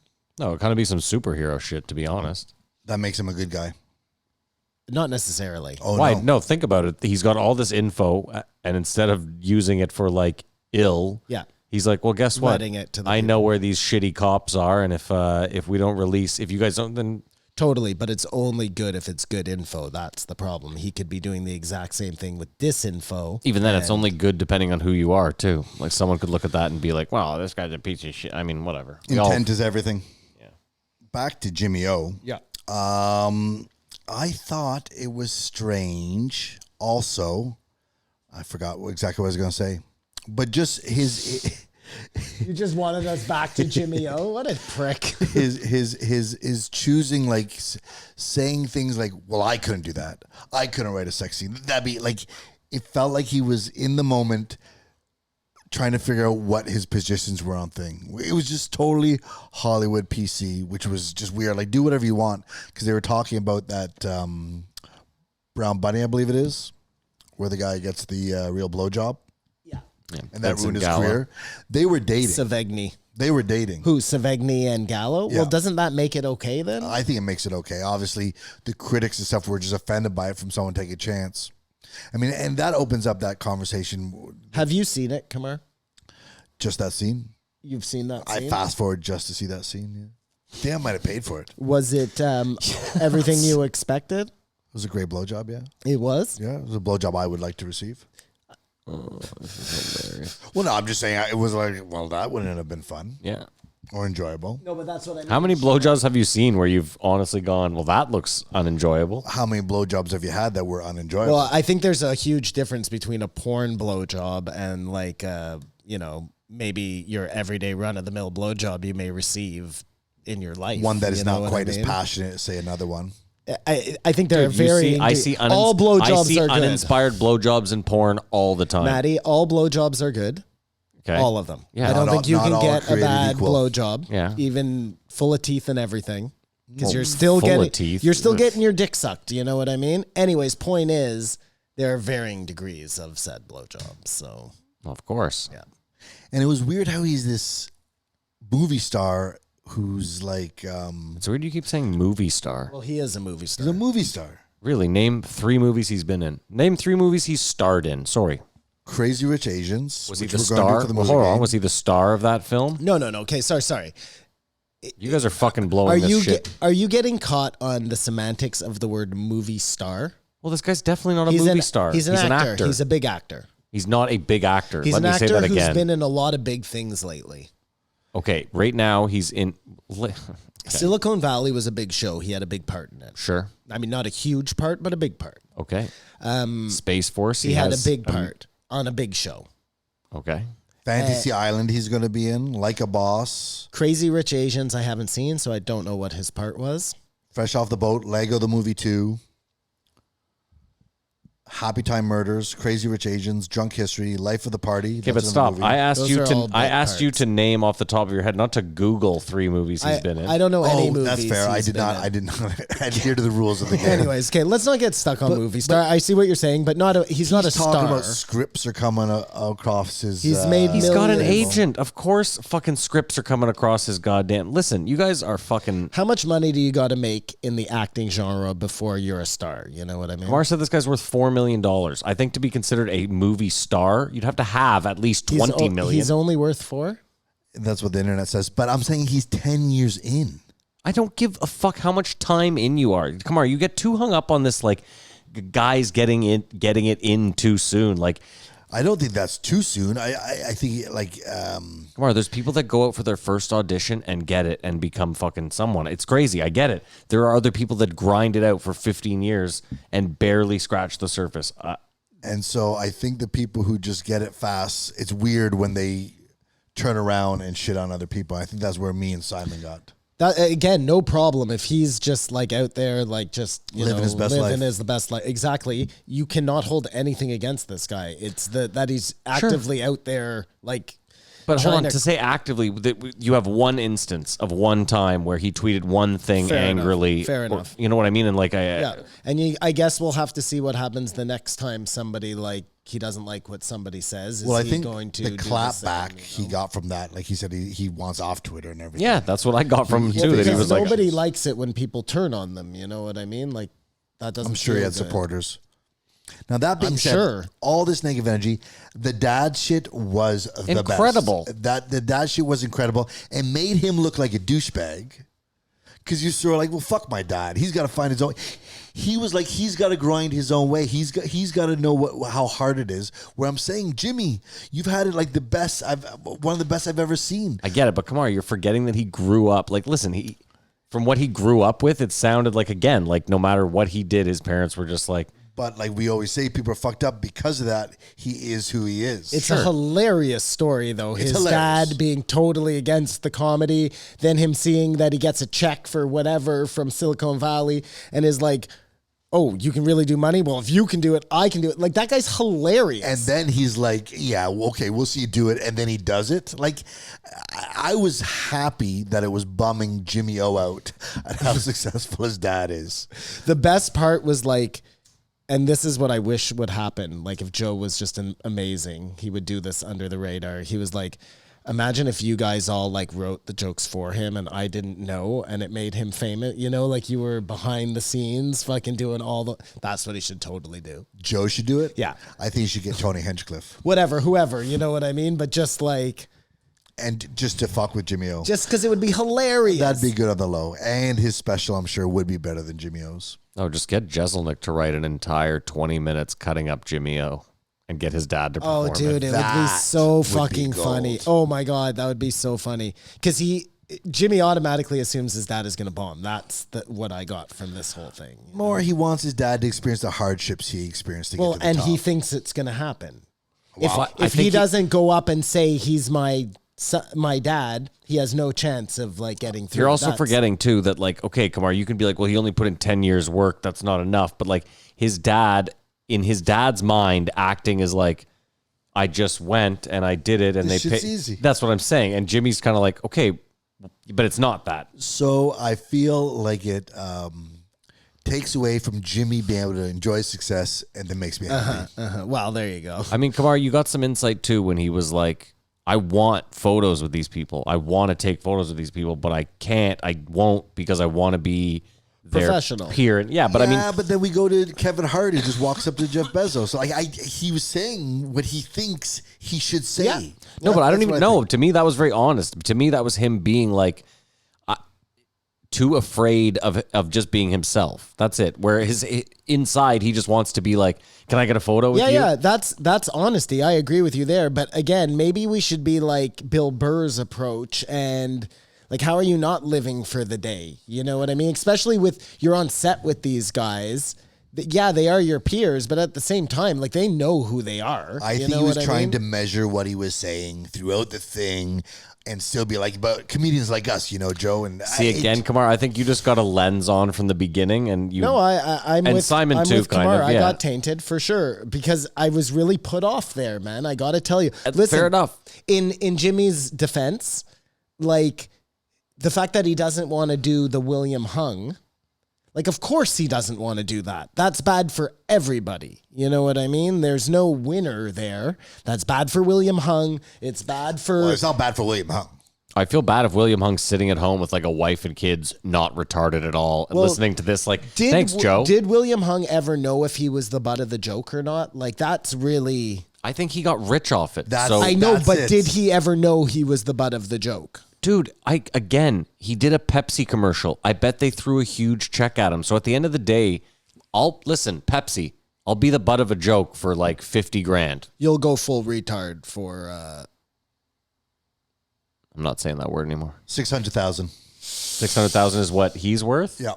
No, it kind of be some superhero shit, to be honest. That makes him a good guy. Not necessarily. Oh, Why? no. No, think about it. He's got all this info, and instead of using it for, like, ill, Yeah. he's like, well, guess what? Letting it to the I know where these shitty cops are, and if we don't release, if you guys don't, then Totally, but it's only good if it's good info. That's the problem. He could be doing the exact same thing with disinfo. even then, it's only good depending on who you are, too. Like, someone could look at that and be like, wow, this guy's a piece of shit. I mean, whatever. Intent is everything. Yeah. Back to Jimmy O. Yeah. I thought it was strange. Also, I forgot exactly what I was going to say, but just his You just wanted us back to Jimmy O? What a prick. his choosing, like saying things like, "Well, I couldn't do that. I couldn't write a sex scene." That'd be like, it felt like he was in the moment trying to figure out what his positions were on thing. It was just totally Hollywood PC, which was just weird. Like, do whatever you want, because they were talking about that Brown Bunny, I believe it is, where the guy gets the real blowjob, Yeah. and that Vincent ruined his Gallo. career. They were dating. Savegni. They were dating. Who, Savegni and Gallo? Yeah. Well, doesn't that make it okay then? I think it makes it okay. Obviously, the critics and stuff were just offended by it from someone taking a chance. I mean, and that opens up that conversation. Have you seen it, Kamar? Just that scene. You've seen that I scene? fast forward just to see that scene. Yeah. Damn, might have paid for it. It Was it everything you expected? was a great blowjob. Yeah, It was? yeah, it was a blowjob I would like to receive. Oh, this is hilarious. Well, no, I'm just saying it was like, well, that wouldn't have been fun Yeah. or enjoyable. No, but that's what I mean. How many blowjobs have you seen where you've honestly gone, well, that looks unenjoyable? How many blowjobs have you had that were unenjoyable? Well, I think there's a huge difference between a porn blowjob and, like, you know, maybe your everyday run-of-the-mill blowjob you may receive in your life. one that is you know not what quite I as mean? passionate as, say, another one. I think they're Dude, you very. see, I see, all blowjobs I see are good. uninspired blowjobs in porn all the time. Maddie, all blowjobs are good. Okay. All of them. Yeah. I don't Not think you all- can not all get a created bad equal. blowjob. Yeah. Even full of teeth and everything. Because Well, you're still full of getting teeth. you're still getting your dick sucked. You know what I mean? Anyways, point is there are varying degrees of said blowjobs. So Well, of course. yeah. And it was weird how he's this movie star who's like, So where do you keep saying movie star? Well, he is a movie star. he's a movie star. Really, name 3 movies he's been in. Name 3 movies he's starred in. Sorry. Crazy Rich Asians. Was he which the we're gonna do star? for the Well, movie hold on. game. Was he the star of that film? No. Okay, sorry. You guys are fucking blowing Are this you shit. are you getting caught on the semantics of the word movie star? Well, this guy's definitely not a He's movie an, star. He's an actor. He's a big actor. He's not a big actor. He's Let an me say actor that who's again. been in a lot of big things lately. Okay, right now he's in. Okay. Silicon Valley was a big show. He had a big part in it. Sure. I mean, not a huge part, but a big part. Okay. Space Force. He had a big part on a big show. Okay. Fantasy Island he's going to be in, Like a Boss. Crazy Rich Asians I haven't seen, so I don't know what his part was. Fresh Off the Boat, Lego the Movie 2. Happy Time Murders, Crazy Rich Asians, Drunk History, Life of the Party. Okay, but stop. I asked Those you are to. all I big asked you parts. to name off the top of your head, not to Google 3 movies he's been in. I don't know any movies. That's fair. I he's did been not. in. I did not adhere to the rules of the game. Anyways, okay, let's not get stuck on movie star. I see what you're saying, but he's not a Talking star. about scripts are coming across his. He's made He's got an millions. agent. Of course, fucking scripts are coming across his goddamn. Listen, you guys are fucking. How much money do you got to make in the acting genre before you're a star? You know what I mean? Kamar said this guy's worth $4 million. I think to be considered a movie star, you'd have to have at least 20 million. He's only worth 4? That's what the internet says. But I'm saying he's 10 years in. I don't give a fuck how much time in you are. Kamar, you get too hung up on this, like, guys getting it in too soon. Like, I don't think that's too soon. I think Kamar, there's people that go out for their first audition and get it and become fucking someone. It's crazy. I get it. There are other people that grind it out for 15 years and barely scratch the surface. and so I think the people who just get it fast, it's weird when they turn around and shit on other people. I think that's where me and Simon got. That again, no problem. If he's just like out there, like just Living his best life. the best life. Exactly. You cannot hold anything against this guy. It's that he's actively out there, like. But hold on, trying to say actively, you have one instance of one time where he tweeted one thing Fair enough. angrily. Fair or- enough. You know what I mean? And like, Yeah, and I guess we'll have to see what happens the next time somebody like he doesn't like what somebody says. Is Well, I he think going to the do clap same, back you know? he got from that, like he said, he wants off Twitter and everything. yeah, that's what I got from him too. That he Because was like, nobody likes it when people turn on them. You know what I mean? Like that doesn't. I'm sure he feel had good. supporters. Now that being I'm said, sure. all this negative energy, the dad shit was the Incredible. best. The dad shit was incredible and made him look like a douchebag. Because you sort of like, well, fuck my dad. He's got to find his own. He was like, he's got to grind his own way. He's got to know how hard it is. Where I'm saying, Jimmy, you've had it like the best. One of the best I've ever seen. I get it, but Kamar, you're forgetting that he grew up. Like, listen, from what he grew up with, it sounded like, again, like no matter what he did, his parents were just like. But like we always say, people are fucked up because of that. He is who he is. It's a hilarious story, though. It's His hilarious. dad being totally against the comedy, then him seeing that he gets a check for whatever from Silicon Valley and is like, oh, you can really do money? Well, if you can do it, I can do it. Like, that guy's hilarious. And then he's like, yeah, well, okay, we'll see you do it. And then he does it. Like, I was happy that it was bumming Jimmy O out at how successful his dad is. The best part was like, and this is what I wish would happen. Like if Joe was just amazing, he would do this under the radar. He was like, imagine if you guys all like wrote the jokes for him and I didn't know and it made him famous. You know, like you were behind the scenes fucking doing all the, that's what he should totally do. Joe should do it? Yeah. I think he should get Tony Hinchcliffe. Whatever, whoever, you know what I mean? But just like, And just to fuck with Jimmy O. just because it would be hilarious. That'd be good on the low. And his special, I'm sure, would be better than Jimmy O's. Oh, just get Jeselnik to write an entire 20 minutes cutting up Jimmy O and get his dad to perform Oh, dude, it would be That so would be fucking gold. funny. Oh my God, that would be so funny. Because Jimmy automatically assumes his dad is going to bomb. That's what I got from this whole thing. More, he wants his dad to experience the hardships he experienced to Well, get to the and top. he thinks it's going to happen. Wow. If he doesn't go up and say he's my dad, he has no chance of like getting through. You're also That's- forgetting too that like, okay, Kamar, you can be like, well, he only put in 10 years work. That's not enough. But like his dad, in his dad's mind, acting is like, I just went and I did it and This they shit's paid. easy. That's what I'm saying. And Jimmy's kind of like, okay, but it's not that. So I feel like it takes away from Jimmy being able to enjoy success and then makes me happy. Well, there you go. I mean, Kamar, you got some insight too when he was like, I want photos with these people. I want to take photos with these people, but I can't. I won't because I want to be their Professional. peer. Yeah, but I mean, but then we go to Kevin Hart, who just walks up to Jeff Bezos. So he was saying what he thinks he should say. Yeah. no, but I don't That's even what know. think. To me, that was very honest. To me, that was him being like, too afraid of just being himself. That's it. Where inside, he just wants to be like, can I get a photo with you? Yeah, that's honesty. I agree with you there. But again, maybe we should be like Bill Burr's approach and like, how are you not living for the day? You know what I mean? Especially with you're on set with these guys. Yeah, they are your peers, but at the same time, like they know who they are. I think he was trying to measure what he was saying throughout the thing and still be like, but comedians like us, you know, Joe. And see, again, Kamar, I think you just got a lens on from the beginning. And you. No, I'm and with Simon I'm too, with Kamar. kind of. Yeah. I got tainted for sure because I was really put off there, man. I got to tell you. Listen, fair enough. In Jimmy's defense, like the fact that he doesn't want to do the William Hung. Like, of course he doesn't want to do that. That's bad for everybody. You know what I mean? There's no winner there. That's bad for William Hung. It's bad for... Well, it's not bad for William Hung. I feel bad if William Hung's sitting at home with like a wife and kids, not retarded at all, and listening to this like, thanks, Joe. Did William Hung ever know if he was the butt of the joke or not? Like, that's really... I think he got rich off it. I know, but did he ever know he was the butt of the joke? Dude, he did a Pepsi commercial. I bet they threw a huge check at him. So at the end of the day, Pepsi, I'll be the butt of a joke for like 50 grand. You'll go full retard for... I'm not saying that word anymore. 600,000. 600,000 is what he's worth? Yeah.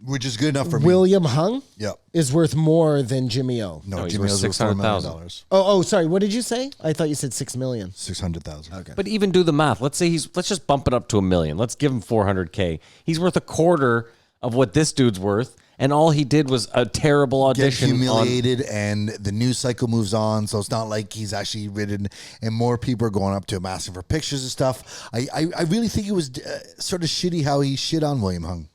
Which is good enough for me. William Hung Yep. is worth more than Jimmy O. No, he's Jimmy worth O's worth $4 million. $600,000. Oh, sorry. What did you say? I thought you said 6 million. 600,000. Okay. But even do the math. Let's just bump it up to $1 million. Let's give him 400K. He's worth a quarter of what this dude's worth. And all he did was a terrible audition. Get humiliated, and the news cycle moves on, so it's not like he's actually written, and more people are going up to him asking for pictures and stuff. I really think it was sort of shitty how he shit on William Hung.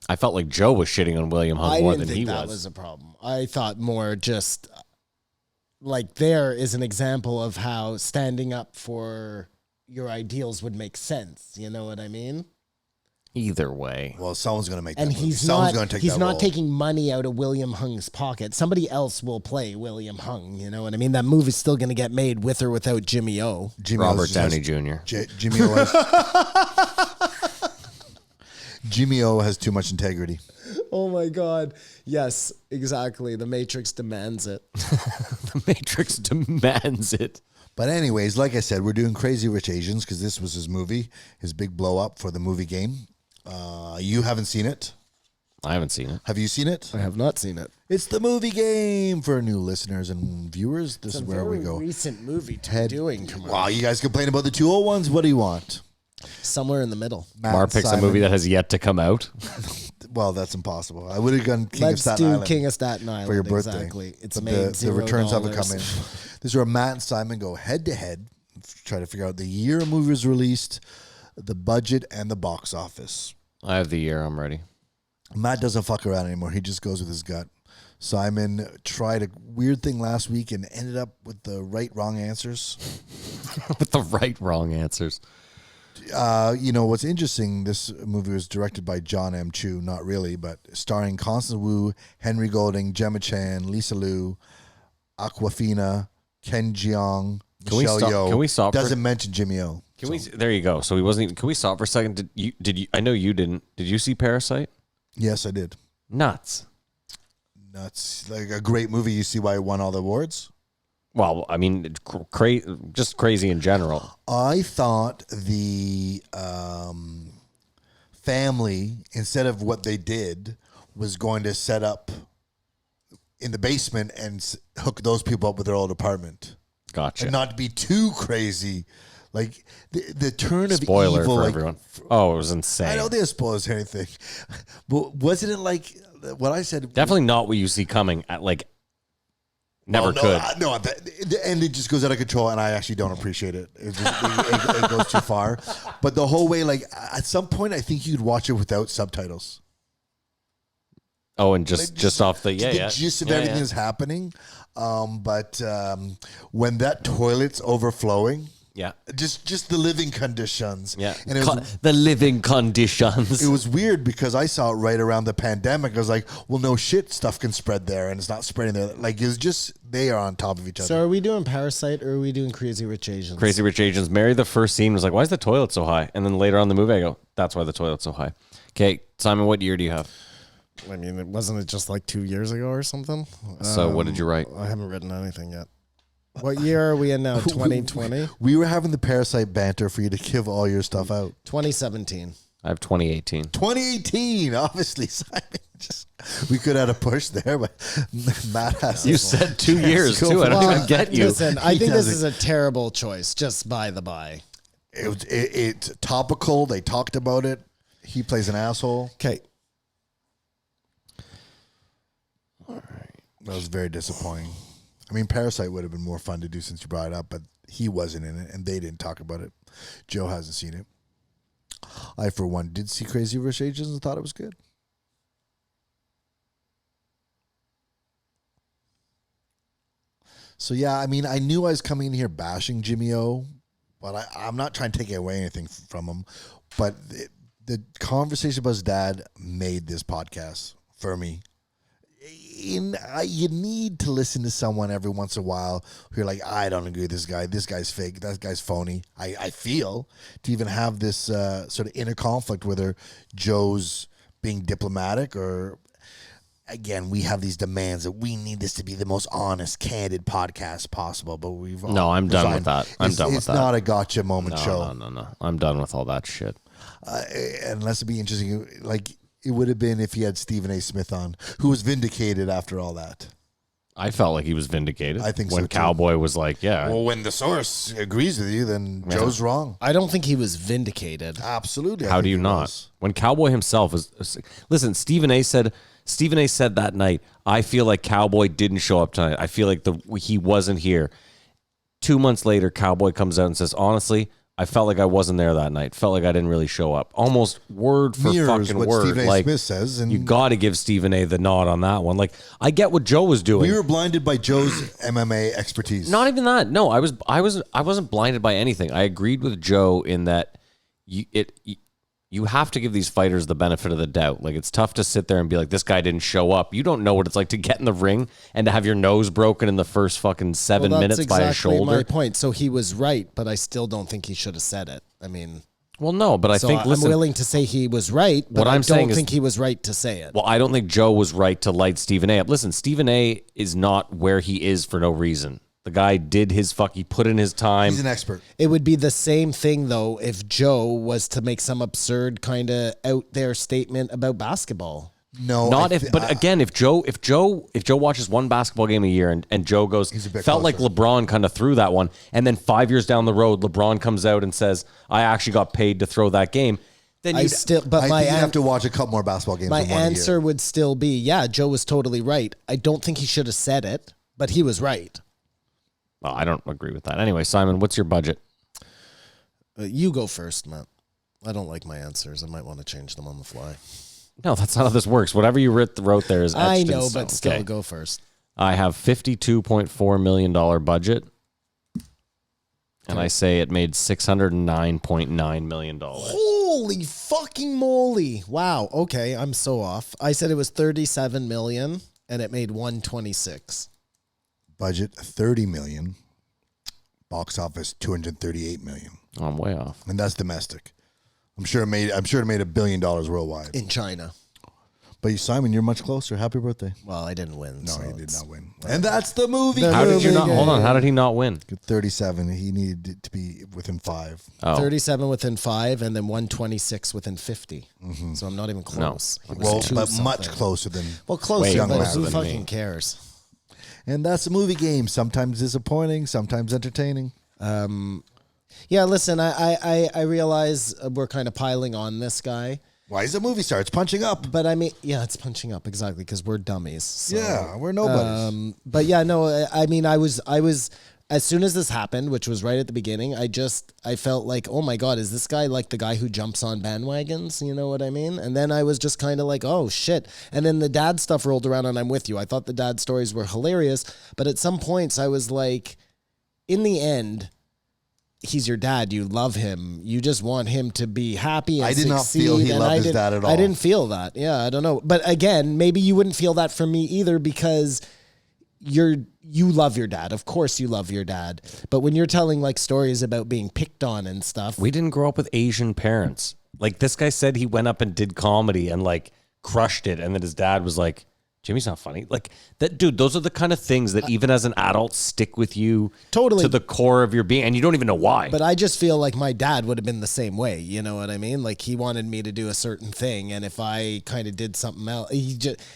I felt like Joe was shitting on William Hung more than he was. That was a problem. I thought more just like there is an example of how standing up for your ideals would make sense. You know what I mean? Either way. Well, someone's going to make that and movie. he's Someone's not going to take he's that not role. taking money out of William Hung's pocket. Somebody else will play William Hung. You know what I mean? That movie's still going to get made with or without Jimmy O. Robert Downey Jr. Jimmy O Jimmy O has too much integrity. Oh my God. Yes, exactly. The Matrix demands it. The Matrix demands it. But anyways, like I said, we're doing Crazy Rich Asians because this was his movie, his big blow up for the movie game. You haven't seen it. I haven't seen it. Have you seen it? I have not seen it. It's the movie game for new listeners and viewers. This is where we go. Recent movie to be doing. Wow, you guys complain about the 2 old ones. What do you want? Somewhere in the middle. Mar picks a movie that has yet to come out. Well, that's impossible. I would have gone King of Staten Island. Let's do King of Staten Island for your birthday. Exactly. It's But made the returns haven't come in. $0. This is where Matt and Simon go head to head, try to figure out the year a movie was released, the budget, and the box office. I have the year. I'm ready. Matt doesn't fuck around anymore. He just goes with his gut. Simon tried a weird thing last week and ended up with the wrong answers. With the wrong answers. You know, what's interesting, this movie was directed by John M. Chu, not really, but starring Constance Wu, Henry Golding, Gemma Chan, Lisa Liu, Awkwafina, Ken Jeong, Michelle Yeoh. Can we stop? Doesn't mention Jimmy O. There you go. So he wasn't even. Can we stop for a second? Did you? I know you didn't. Did you see Parasite? Yes, I did. Nuts. Like a great movie. You see why it won all the awards? Well, I mean, just crazy in general. I thought the family, instead of what they did, was going to set up in the basement and hook those people up with their old apartment. Gotcha. And not to be too crazy. Like the turn of Spoiler evil. for like, everyone. Oh, it was insane. I know they spoilers or anything, but wasn't it like what I said? Definitely not what you see coming. At like, never could. No, and it just goes out of control, and I actually don't appreciate it. It goes too far. But the whole way, like at some point, I think you'd watch it without subtitles. Oh, and just off the gist of everything is happening. But when that toilet's overflowing, Yeah. Just the living conditions. Yeah. And it was, the living conditions. it was weird because I saw it right around the pandemic. I was like, well, no shit, stuff can spread there, and it's not spreading there. Like, it's just, they are on top of each other. So are we doing Parasite or are we doing Crazy Rich Asians? Crazy Rich Asians. Mary, the first scene was like, why is the toilet so high? And then later on in the movie, I go, that's why the toilet's so high. Okay, Simon, what year do you have? I mean, wasn't it just like 2 years ago or something? So what did you write? I haven't written anything yet. What year are we in now? 2020? We were having the Parasite banter for you to give all your stuff out. 2017. I have 2018. 2018, obviously, Simon. We could have had a push there, but Matt has. You said 2 years, too. I don't even get you. Listen, I think this is a terrible choice, just by the by. It's topical. They talked about it. He plays an asshole. Okay. That was very disappointing. I mean, Parasite would have been more fun to do since you brought it up, but he wasn't in it, and they didn't talk about it. Joe hasn't seen it. I, for one, did see Crazy Rich Asians and thought it was good. So, yeah, I mean, I knew I was coming in here bashing Jimmy O, but I'm not trying to take away anything from him. But the conversation about his dad made this podcast for me. You need to listen to someone every once in a while who you're like, I don't agree with this guy. This guy's fake. That guy's phony. I feel to even have this sort of inner conflict, whether Joe's being diplomatic or, again, we have these demands that we need this to be the most honest, candid podcast possible. But we've all No, I'm done with resigned. that. I'm done with that. It's not a gotcha moment show. No. I'm done with all that shit. Unless it'd be interesting, like it would have been if he had Stephen A. Smith on, who was vindicated after all that. I felt like he was vindicated. I think so, when too. Cowboy was like, yeah. Well, when the source agrees with you, then Joe's wrong. I don't think he was vindicated. Absolutely. How do you not? When Cowboy himself is listen, Stephen A. said that night, I feel like Cowboy didn't show up tonight. I feel like he wasn't here. 2 months later, Cowboy comes out and says, honestly, I felt like I wasn't there that night. Felt like I didn't really show up. Almost word for Mirrors fucking what word. Stephen A. Like, Smith says, and you got to give Stephen A. the nod on that one. Like, I get what Joe was doing. We were blinded by Joe's MMA expertise. Not even that. No, I wasn't blinded by anything. I agreed with Joe in that you have to give these fighters the benefit of the doubt. Like, it's tough to sit there and be like, this guy didn't show up. You don't know what it's like to get in the ring and to have your nose broken in the first fucking 7 minutes by a shoulder. That's my point. So he was right, but I still don't think he should have said it. I mean, well, no, but I think I'm willing to say he was right, but I don't think he was right to say it. Well, I don't think Joe was right to light Stephen A. up. Listen, Stephen A. is not where he is for no reason. The guy did he put in his time. He's an expert. It would be the same thing, though, if Joe was to make some absurd kind of out there statement about basketball. No, but again, if Joe watches one basketball game a year and Joe goes, felt like LeBron kind of threw that one, and then 5 years down the road, LeBron comes out and says, I actually got paid to throw that game. Then I think you have to watch a couple more basketball games. My answer would still be, yeah, Joe was totally right. I don't think he should have said it, but he was right. Well, I don't agree with that. Anyway, Simon, what's your budget? You go first, Matt. I don't like my answers. I might want to change them on the fly. No, that's not how this works. Whatever you wrote there is etched I in know, stone. but still, Okay. go first. I have $52.4 million budget, and I say it made $609.9 million. Holy fucking moly. Wow. Okay, I'm so off. I said it was $37 million, and it made $126. Budget $30 million. Box office $238 million. I'm way off. And that's domestic. I'm sure it made $1 billion worldwide. In China. But Simon, you're much closer. Happy birthday. Well, I didn't win. No, so he did it's- not win. And that's the movie. How did you not? Hold on. How did he not win? 37. He needed it to be within 5. Oh. 37 within 5, and then 126 within 50. So I'm not even close. It was Well, 2 but something. much closer than. Well, closer, Way but closer who than fucking me. cares? And that's a movie game. Sometimes disappointing, sometimes entertaining. Yeah, listen, I realize we're kind of piling on this guy. Why is a movie star? It's punching up. But I mean, yeah, it's punching up exactly because we're dummies. So, Yeah, we're nobodies. but yeah, no, I mean, I was as soon as this happened, which was right at the beginning, I felt like, oh my God, is this guy like the guy who jumps on bandwagons? You know what I mean? And then I was just kind of like, oh shit. And then the dad stuff rolled around, and I'm with you. I thought the dad stories were hilarious, but at some points I was like, in the end, he's your dad. You love him. You just want him to be happy and I did not succeed. feel he And loved I his didn't- dad at all. I didn't feel that. Yeah, I don't know. But again, maybe you wouldn't feel that from me either because you love your dad. Of course you love your dad. But when you're telling like stories about being picked on and stuff. We didn't grow up with Asian parents. Like this guy said he went up and did comedy and like crushed it. And then his dad was like, Jimmy's not funny. Like that, dude, those are the kind of things that even as an adult stick with you Totally. to the core of your being. And you don't even know why. But I just feel like my dad would have been the same way. You know what I mean? Like he wanted me to do a certain thing. And if I kind of did something else,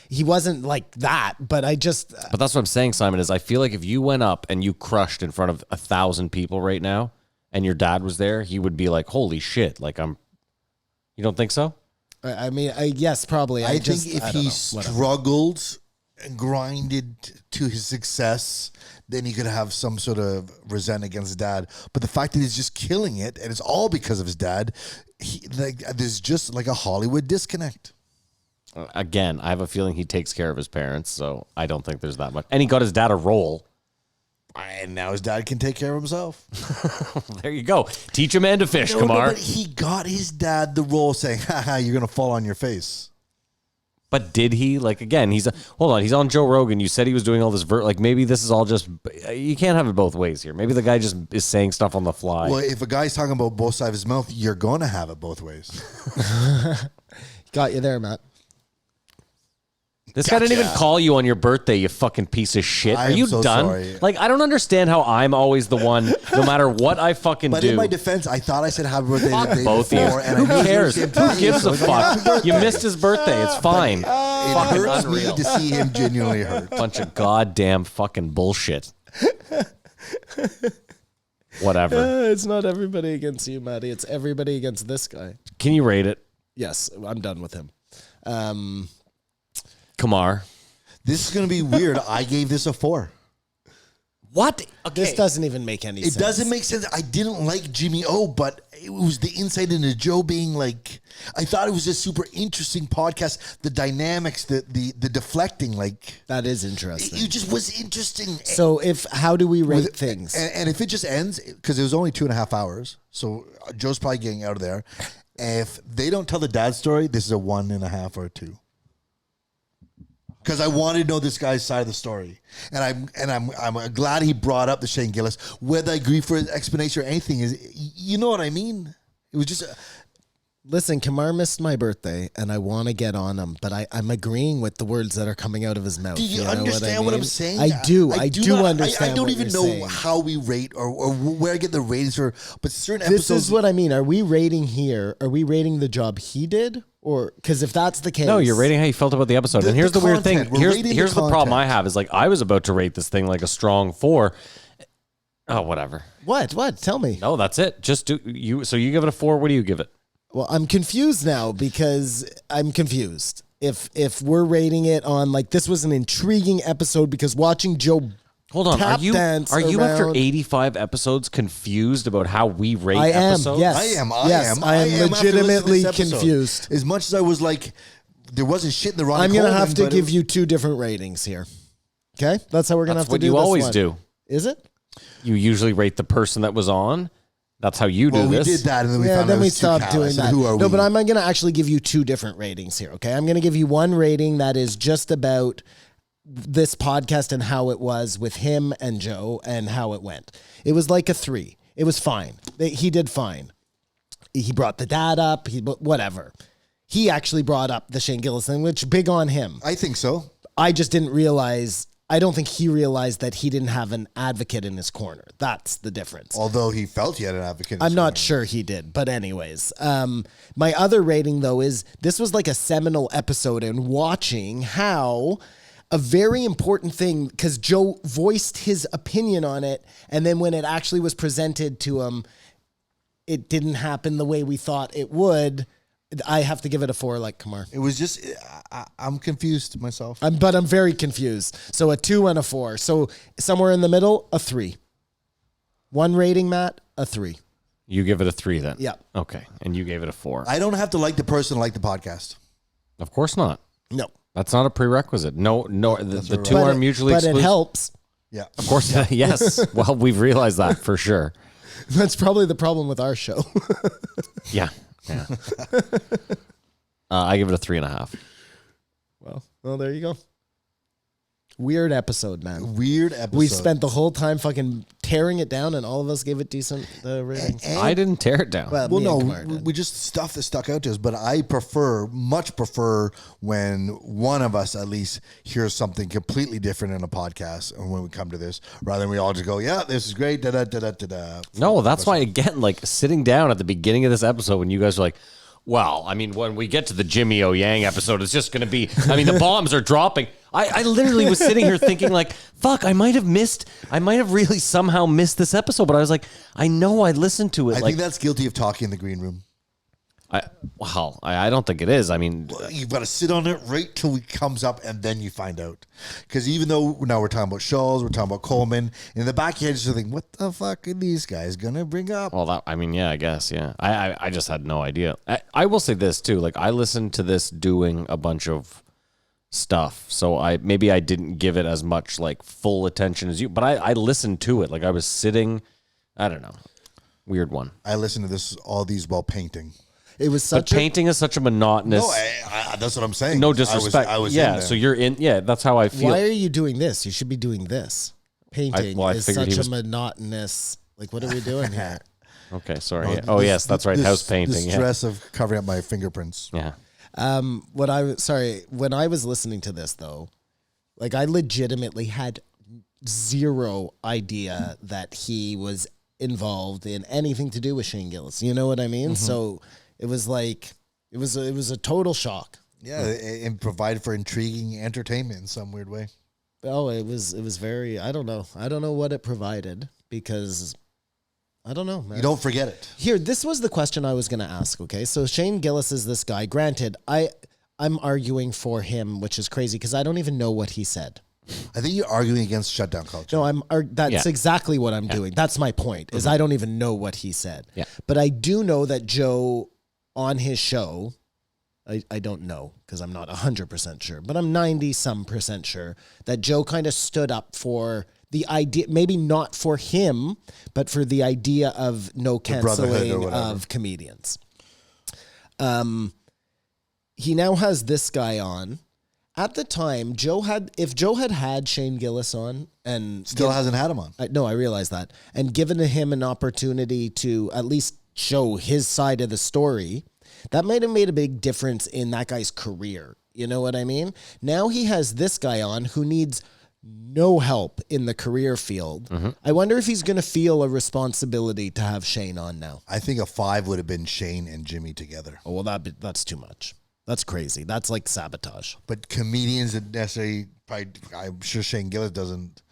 he wasn't like that. But But that's what I'm saying, Simon, is I feel like if you went up and you crushed in front of 1,000 people right now and your dad was there, he would be like, holy shit. Like you don't think so? I mean, yes, probably. I think if don't he know. Whatever. struggled and grinded to his success, then he could have some sort of resent against his dad. But the fact that he's just killing it, and it's all because of his dad, there's just like a Hollywood disconnect. Again, I have a feeling he takes care of his parents, so I don't think there's that much. And he got his dad a role. And now his dad can take care of himself. There you go. Teach a man to fish, No, Kamar. but he got his dad the role saying, haha, you're going to fall on your face. But did he? Like, again, hold on. He's on Joe Rogan. You said he was doing all this. Like, maybe this is all just. You can't have it both ways here. Maybe the guy just is saying stuff on the fly. Well, if a guy's talking about both sides of his mouth, you're going to have it both ways. Got you there, Matt. This guy didn't even call you on your birthday, you fucking piece of shit. I Are am you so done? sorry. Like, I don't understand how I'm always the one, no matter what I fucking But do. in my defense, I thought I said happy birthday the day Both of you. before. And I Who knew cares? he was Who gonna tell gives you. a So I was like, fuck? happy birthday. You missed his birthday. It's fine. It Fucking hurts unreal. me to see him genuinely hurt. Bunch of goddamn fucking bullshit. Whatever. It's not everybody against you, Matty. It's everybody against this guy. Can you rate it? Yes, I'm done with him. Kamar. This is going to be weird. I gave this a 4. What? This doesn't even make any sense. It doesn't make sense. I didn't like Jimmy O, but it was the insight into Joe being like, I thought it was a super interesting podcast. The dynamics, the deflecting, like That is interesting. it just was interesting. So how do we rate With- things? And if it just ends, because it was only 2.5 hours, so Joe's probably getting out of there. If they don't tell the dad story, this is a 1.5 or a 2. Because I wanted to know this guy's side of the story, and I'm glad he brought up the Shane Gillis. Whether I agree for his explanation or anything is, you know what I mean. It was just. Listen, Kamar missed my birthday, and I want to get on him, but I'm agreeing with the words that are coming out of his mouth. Do you know understand what I'm saying? I do. I do not- understand. I don't what even you're know saying. how we rate or where I get the ratings for, but certain This episodes. is what I mean. Are we rating here? Are we rating the job he did, or because if that's the case, No, you're rating how you felt about the episode. The- and here's the the weird thing. content. We're rating Here's the the problem I content. have is like I was about to rate this thing like a strong 4. Oh, whatever. What? Tell me. No, that's it. Just do you. So you give it a 4. What do you give it? Well, I'm confused now because I'm confused. If we're rating it on like this was an intriguing episode because watching Joe Hold on. tap Are you dance after around- 85 episodes confused about how we rate I am. episodes? Yes. I am. Yes, I am after listening to legitimately this episode. confused. As much as I was like, there wasn't shit in the Ronnie I'm gonna Coleman, have to but give you 2 different ratings here. Okay, that's how we're gonna That's have to what do. you this always one. do. Is it? You usually rate the person that was on. That's how you do Well, we this. did that, and then we Yeah, found out then it we was too stopped doing callous, and that. Who are No, we? but I'm going to actually give you 2 different ratings here, okay? I'm going to give you one rating that is just about this podcast and how it was with him and Joe and how it went. It was like a 3. It was fine. He did fine. He brought the dad up, whatever. He actually brought up the Shane Gillis thing, which big on him. I think so. I just didn't realize, I don't think he realized that he didn't have an advocate in his corner. That's the difference. Although he felt he had an advocate. in I'm his not corner. sure he did, but anyways, my other rating though is this was like a seminal episode in watching how a very important thing, because Joe voiced his opinion on it, and then when it actually was presented to him, it didn't happen the way we thought it would. I have to give it a 4 like Kamar. It was just, I'm confused myself. But I'm very confused. So a 2 and a 4. So somewhere in the middle, a 3. One rating, Matt, a 3. You give it a 3 then? Yeah. Okay. And you gave it a 4. I don't have to like the person to like the podcast. Of course not. No. That's not a prerequisite. No, the two But are it- mutually but exclusive. it helps. Yeah. Of course, yes. Well, we've realized that for sure. That's probably the problem with our show. Yeah. I give it a 3.5. Well, there you go. Weird episode, man. Weird episode. We spent the whole time fucking tearing it down, and all of us gave it decent ratings. I didn't tear it down. Well, Well, me and no, Kamar did. we just stuff that stuck out to us. But I much prefer when one of us at least hears something completely different in a podcast, and when we come to this, rather than we all just go, "Yeah, this is great." Da da da da da da. No, that's why, again, like sitting down at the beginning of this episode when you guys are like, well, I mean, when we get to the Jimmy O Yang episode, it's just going to be, I mean, the bombs are dropping. I literally was sitting here thinking like, fuck, I might have really somehow missed this episode. But I was like, I know I listened to it. I like, think that's guilty of talking in the green room. I don't think it is. I mean, You've got to sit on it right till it comes up, and then you find out. Because even though now we're talking about Schulz, we're talking about Coleman, in the back of your head, you're thinking, what the fuck are these guys going to bring up? well, I guess, yeah. I just had no idea. I will say this too. Like, I listened to this doing a bunch of stuff, so maybe I didn't give it as much like full attention as you, but I listened to it. Like, I was sitting, I don't know, weird one. I listened to all these while painting. It was But such painting is such a monotonous. No, that's what I'm saying. No disrespect. I was yeah, in there. so you're in. Yeah, that's how I feel. Why are you doing this? You should be doing this. Painting I is figured he such was- a monotonous. Like, what are we doing here? Okay, sorry. Yeah. Oh, yes, that's right. House painting. The Yeah. stress of covering up my fingerprints. Yeah. When I was listening to this though, like I legitimately had zero idea that he was involved in anything to do with Shane Gillis. You know what I mean? So it was like it was a total shock. Yeah, and provide for intriguing entertainment in some weird way. Oh, it was very. I don't know what it provided because I don't know, man. You don't forget it. Here, this was the question I was going to ask, okay? So Shane Gillis is this guy. Granted, I'm arguing for him, which is crazy because I don't even know what he said. I think you're arguing against shutdown culture. No, that's Yeah. exactly what I'm doing. That's my point, is I don't even know what he said. Yeah. But I do know that Joe, on his show, I don't know because I'm not 100% sure, but I'm 90-some% sure that Joe kind of stood up for the idea, maybe not for him, but for the idea of no brotherhood or canceling whatever. of comedians. He now has this guy on. At the time, if Joe had Shane Gillis on and Still hasn't had him on. no, I realize that, and given him an opportunity to at least show his side of the story, that might have made a big difference in that guy's career. You know what I mean? Now he has this guy on who needs no help in the career field. I wonder if he's going to feel a responsibility to have Shane on now. I think a 5 would have been Shane and Jimmy together. Oh, well, that's too much. That's crazy. That's like sabotage. But comedians that necessarily, I'm sure Shane Gillis doesn't.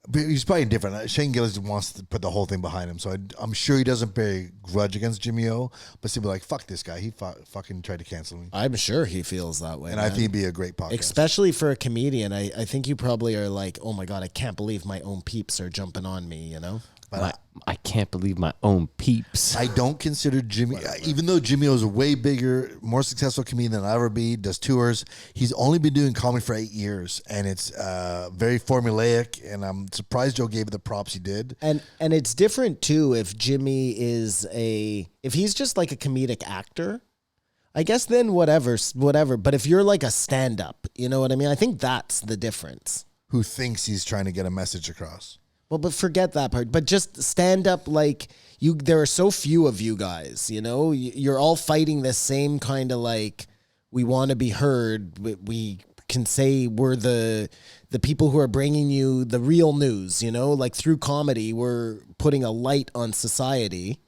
But he's probably different. Shane Gillis wants to put the whole thing behind him, so I'm sure he doesn't bear a grudge against Jimmy O. But he'll be like, "Fuck this guy. He fucking tried to cancel me." I'm sure he feels that way. And I think it'd be a great podcast. Especially for a comedian, I think you probably are like, oh my God, I can't believe my own peeps are jumping on me, you know? But I can't believe my own peeps. I don't consider Jimmy, even though Jimmy O is a way bigger, more successful comedian than I'll ever be, does tours, he's only been doing comedy for 8 years, and it's very formulaic, and I'm surprised Joe gave it the props he did. And it's different too if Jimmy if he's just like a comedic actor, I guess then whatever. But if you're like a stand-up, you know what I mean? I think that's the difference. Who thinks he's trying to get a message across. Well, but forget that part. But just stand up like you. There are so few of you guys. You know, you're all fighting this same kind of like we want to be heard. We can say we're the people who are bringing you the real news. You know, like through comedy, we're putting a light on society.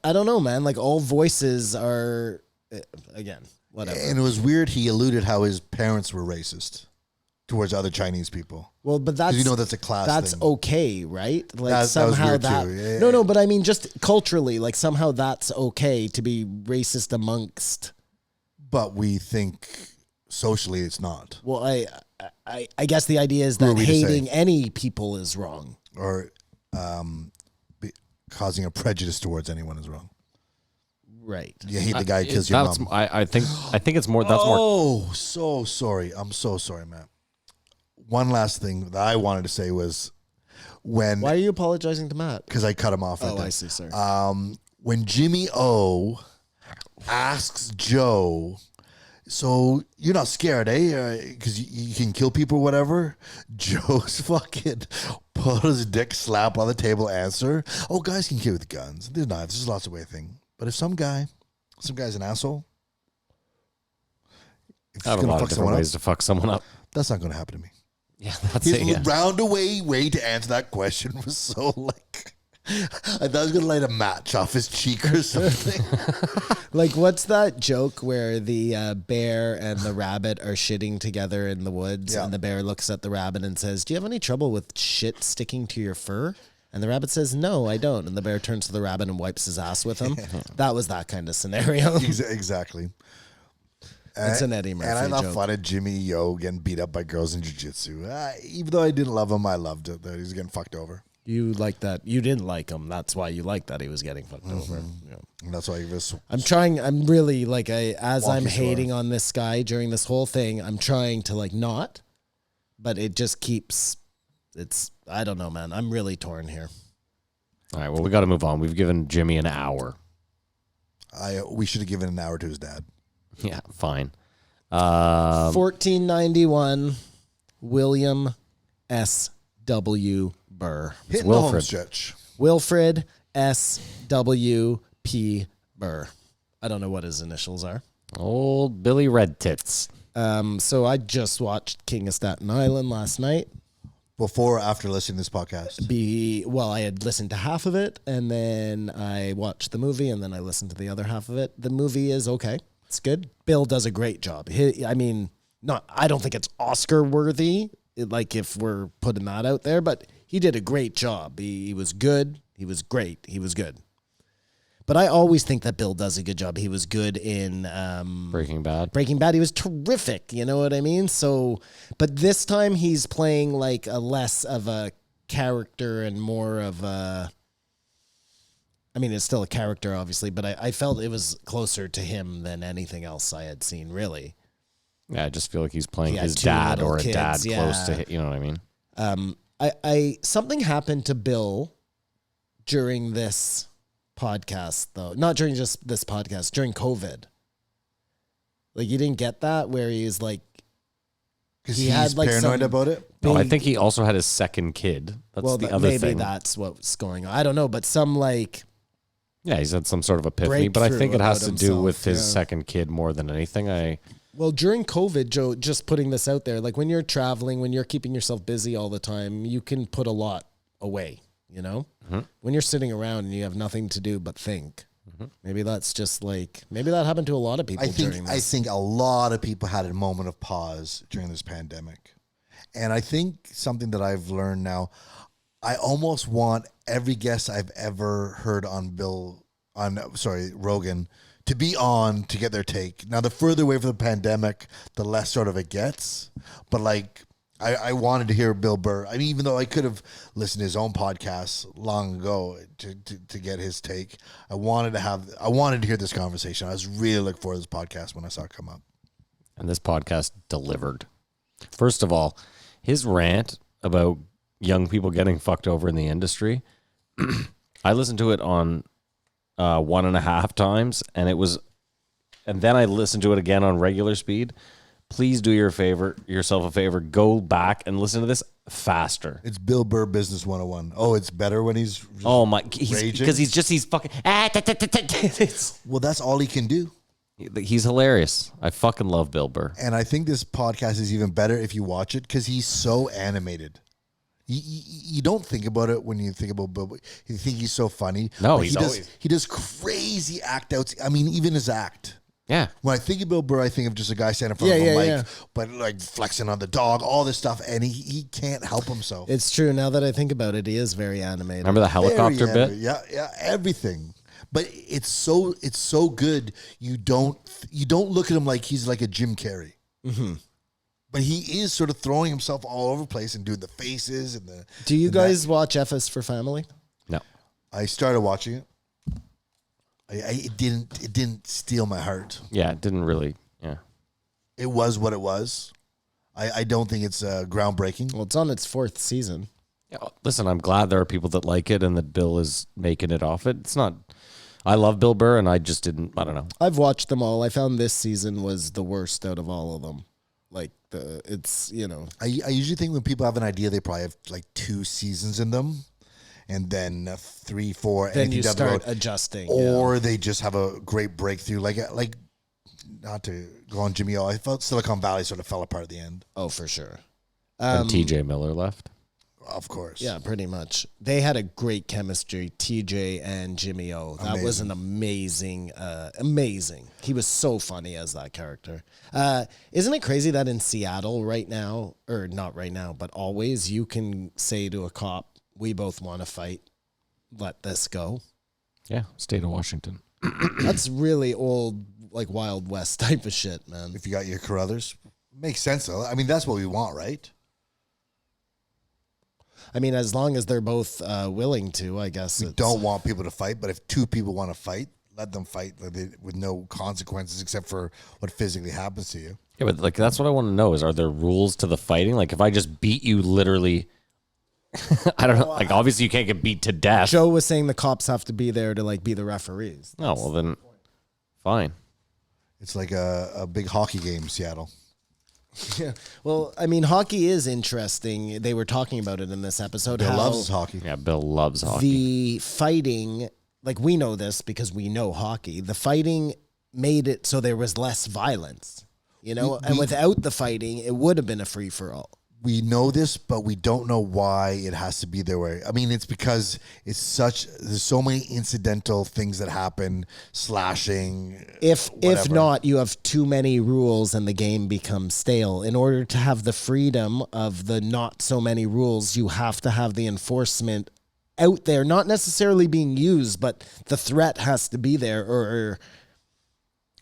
I don't know, man. Like all voices are again whatever. And it was weird. He alluded how his parents were racist towards other Chinese people. Well, but 'Cause you know that's a class That's thing. okay, right? Like That was somehow weird that. too. Yeah. No, but I mean, just culturally, like somehow that's okay to be racist amongst. But we think socially it's not. Well, I guess the idea is Who are that we to say? hating any people is wrong. Or causing a prejudice towards anyone is wrong. Right. You hate the guy who kills your That's mom. I think it's more. That's more. Oh, so sorry. I'm so sorry, Matt. One last thing that I wanted to say was when Why are you apologizing to Matt? because I cut him off. Right Oh, there. I see, sir. When Jimmy O asks Joe, so you're not scared, eh? Because you can kill people or whatever. Joe's fucking put his dick slap on the table answer. Oh, guys can kill with guns. There's knives. There's lots of way of thing. But if some guy's an asshole, if I have a lot of different ways to fuck someone up. that's not going to happen to me. Yeah, that's His it. Yeah. roundabout way to answer that question was so like I thought I was gonna light a match off his cheek or something. Like, what's that joke where the bear and the rabbit are shitting together in the woods, Yeah. and the bear looks at the rabbit and says, "Do you have any trouble with shit sticking to your fur?" And the rabbit says, "No, I don't." And the bear turns to the rabbit and wipes his ass with him. That was that kind of scenario. Exactly. It's an Eddie Murphy And I thought joke. fun of Jimmy Yo getting beat up by girls in jiu-jitsu. Even though I didn't love him, I loved it that he was getting fucked over. You like that? You didn't like him. That's why you liked that he was getting fucked over. Yeah. And that's why he was I'm trying. I'm really like as I'm Wonky hating on this guy during this whole thing. I'm trying to like not, but it just keeps. It's. I don't know, man. I'm really torn here. All right, well, we got to move on. We've given Jimmy an hour. we should have given an hour to his dad. Yeah, fine. 1491, William S. W. Burr. Hitting the home Wilfred. stretch. Wilfred S. W. P. Burr. I don't know what his initials are. Old Billy Red Tits. So I just watched King of Staten Island last night. Before or after listening to this podcast? I had listened to half of it, and then I watched the movie, and then I listened to the other half of it. The movie is okay. It's good. Bill does a great job. I don't think it's Oscar worthy, like if we're putting that out there, but he did a great job. He was good. He was great. He was good. But I always think that Bill does a good job. He was good in Breaking Bad. Breaking Bad. He was terrific. You know what I mean? So, but this time he's playing like a less of a character and more of a. I mean, it's still a character, obviously, but I felt it was closer to him than anything else I had seen, really. Yeah, I just feel like he's playing He had his two dad little or a dad kids, close to yeah. him. You know what I mean? Something happened to Bill during this podcast, though. Not during just this podcast, during COVID. Like, you didn't get that where he's like, Because He he's had, like, paranoid some about it. No, I big- think he also had his second kid. That's the other maybe thing. that's what's going on. I don't know, but some like Yeah, he's had some sort of epiphany, but I think it Breakthrough has to about do himself, with his yeah. second kid more than anything. well, during COVID, Joe, just putting this out there, like when you're traveling, when you're keeping yourself busy all the time, you can put a lot away, you know? Mm-hmm. When you're sitting around and you have nothing to do but think. Maybe that's just like, maybe that happened to a lot of people during this. I think a lot of people had a moment of pause during this pandemic. And I think something that I've learned now, I almost want every guest I've ever heard on Rogan to be on to get their take. Now, the further away from the pandemic, the less sort of it gets. But like, I wanted to hear Bill Burr. I mean, even though I could have listened to his own podcast long ago to get his take, I wanted to hear this conversation. I was really looking forward to this podcast when I saw it come up. And this podcast delivered. First of all, his rant about young people getting fucked over in the industry, I listened to it on 1.5 times, and then I listened to it again on regular speed. Please do yourself a favor, go back and listen to this faster. It's Bill Burr Business 101. Oh, it's better when he's Oh my, raging? because he's fucking. Well, that's all he can do. He's hilarious. I fucking love Bill Burr. And I think this podcast is even better if you watch it because he's so animated. You don't think about it when you think about Bill. You think he's so funny. No, But he's always- he does crazy act outs. I mean, even his act. Yeah. When I think of Bill Burr, I think of just a guy standing in front of a mic, but like flexing on the dog, all this stuff, and he can't help himself. It's true. Now that I think about it, he is very animated. Remember the helicopter Very bit? animated. Yeah, everything. But it's so good. You don't look at him like he's like a Jim Carrey. Mm-hmm. But he is sort of throwing himself all over the place and doing the faces and the. Do you and guys watch F is for Family? No. I started watching it. It didn't steal my heart. Yeah, it didn't really. Yeah. It was what it was. I don't think it's groundbreaking. Well, it's on its 4th season. Listen, I'm glad there are people that like it and that Bill is making it off it. It's not. I love Bill Burr, and I just didn't. I don't know. I've watched them all. I found this season was the worst out of all of them. Like it's I usually think when people have an idea, they probably have like 2 seasons in them, and then 3, 4. Then you down the road. start adjusting, or they just have a great breakthrough. Like not to go on Jimmy O, I felt Silicon Valley sort of fell apart at the end. Oh, for sure. And T.J. Miller left. Of course. Yeah, pretty much. They had a great chemistry, TJ and Jimmy O. That was an amazing. He was so funny as that character. Isn't it crazy that in Seattle right now, or not right now, but always, you can say to a cop, we both want to fight, let this go? Yeah, state of Washington. That's really old, like Wild West type of shit, man. If you got your Carruthers, makes sense though. I mean, that's what we want, right? I mean, as long as they're both willing to, I guess. We don't want people to fight, but if 2 people want to fight, let them fight with no consequences except for what physically happens to you. Yeah, but like that's what I want to know is, are there rules to the fighting? Like if I just beat you literally, I don't know. Like obviously you can't get beat to death. Joe was saying the cops have to be there to like be the referees. Oh, well then, fine. It's like a big hockey game, Seattle. Yeah. Well, I mean, hockey is interesting. They were talking about it in this episode. Bill how loves hockey. Yeah, Bill loves hockey. The fighting, like we know this because we know hockey, the fighting made it so there was less violence, and without the fighting, it would have been a free-for-all. We know this, but we don't know why it has to be their way. I mean, it's because there's so many incidental things that happen, slashing. If whatever. not, you have too many rules and the game becomes stale. In order to have the freedom of the not so many rules, you have to have the enforcement out there, not necessarily being used, but the threat has to be there or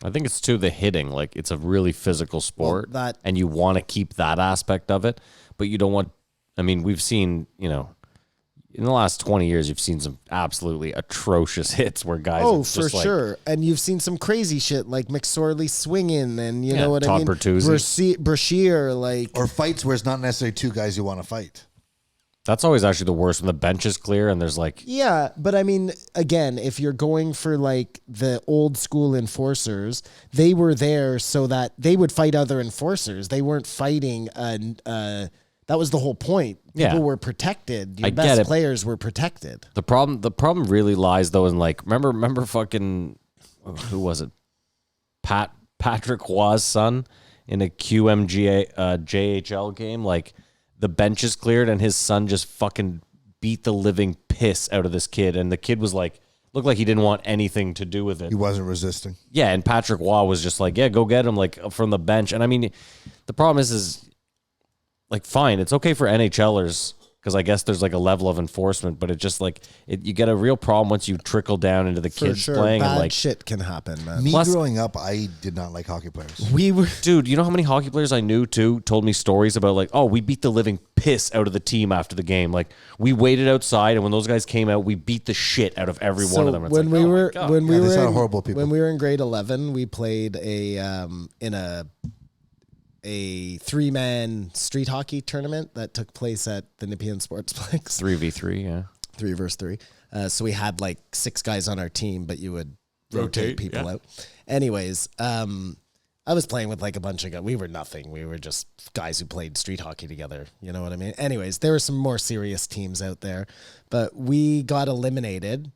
I think it's too the hitting. Like it's a really physical sport, Well, that- and you want to keep that aspect of it, but you don't want. I mean, we've seen, in the last 20 years, you've seen some absolutely atrocious hits where guys. Oh, have for just sure. And you've seen some crazy shit like McSorley swinging and you know what Todd I mean? Bertuzzi. Brashear, like. Or fights where it's not necessarily 2 guys who want to fight. That's always actually the worst when the bench is clear and there's like. Yeah, but I mean, again, if you're going for like the old school enforcers, they were there so that they would fight other enforcers. They weren't fighting. That was the whole point. People Yeah. were protected. Your I get best it. players were protected. The problem really lies though in like remember fucking who was it? Patrick Waugh's son in a QMGA JHL game, like the bench is cleared and his son just fucking beat the living piss out of this kid, and the kid was like looked like he didn't want anything to do with it. He wasn't resisting. Yeah, and Patrick Waugh was just like, yeah, go get him like from the bench. And I mean, the problem is like fine, it's okay for NHLers because I guess there's like a level of enforcement, but it just like you get a real problem once you trickle down into the For kids sure, playing bad and like shit can happen, man. Me Plus- growing up, I did not like hockey players. We were. dude, you know how many hockey players I knew too told me stories about like, oh, we beat the living piss out of the team after the game. Like we waited outside, and when those guys came out, we beat the shit out of every one of them. It's when like, we oh my were God. when we Yeah, they were sound in, horrible people. when we were in grade 11, we played in a 3-man street hockey tournament that took place at the Nepean Sportsplex. 3v3, yeah. 3 versus 3. So we had like 6 guys on our team, but you would rotate people out. Anyways, I was playing with like a bunch of guys. We were nothing. We were just guys who played street hockey together. You know what I mean? Anyways, there were some more serious teams out there, but we got eliminated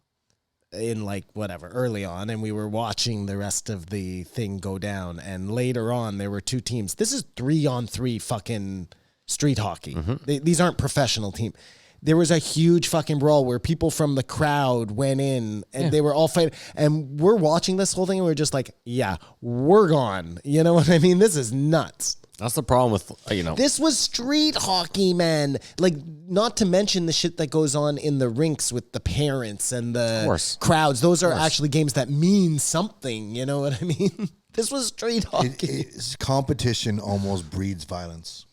in like whatever early on, and we were watching the rest of the thing go down. And later on, there were 2 teams. This is 3-on-3 fucking street hockey. These aren't professional teams. There was a huge fucking brawl where people from the crowd went in and they were all fighting. And we're watching this whole thing and we're just like, yeah, we're gone. You know what I mean? This is nuts. That's the problem with, This was street hockey, man. Like, not to mention the shit that goes on in the rinks with the parents and the course. crowds. Those are actually games that mean something. You know what I mean? This was street hockey. Competition almost breeds violence.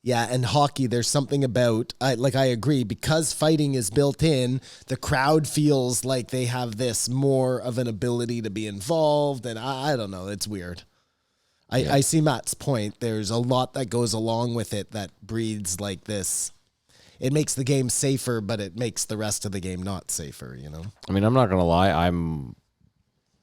Yeah, and hockey, there's something about, I agree, because fighting is built in, the crowd feels like they have this more of an ability to be involved, and I don't know, it's weird. I see Matt's point. There's a lot that goes along with it that breeds like this. it makes the game safer, but it makes the rest of the game not safer, you know? I mean, I'm not going to lie.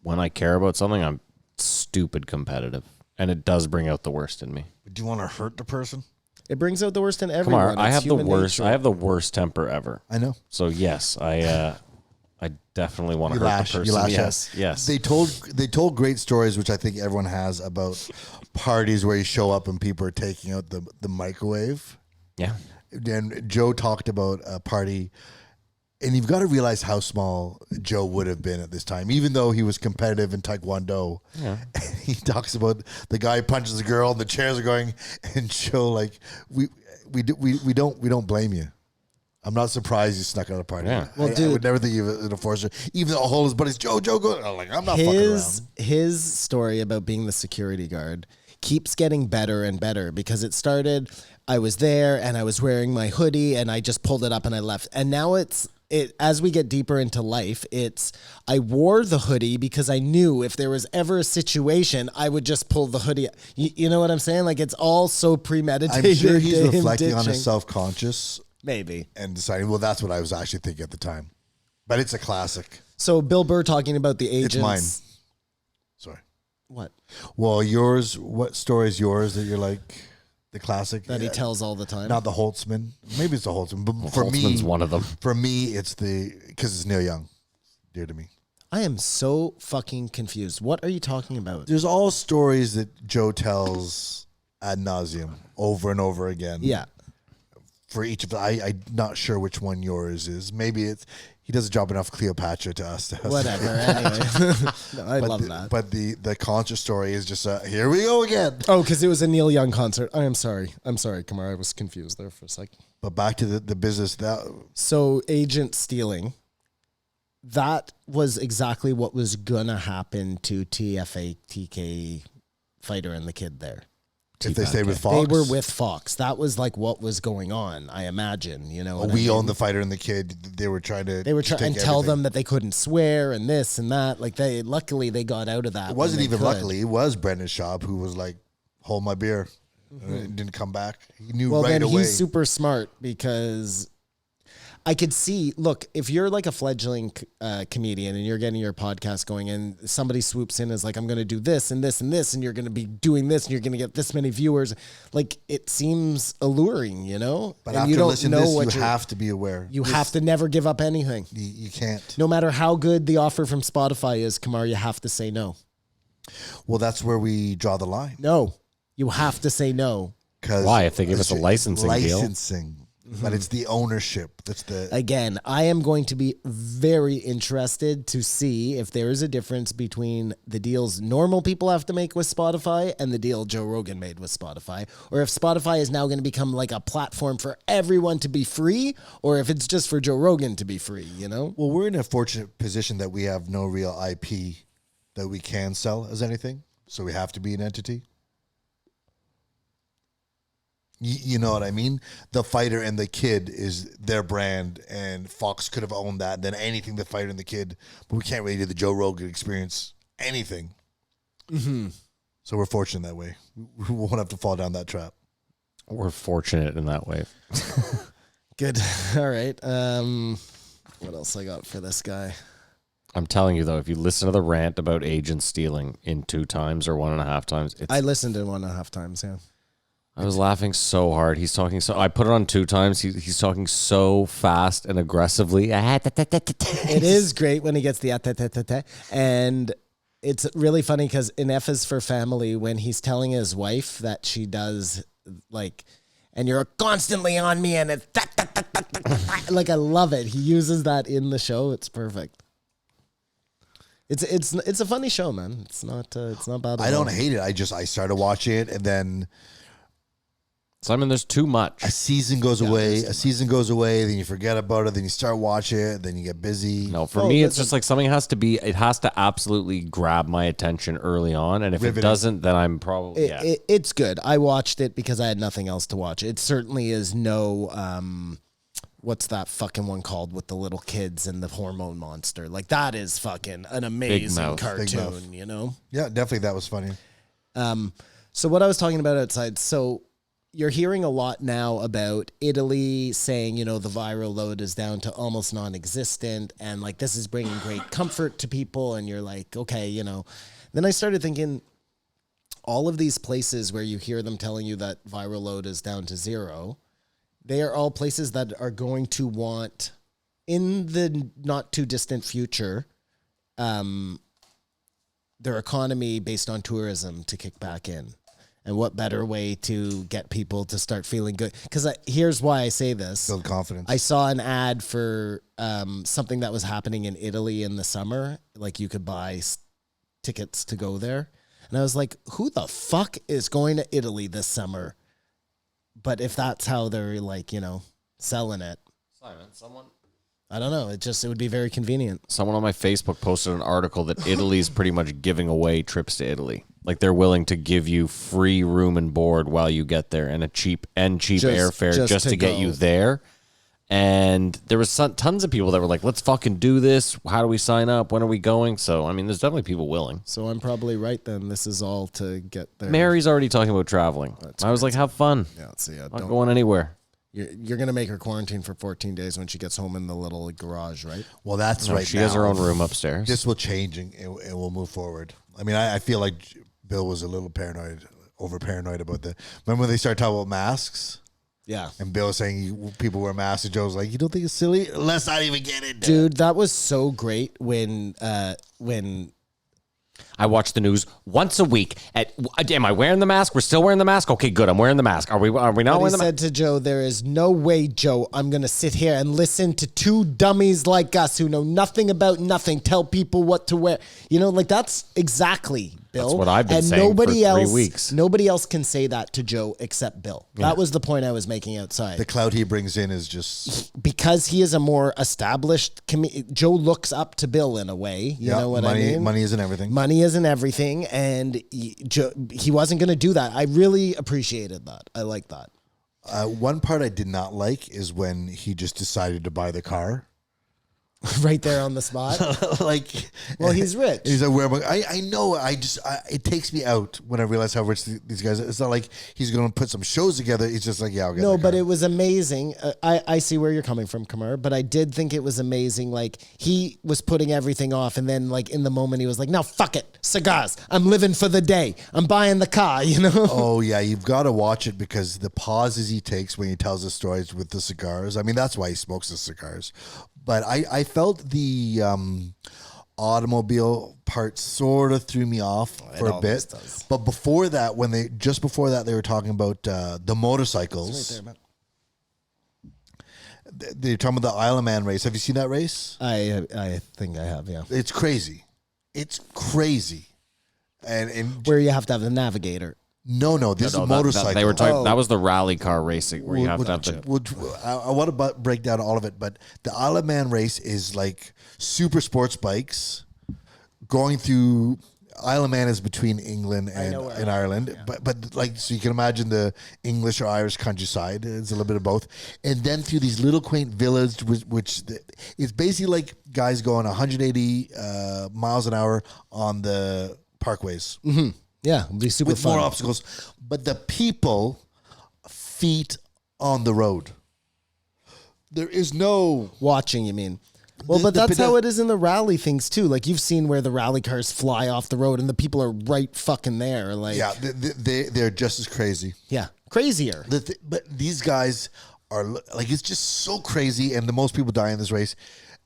When I care about something, I'm stupid competitive. And it does bring out the worst in me. Do you want to hurt the person? It brings out the worst in everyone. Kamar, I It's have the human worst. nature. I have the worst temper ever. I know. So yes, I definitely want to hurt the person. You lash Yes, out. yes. They told great stories, which I think everyone has, about parties where you show up and people are taking out the microwave. Yeah. And Joe talked about a party, and you've got to realize how small Joe would have been at this time, even though he was competitive in Taekwondo. Yeah. And he talks about the guy punches the girl, and the chairs are going, and Joe like, we don't blame you. I'm not surprised you snuck out a party. Yeah. Well, I dude, would never think you an enforcer, even though all his buddies, Joe, go. I'm like, I'm not fucking around. His story about being the security guard keeps getting better and better because it started, I was there and I was wearing my hoodie and I just pulled it up and I left. And now as we get deeper into life, I wore the hoodie because I knew if there was ever a situation, I would just pull the hoodie. You know what I'm saying? Like, it's all so premeditated. I'm sure he's him reflecting on ditching. his self-conscious Maybe. and deciding, well, that's what I was actually thinking at the time. But it's a classic. So Bill Burr talking about the agents. It's mine. Sorry. What? Well, yours, what story is yours that you're like the classic? That he tells all the time. Not the Holtzman. Maybe it's the Holtzman. But for Holtzman's me, one of them. For me, it's because it's Neil Young. Dear to me. I am so fucking confused. What are you talking about? There's all stories that Joe tells ad nauseum over and over again. Yeah. For each of them. I'm not sure which one yours is. Maybe he does a job enough Cleopatra to us. Whatever. Anyway, no, I love that. But the concert story is just here we go again. Oh, because it was a Neil Young concert. I am sorry. I'm sorry, Kamar. I was confused there for a second. But back to the business. So agent stealing, that was exactly what was going to happen to TFA, TK Fighter and the kid there. If they stayed with Fox. They were with Fox. That was like what was going on, I imagine. You know, what I we mean? own the fighter and the kid. They were trying to. They were trying take and tell everything. them that they couldn't swear and this and that. Like luckily they got out of that. It wasn't when they even could. luckily. It was Brendan Schaub who was like, "Hold my beer," and it didn't come back. He knew Well, right then away. he's super smart because I could see, look, if you're like a fledgling comedian and you're getting your podcast going and somebody swoops in as like, I'm going to do this and this and this, and you're going to be doing this and you're going to get this many viewers, like it seems alluring, you know? But and after you don't listening to know this, what you have to be aware. You have to never give up anything. You can't. No matter how good the offer from Spotify is, Kamar, you have to say no. Well, that's where we draw the line. No. You have to say no. Why? If they give us a licensing deal? Licensing. But it's the ownership. That's the. Again, I am going to be very interested to see if there is a difference between the deals normal people have to make with Spotify and the deal Joe Rogan made with Spotify, or if Spotify is now going to become like a platform for everyone to be free, or if it's just for Joe Rogan to be free, you know? Well, we're in a fortunate position that we have no real IP that we can sell as anything. So we have to be an entity. You know what I mean? The fighter and the kid is their brand, and Fox could have owned that. Then anything the fighter and the kid, but we can't really do the Joe Rogan experience, anything. Mm-hmm. So we're fortunate that way. We won't have to fall down that trap. We're fortunate in that way. Good. All right. What else I got for this guy? I'm telling you, though, if you listen to the rant about agents stealing in 2 times or 1.5 times, I listened to 1.5 times, yeah. I was laughing so hard. He's talking so. I put it on 2 times. He's talking so fast and aggressively. It is great when he gets the and it's really funny because in F is for Family, when he's telling his wife that she does like, and you're constantly on me, and it's like I love it. He uses that in the show. It's perfect. It's a funny show, man. It's not bad. I don't hate it. I started watching it, and then Simon, there's too much. a season goes away. Then you forget about it. Then you start watching it. Then you get busy. No, for me, it's just like something it has to absolutely grab my attention early on. And if Riveting. it doesn't, then I'm probably, It's good. I watched it because I had nothing else to watch. It certainly is no, what's that fucking one called with the little kids and the hormone monster? Like that is fucking an amazing Mouth. Big Mouth. cartoon, you know? Yeah, definitely that was funny. So what I was talking about outside, so you're hearing a lot now about Italy saying, you know, the viral load is down to almost non-existent, and like this is bringing great comfort to people, and you're like, okay, you know. Then I started thinking, all of these places where you hear them telling you that viral load is down to 0, they are all places that are going to want, in the not too distant future, their economy based on tourism to kick back in. And what better way to get people to start feeling good? Because here's why I say this. Build confidence. I saw an ad for something that was happening in Italy in the summer. Like you could buy tickets to go there. And I was like, who the fuck is going to Italy this summer? But if that's how they're like, you know, selling it. Simon, someone... I don't know. It would be very convenient. Someone on my Facebook posted an article that Italy's pretty much giving away trips to Italy. Like they're willing to give you free room and board while you get there, and a cheap airfare just to get you there. And there was tons of people that were like, "Let's fucking do this. How do we sign up? When are we going?" So I mean, there's definitely people willing. So I'm probably right then. This is all to get there. Mary's already talking about traveling. I was like, "Have fun. Yeah, see, Not going anywhere." You're gonna make her quarantine for 14 days when she gets home in the little garage, right? Well, that's right. She has her own room upstairs. This will change and we'll move forward. I mean, I feel like Bill was a little over paranoid about that. Remember when they started talking about masks? Yeah. And Bill was saying people wear masks, and Joe's like, "You don't think it's silly? Let's not even get into it." Dude, that was so great when I watch the news once a week. Am I wearing the mask? We're still wearing the mask? Okay, good. I'm wearing the mask. Are we not But he wearing the said mask? to Joe, there is no way, Joe, I'm going to sit here and listen to two dummies like us who know nothing about nothing tell people what to wear. You know, like that's exactly Bill. That's what I've been and saying nobody for 3 else, weeks. Nobody else can say that to Joe except Bill. That was the point I was making outside. The cloud he brings in is just Because he is a more established Joe looks up to Bill in a way. You know what I mean? Money isn't everything. Money isn't everything, and he wasn't going to do that. I really appreciated that. I like that. One part I did not like is when he just decided to buy the car. Right there on the spot. Like, Well, he's rich. He's like, where am I know. It takes me out when I realize how rich these guys are. It's not like he's going to put some shows together. He's just like, yeah, I'll get No, that but car. it was amazing. I see where you're coming from, Kamar, but I did think it was amazing. Like, he was putting everything off, and then, like, in the moment, he was like, no, fuck it. Cigars. I'm living for the day. I'm buying the car, you know? Oh, yeah, you've got to watch it because the pauses he takes when he tells the stories with the cigars. I mean, that's why he smokes the cigars. But I felt the automobile part sort of threw me off for a bit. Does. But before that, just before that, they were talking about the motorcycles. It's right there, man. They're talking about the Isle of Man race. Have you seen that race? I think I have, yeah. It's crazy. It's crazy. And Where you have to have the navigator. no, this is motorcycle. They were talking. That was the rally car racing where you have to have the. I want to break down all of it, but the Isle of Man race is like super sports bikes going through. Isle of Man is between England and Ireland, but like so you can imagine the English or Irish countryside. It's a little bit of both, and then through these little quaint villages, which it's basically like guys going 180 miles an hour on the parkways. Mm-hmm. Yeah, it'll be super with fun. more obstacles, but the people feet on the road. There is no Watching, you mean? Well, but that's how it is in the rally things too. Like you've seen where the rally cars fly off the road and the people are right fucking there. Like, yeah, they're just as crazy. yeah, crazier. But these guys are like it's just so crazy, and the most people die in this race.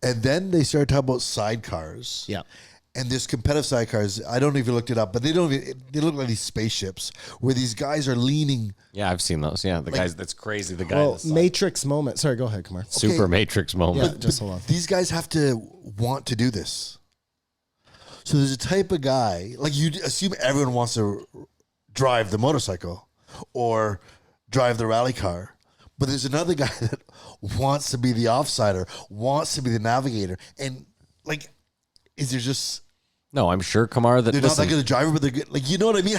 And then they start talking about sidecars. Yeah. And there's competitive sidecars. I don't know if you looked it up, but they look like these spaceships where these guys are leaning. Yeah, I've seen those. Yeah, the guys. That's crazy. The guy. Well, Matrix moment. Sorry, go ahead, Kamar. Super Matrix moment. Yeah, just hold on. These guys have to want to do this. So there's a type of guy, like you assume everyone wants to drive the motorcycle or drive the rally car. But there's another guy that wants to be the offsider, wants to be the navigator. And like, is there just... No, I'm sure, Kamar, that they're not that good a driver, but they're good. Like, you know what I mean?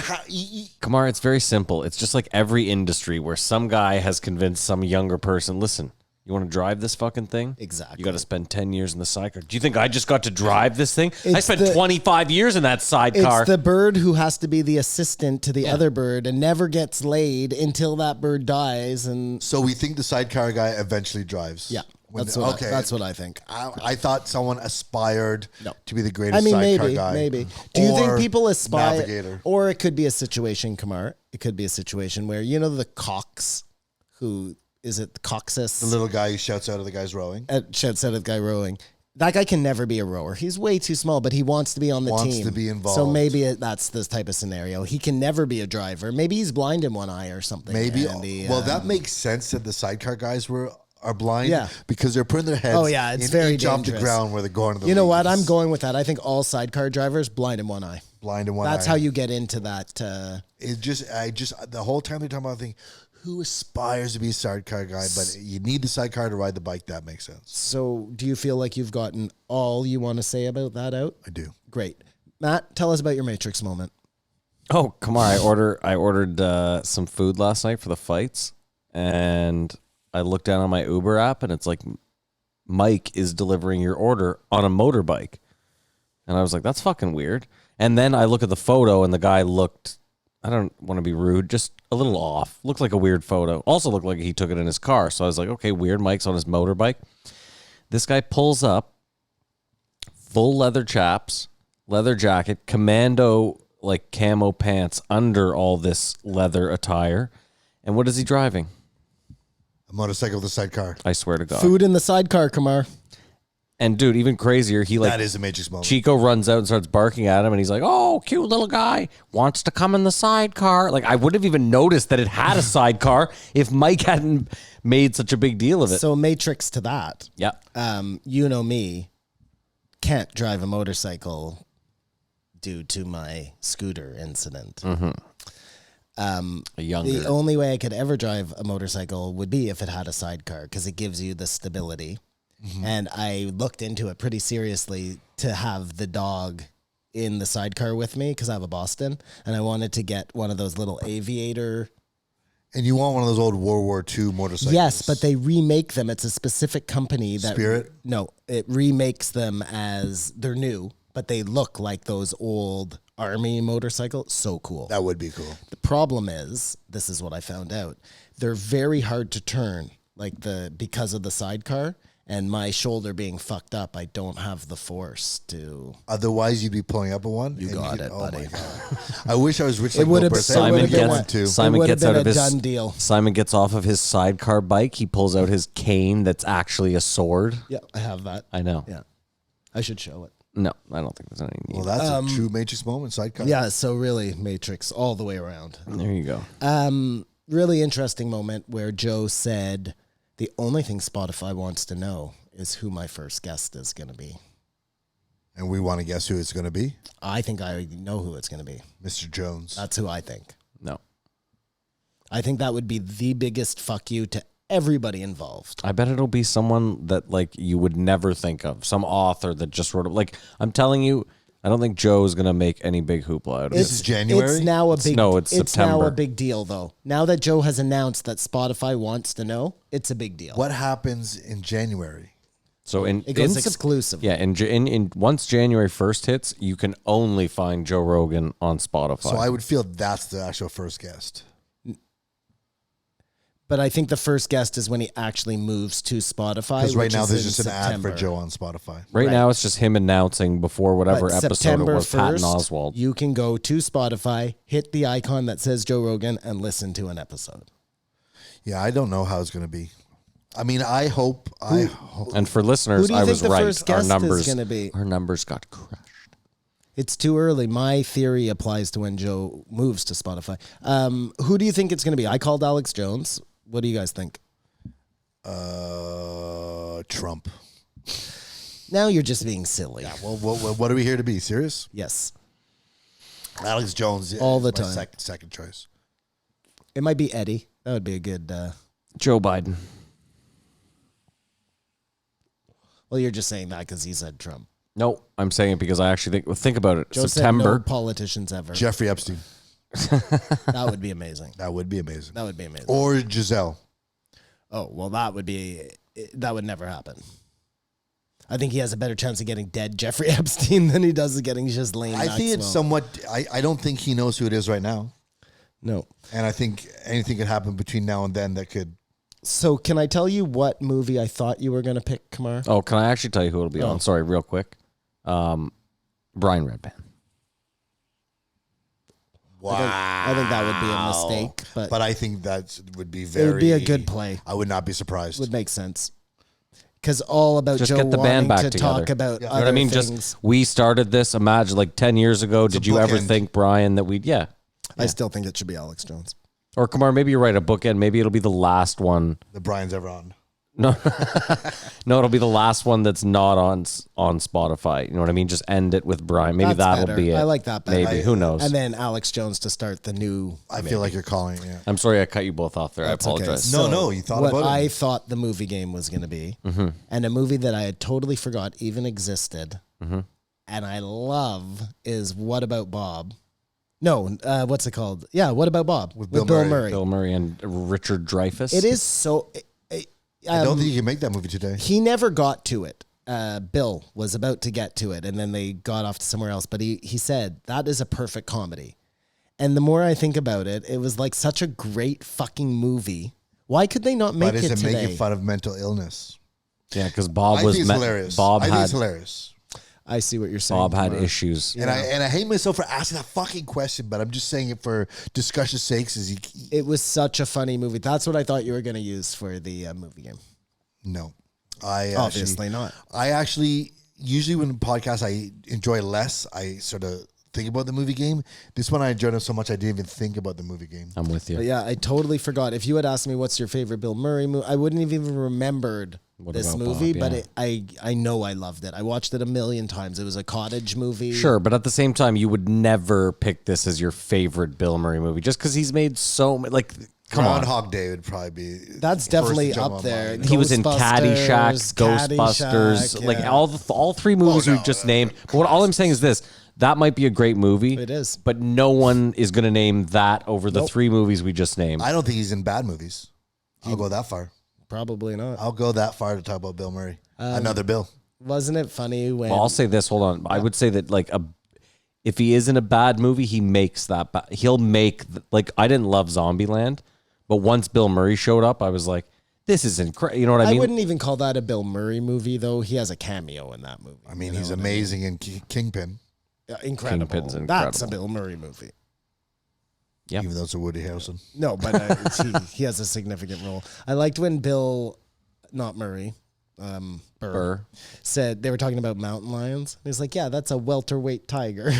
Kamar, it's very simple. It's just like every industry where some guy has convinced some younger person, listen, You want to drive this fucking thing? Exactly. You got to spend 10 years in the sidecar. Do you think I just got to drive this thing? I It's spent the- 25 years in that sidecar. It's the bird who has to be the assistant to the other bird and never gets laid until that bird dies. And So we think the sidecar guy eventually drives. yeah, When that's the- what I think. I thought someone aspired No. to be the greatest I mean, sidecar guy. maybe. Do you think Or people aspire? navigator. Or it could be a situation, Kamar. It could be a situation where, you know, the Cox, who is it, Coxus? The little guy who shouts out at the guys rowing. Shouts out at the guy rowing. That guy can never be a rower. He's way too small, but he wants to be on the Wants team. to be involved. So maybe that's this type of scenario. He can never be a driver. Maybe he's blind in one eye or something. Maybe. and he, Well, that makes sense that the sidecar guys are blind. Yeah. Because they're putting their heads Oh, yeah, it's an very inch off the dangerous. ground where they're going to the You know what? leads. I'm going with that. I think all sidecar drivers blind in one eye. Blind in one That's eye. how you get into that. I just the whole time they're talking about, I think, who aspires to be a sidecar guy, but you need the sidecar to ride the bike. That makes sense. So, do you feel like you've gotten all you want to say about that out? I do. Great. Matt, tell us about your Matrix moment. Oh, come on. I ordered some food last night for the fights, and I looked down on my Uber app, and it's like, Mike is delivering your order on a motorbike. And I was like, that's fucking weird. And then I look at the photo, and the guy looked, I don't want to be rude, just a little off. Looked like a weird photo. Also looked like he took it in his car. So I was like, okay, weird. Mike's on his motorbike. This guy pulls up, full leather chaps, leather jacket, commando, like camo pants under all this leather attire. And what is he driving? A motorcycle with a sidecar. I swear to God. Food in the sidecar, Kamar. And dude, even crazier, he like That is a Matrix moment. Chico runs out and starts barking at him, and he's like, "Oh, cute little guy wants to come in the sidecar." Like I would have even noticed that it had a sidecar if Mike hadn't made such a big deal of it. So, Matrix to that. Yeah, You know me, can't drive a motorcycle due to my scooter incident. a younger. The only way I could ever drive a motorcycle would be if it had a sidecar because it gives you the stability. And I looked into it pretty seriously to have the dog in the sidecar with me because I have a Boston and I wanted to get one of those little aviator. And you want one of those old World War II motorcycles. Yes, but they remake them. It's a specific company that Spirit? No, it remakes them as they're new, but they look like those old army motorcycles. So cool. That would be cool. The problem is, this is what I found out. They're very hard to turn, because of the sidecar and my shoulder being fucked up. I don't have the force to. Otherwise, you'd be pulling up a one. You and got could- it, oh buddy. my God. I wish I was rich It like would Bill have Burr. been- Say, I it would would have have been been one too. Simon would have gets out been of a his done deal. Simon gets off of his sidecar bike. He pulls out his cane that's actually a sword. Yeah, I have that. I know. Yeah, I should show it. No, I don't think there's any need. Well, that's a true Matrix moment. Sidecar. Yeah, so really, Matrix all the way around. There you go. Really interesting moment where Joe said, the only thing Spotify wants to know is who my first guest is going to be. And we want to guess who it's going to be. I think I know who it's going to be. Mr. Jones. That's who I think. No. I think that would be the biggest fuck you to everybody involved. I bet it'll be someone that like you would never think of. Some author that just wrote it. Like I'm telling you, I don't think Joe's gonna make any big hoopla out of This it. is January? It's now a big. it's now September. a big deal though. Now that Joe has announced that Spotify wants to know, it's a big deal. What happens in January? So in It goes in Sep- exclusive. Yeah, in once January 1st hits, you can only find Joe Rogan on Spotify. So I would feel that's the actual first guest. But I think the first guest is when he actually moves to Spotify. Because right which now is there's in just an ad September. for Joe on Spotify. right now it's just him announcing before whatever But episode September it was, Patton 1st, Oswald. you can go to Spotify, hit the icon that says Joe Rogan, and listen to an episode. Yeah, I don't know how it's going to be. I mean, I hope. And for listeners, Who do you I think was the right. first Our guest is numbers gonna be? Our numbers got crushed. It's too early. My theory applies to when Joe moves to Spotify. Who do you think it's going to be? I called Alex Jones. What do you guys think? Trump. Now you're just being silly. Well, what are we here to be? Serious? Yes. Alex Jones. All the my time. Second choice. It might be Eddie. That would be a good. Joe Biden. Well, you're just saying that because he said Trump. No, I'm saying it because I actually think about it. Joe said September. no politicians ever. Jeffrey Epstein. That would be amazing. That would be amazing. That would be amazing. Or Giselle. Oh, well, that would be that would never happen. I think he has a better chance of getting dead Jeffrey Epstein than he does of getting Ghislaine I think it's Maxwell. somewhat. I don't think he knows who it is right now, No. and I think anything could happen between now and then that could. So can I tell you what movie I thought you were going to pick, Kamar? Oh, can I actually tell you who it'll be on? Sorry, real quick. Brian Redband. Wow. I think that would be a mistake, but I think that would be very. it would be a good play. I would not be surprised. Would make sense. Because all about Just Joe get the wanting band back to together. talk about You know what I mean? things. Just we started this. Imagine like 10 years ago. Did you ever bookend. think, Brian, that we'd I still think it should be Alex Jones. Or Kamar, maybe you're right. A bookend. Maybe it'll be the last one. The Brian's ever on. No, it'll be the last one that's not on Spotify. You know what I mean? Just end it with Brian. Maybe That's that'll better. be it. I like that better. Maybe. Who knows? And then Alex Jones to start the new. I feel like you're calling it. Yeah. I'm sorry I cut you both off there. That's I okay. apologize. No, you thought what about it. I thought the movie game was going to be, and a movie that I had totally forgot even existed, and I love is What About Bob? No, what's it called? Yeah, What About Bob with Bill Bill Murray. Murray. Bill Murray and Richard Dreyfuss. It is so. I don't think you can make that movie today. He never got to it. Bill was about to get to it, and then they got off to somewhere else. But he said, that is a perfect comedy. And the more I think about it, it was like such a great fucking movie. Why could they not make But is it it today? making fun of mental illness? Yeah, because Bob I was think it's hilarious. Bob I think had it's hilarious. I see what you're saying. Bob had Kamar. issues. And I hate myself for asking that fucking question, but I'm just saying it for discussion's sakes. It was such a funny movie. That's what I thought you were going to use for the movie game. No, Obviously not. I actually usually when podcasts I enjoy less, I sort of think about the movie game. This one I enjoyed it so much I didn't even think about the movie game. I'm with you. But yeah, I totally forgot. If you had asked me what's your favorite Bill Murray movie, I wouldn't have even remembered What this About movie. Bob, But yeah. I know I loved it. I watched it a million times. It was a cottage movie. Sure, but at the same time, you would never pick this as your favorite Bill Murray movie just because he's made so many. Like, come on. Groundhog Day would probably be. That's first definitely to jump up on there. mine. He was in Ghostbusters, Caddyshack, Ghostbusters, Caddyshack, like yeah. all three movies we've just named. But all I'm saying is this: that might be a great movie. It is. but no one is going to name that over the three movies we just named. I don't think he's in bad movies. I'll go that far. Probably not. I'll go that far to talk about Bill Murray. Another Bill. Wasn't it funny when Well, I'll say this. Hold on. I would say that if he is in a bad movie, he makes that. He'll make like I didn't love Zombieland, but once Bill Murray showed up, I was like, this is incredible. You know what I I mean? wouldn't even call that a Bill Murray movie, though. He has a cameo in that movie. I mean, he's amazing in Kingpin, Incredible. Kingpin's That's a incredible. Bill Murray movie. Yep. even though it's a Woody Harrelson. No, but he has a significant role. I liked when Bill, not Murray, Burr, said they were talking about mountain lions. And he's like, yeah, that's a welterweight tiger.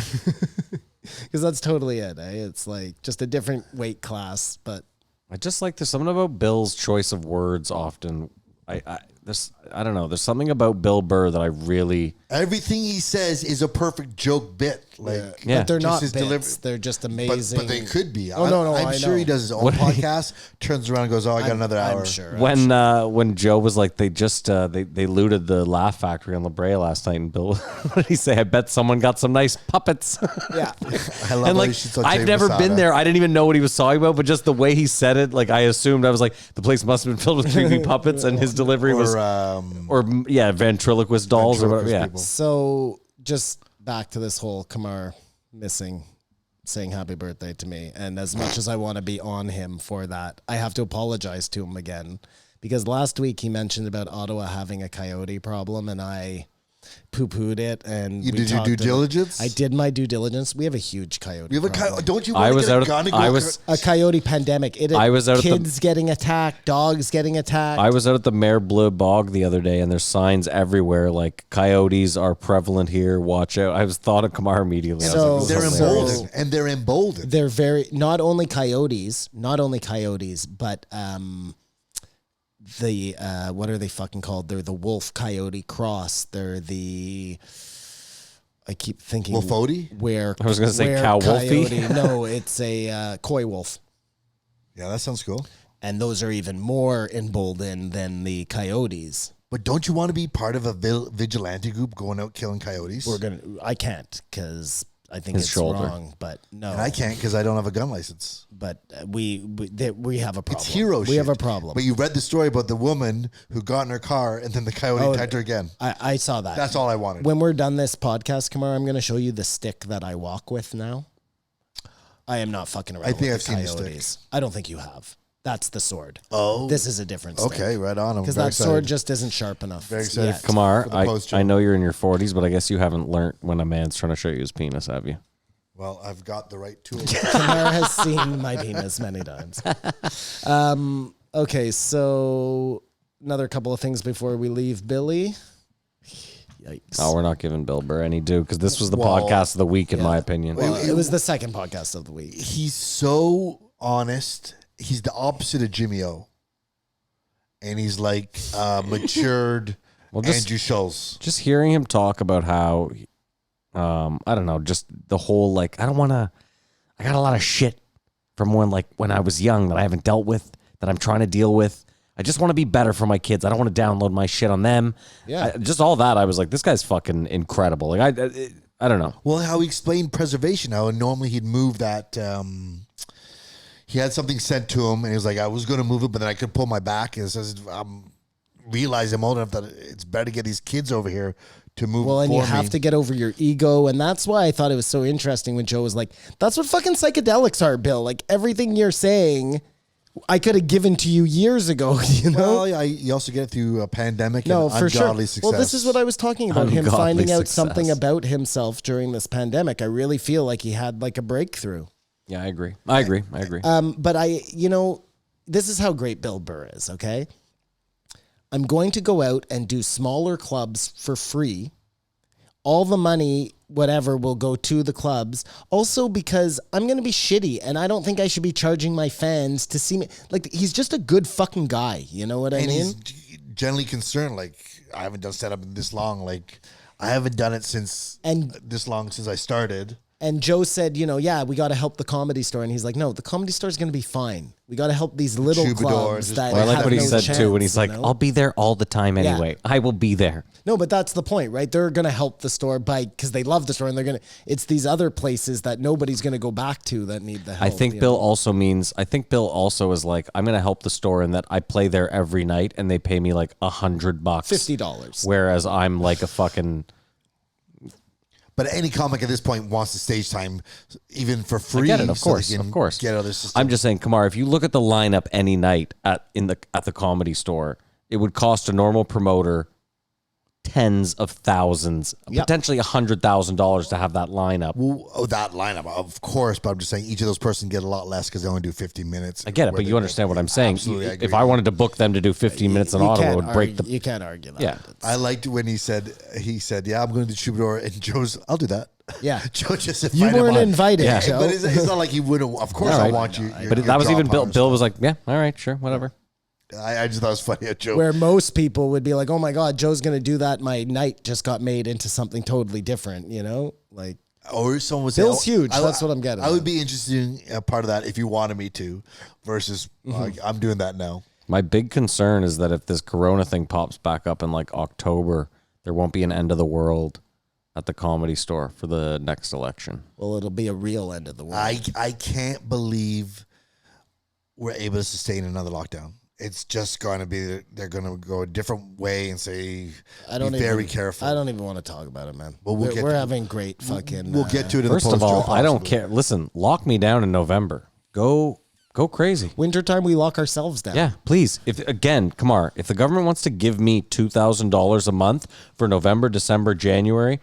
Because that's totally it. Eh? It's like just a different weight class. But I just like there's something about Bill's choice of words often. I don't know. There's something about Bill Burr that I really. Everything he says is a perfect joke bit. Like, Yeah. but they're Just not his bits. delivery. They're just amazing. but they could be. Oh, no, I'm I sure know. he does his own podcast, turns around and goes, "Oh, I got another hour." I'm sure. When Joe was like they just they looted the Laugh Factory on La Brea last night, and Bill, what did he say? I bet someone got some nice puppets. Yeah. I love And how like he shits on I've Jay never Masada. been there. I didn't even know what he was talking about, but just the way he said it, like I assumed I was like the place must have been filled with creepy puppets, and his delivery was or ventriloquist dolls or whatever. Yeah, people. So just back to this whole Kamar missing, saying happy birthday to me. And as much as I want to be on him for that, I have to apologize to him again. Because last week he mentioned about Ottawa having a coyote problem and I poo-pooed it. And You we did your talked due about- diligence? I did my due diligence. We have a huge coyote You have a problem. coyote. Don't you I want was to get out a of- gun and I go? was- A coyote pandemic. I was out at the- kids getting attacked, dogs getting attacked. I was out at the Mare Bleu Bog the other day, and there's signs everywhere like coyotes are prevalent here. Watch out! I was thought of Kamar immediately. I was So- like, They're this is So- hilarious. emboldened, and they're emboldened. They're very not only coyotes, but the what are they fucking called? They're the wolf coyote cross. They're the I keep thinking Wolfody? Where I was gonna say where cow wolfy. coyote- No, it's a coy wolf, Yeah, that sounds cool. and those are even more emboldened than the coyotes. But don't you want to be part of a vigilante group going out killing coyotes? I can't because I think His it's shoulder. wrong, but no. And I can't because I don't have a gun license. But we have a problem. It's hero shit. We have a problem. But you read the story about the woman who got in her car and then the coyote attacked her again. I saw that. That's all I wanted. When we're done this podcast, Kamar, I'm going to show you the stick that I walk with now. I am not fucking around I think with I've the seen the coyotes. stick. I don't think you have. That's the sword. Oh. This is a different stick. Okay, right on. I'm Because very that sword excited. just isn't sharp enough. Very excited. yet. Kamar, For the I poster. know you're in your 40s, but I guess you haven't learned when a man's trying to show you his penis, have you? Well, I've got the right tool. Kamar has seen my penis many times. Okay, so another couple of things before we leave Billy. Yikes. Oh, we're not giving Bill Burr any due because this was the Well, podcast of the week, in my opinion. Well, it was the second podcast of the week. He's so honest. He's the opposite of Jimmy O. And he's like matured Andrew Schulz. Just hearing him talk about how, I don't know, just the whole, like, I got a lot of shit from when I was young that I haven't dealt with, that I'm trying to deal with. I just want to be better for my kids. I don't want to download my shit on them. Yeah. Just all that. I was like, this guy's fucking incredible. Like, I don't know. Well, how he explained preservation, how normally he'd move that. He had something sent to him, and he was like, I was going to move it, but then I could pull my back. And it says, realize I'm old enough that it's better to get these kids over here to move Well, and for you me. have to get over your ego. And that's why I thought it was so interesting when Joe was like, that's what fucking psychedelics are, Bill. Like, everything you're saying, I could have given to you years ago, you know? Well, yeah, you also get it through a pandemic No, and for sure. ungodly success. Well, this is what I was talking about. Him Ungodly finding out success. something about himself during this pandemic. I really feel like he had like a breakthrough. Yeah, I agree. I agree. But this is how great Bill Burr is, okay? I'm going to go out and do smaller clubs for free. All the money, whatever, will go to the clubs. Also because I'm going to be shitty and I don't think I should be charging my fans to see me. Like, he's just a good fucking guy. You know what I and mean? he's generally concerned. Like, I haven't done stand up in this long. Like, I haven't done it since this long since I started. And Joe said, we got to help the Comedy Store. And he's like, no, the Comedy Store is going to be fine. We got to help these little Troubadour, clubs just that play I like have what he no said chance, too when he's like, you know? I'll be there all the time anyway. I will be there. No, but that's the point, right? They're going to help the store because they love the store, and it's these other places that nobody's going to go back to that need the help. I think Bill also is like, I'm going to help the store in that I play there every night and they pay me like $100. $50. Whereas I'm like a fucking... But any comic at this point wants the stage time, even for free. I get it, of so they course, can of course. Get other systems. I'm just saying, Kamar, if you look at the lineup any night at the Comedy Store, it would cost a normal promoter tens of thousands, potentially $100,000 to have that lineup. Well, that lineup, of course, but I'm just saying each of those person get a lot less because they only do 15 minutes. I get it, but you understand what I'm saying. Absolutely, I agree. If I wanted to book them to do 15 minutes in Ottawa, it would break the... You can't argue that. Yeah. I liked when he said, yeah, I'm going to the Troubadour, and Joe's, I'll do that. Yeah. Joe just You invited him weren't on. invited, Yeah. Joe. But it's not like he wouldn't. Of course, All I right. want you. But that was even Bill. Bill was like, yeah, all right, sure, whatever. I just thought it was funny. A joke. Where most people would be like, oh my God, Joe's going to do that. My night just got made into something totally different, you know? Like, Or someone would Bill's say, huge. That's what I'm getting I would at. be interested in a part of that if you wanted me to, versus like, I'm doing that now. My big concern is that if this Corona thing pops back up in like October, there won't be an end of the world at the Comedy Store for the next election. well, it'll be a real end of the world. I can't believe we're able to sustain another lockdown. It's just going to be, they're going to go a different way and say, be very careful. I don't even want to talk about it, man. Well, we're having great fucking. We'll get to it in First the of post. all, Joe, I don't possibly. care. Listen, lock me down in November. Go crazy. Wintertime, we lock ourselves down. Yeah, please. If Kamar, if the government wants to give me $2,000 a month for November, December, January,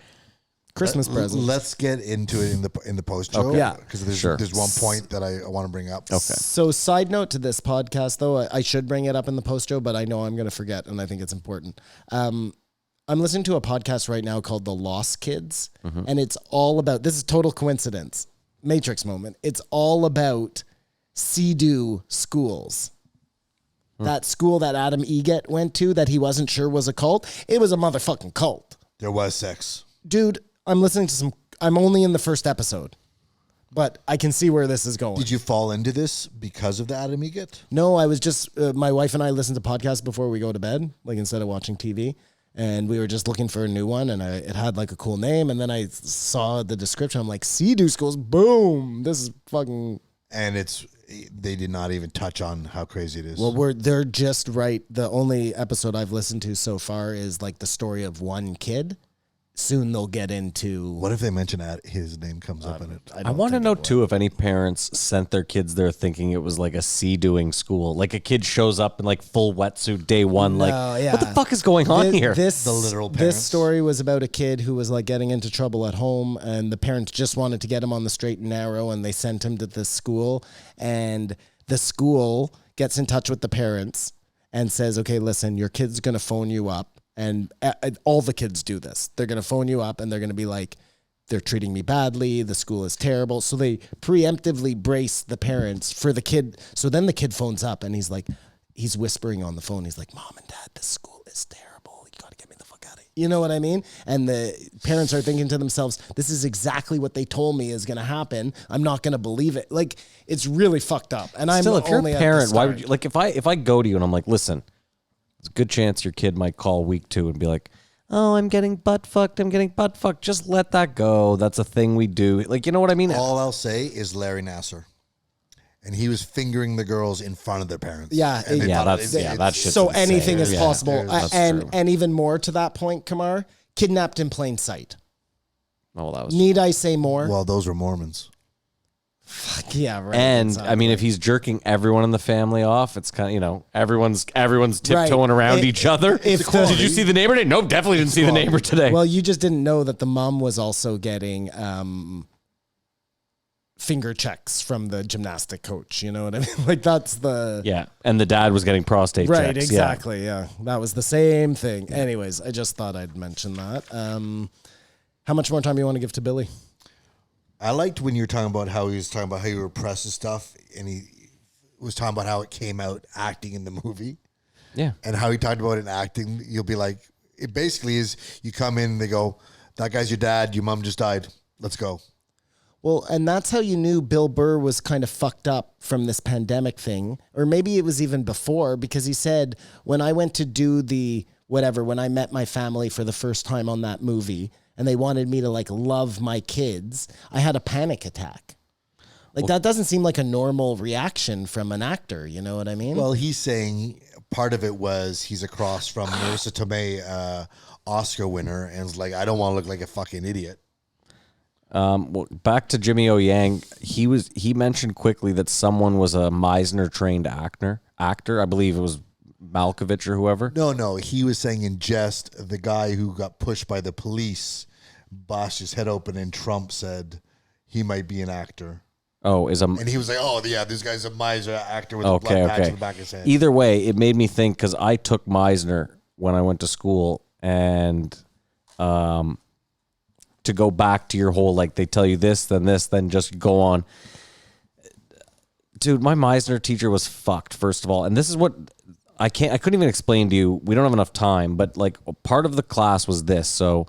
Christmas presents. Let's get into it in the post, Joe. Okay. Yeah. Because there's Sure. one point that I want to bring up. Okay. So, side note to this podcast, though, I should bring it up in the post, Joe, but I know I'm going to forget, and I think it's important. I'm listening to a podcast right now called The Lost Kids, and it's all about, this is total coincidence, Matrix moment. It's all about Sea-Doo schools. That school that Adam Eget went to that he wasn't sure was a cult, it was a motherfucking cult. There was sex. Dude, I'm listening to I'm only in the first episode, but I can see where this is going. Did you fall into this because of the Adam Eget? No, I was just, my wife and I listen to podcasts before we go to bed, like instead of watching TV. And we were just looking for a new one, and it had like a cool name. And then I saw the description. I'm like, Sea-Doo schools, boom! This is fucking. And they did not even touch on how crazy it is. Well, they're just right. The only episode I've listened to so far is like the story of one kid. Soon they'll get into. What if they mention that his name comes up in it? I want to know too if any parents sent their kids there thinking it was like a sea-doing school. Like a kid shows up in like full wetsuit day one. Like, what the fuck is going on here? The literal parents. This story was about a kid who was like getting into trouble at home, and the parents just wanted to get him on the straight and narrow, and they sent him to this school, and the school gets in touch with the parents and says, okay, listen, your kid's going to phone you up. And all the kids do this. They're going to phone you up and they're going to be like, they're treating me badly. The school is terrible. So they preemptively brace the parents for the kid. So then the kid phones up and he's whispering on the phone. He's like, Mom and Dad, this school is terrible. You got to get me the fuck out of here. You know what I mean? And the parents are thinking to themselves, this is exactly what they told me is going to happen. I'm not going to believe it. Like, it's really fucked up. And Still, I'm if you're only a at the parent, why start. would you, like, if I go to you and I'm like, listen, there's a good chance your kid might call week 2 and be like, oh, I'm getting butt fucked. Just let that go. That's a thing we do. Like, you know what I mean? All I'll say is Larry Nasser. And he was fingering the girls in front of their parents. Yeah, And they thought that shit's so insane. anything is Yeah, possible. that's and true. and even more to that point, Kamar, kidnapped in plain sight. Oh, well, that was. Need I say more? Well, those were Mormons. Fuck yeah, right. And exactly. I mean, if he's jerking everyone in the family off, it's kind of, you know, everyone's tiptoeing around each other. Did you see the neighbor today? Nope, definitely didn't see the neighbor today. Well, you just didn't know that the mom was also getting finger checks from the gymnastic coach. You know what I mean? Like that's the yeah, and the dad was getting prostate right. checks. Exactly. Yeah, that was the same thing. Anyways, I just thought I'd mention that. How much more time you want to give to Billy? I liked when you were talking about how he was talking about how he represses stuff, and he was talking about how it came out acting in the movie. Yeah. And how he talked about it in acting. You'll be like, it basically is you come in and they go, that guy's your dad, your mom just died. Let's go. Well, and that's how you knew Bill Burr was kind of fucked up from this pandemic thing. Or maybe it was even before, because he said, when I went to do when I met my family for the first time on that movie, and they wanted me to like love my kids, I had a panic attack. Like that doesn't seem like a normal reaction from an actor. You know what I mean? Well, he's saying part of it was he's across from Marissa Tomei, Oscar winner, and it's like, I don't want to look like a fucking idiot. Well, back to Jimmy O Yang, he mentioned quickly that someone was a Meisner trained actor. I believe it was Malkovich or whoever. No, he was saying in jest, the guy who got pushed by the police bashed his head open, and Trump said he might be an actor. Oh, And he was like, oh, yeah, this guy's a miser actor with a black patch on the back of his head. Either way, it made me think, because I took Meisner when I went to school, and to go back to your whole, like, they tell you this, then just go on. Dude, my Meisner teacher was fucked, first of all. And this is what I couldn't even explain to you. We don't have enough time, but like part of the class was this. So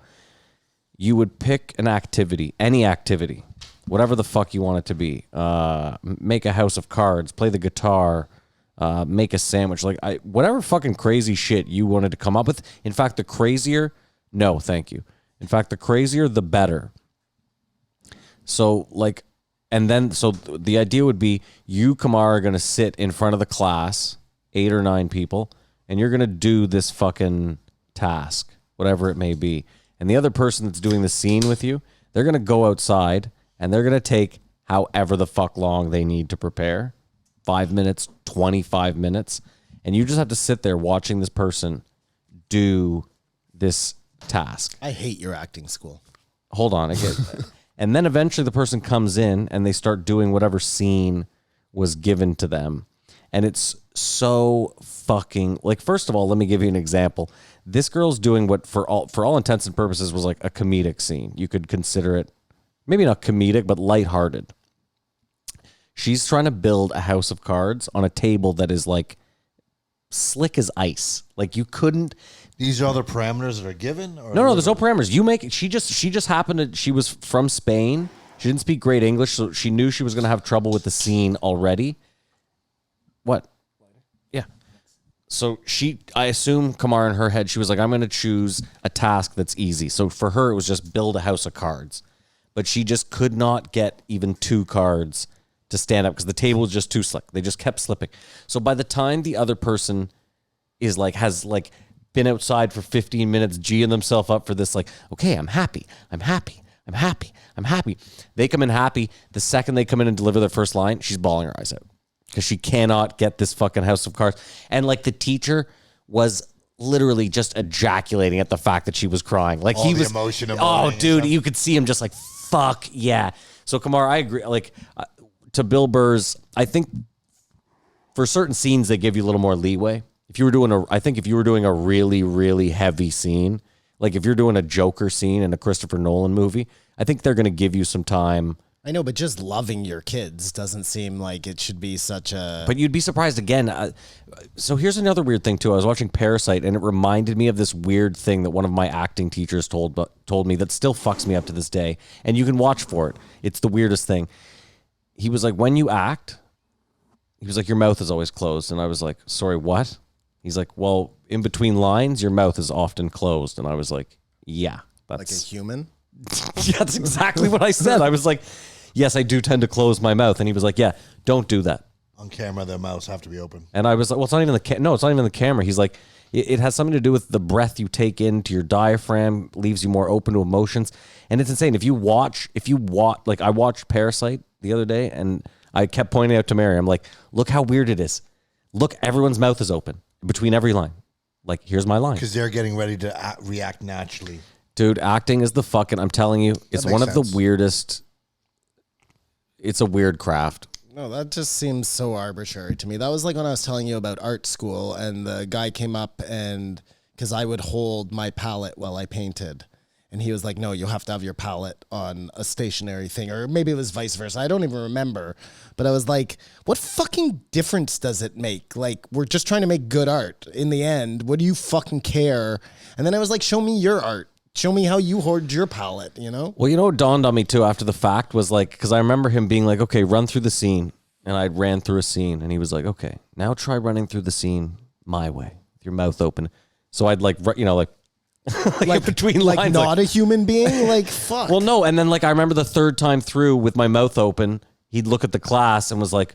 you would pick an activity, any activity, whatever the fuck you want it to be. Make a house of cards, play the guitar, make a sandwich, whatever fucking crazy shit you wanted to come up with. In fact, the crazier, no, thank you. In fact, the crazier, the better. So like, and then, so the idea would be you, Kamar, are going to sit in front of the class, 8 or 9 people, and you're going to do this fucking task, whatever it may be. And the other person that's doing the scene with you, they're going to go outside and they're going to take however the fuck long they need to prepare. 5 minutes, 25 minutes. And you just have to sit there watching this person do this task. I hate your acting school. Hold on. And then eventually the person comes in and they start doing whatever scene was given to them. And it's so fucking, like, first of all, let me give you an example. This girl's doing what for all intents and purposes was like a comedic scene. You could consider it maybe not comedic, but lighthearted. She's trying to build a house of cards on a table that is like slick as ice. Like you couldn't. These are all the parameters that are given? Or No, there's no parameters. You make it. She just happened to. She was from Spain. She didn't speak great English, so she knew she was going to have trouble with the scene already. What? Yeah. So I assume Kamar in her head, she was like, I'm going to choose a task that's easy. So for her, it was just build a house of cards. But she just could not get even 2 cards to stand up because the table was just too slick. They just kept slipping. So by the time the other person has been outside for 15 minutes, G'ing themselves up for this, like, okay, I'm happy. They come in happy. The second they come in and deliver their first line, she's bawling her eyes out because she cannot get this fucking house of cards. And like the teacher was literally just ejaculating at the fact that she was crying. Like All the emotion of mourning and dude, stuff. you could see him just like, fuck yeah. So Kamar, I agree. Like to Bill Burr's, I think for certain scenes they give you a little more leeway. If you were doing a really, really heavy scene, like if you're doing a Joker scene in a Christopher Nolan movie, I think they're going to give you some time. I know, but just loving your kids doesn't seem like it should be such a... But you'd be surprised again. So here's another weird thing too. I was watching Parasite and it reminded me of this weird thing that one of my acting teachers told me that still fucks me up to this day. And you can watch for it. It's the weirdest thing. He was like, when you act, he was like, your mouth is always closed. And I was like, sorry, what? He's like, well, in between lines, your mouth is often closed. And I was like, yeah. That's Like a human? Yeah, that's exactly what I said. I was like, yes, I do tend to close my mouth. And he was like, yeah, don't do that. On camera, their mouths have to be open. And I was like, well, it's not even it's not even the camera. He's like, it has something to do with the breath you take into your diaphragm, leaves you more open to emotions. And it's insane. If you watch, like I watched Parasite the other day and I kept pointing out to Mary, I'm like, look how weird it is. Look, everyone's mouth is open between every line. Like, here's my line. Because they're getting ready to react naturally. Dude, acting is I'm telling you, it's one of the weirdest. It's a weird craft. No, that just seems so arbitrary to me. That was like when I was telling you about art school and the guy came up and because I would hold my palette while I painted. And he was like, no, you'll have to have your palette on a stationary thing. Or maybe it was vice versa. I don't even remember. But I was like, what fucking difference does it make? Like, we're just trying to make good art. In the end, what do you fucking care? And then I was like, show me your art. Show me how you hoard your palette, you know? Well, you know what dawned on me too after the fact was like, because I remember him being like, okay, run through the scene. And I ran through a scene. And he was like, okay, now try running through the scene my way, with your mouth open. So I'd like, like between lines. Like not a human being? Like, fuck. Well, no. And then like I remember the third time through with my mouth open, he'd look at the class and was like,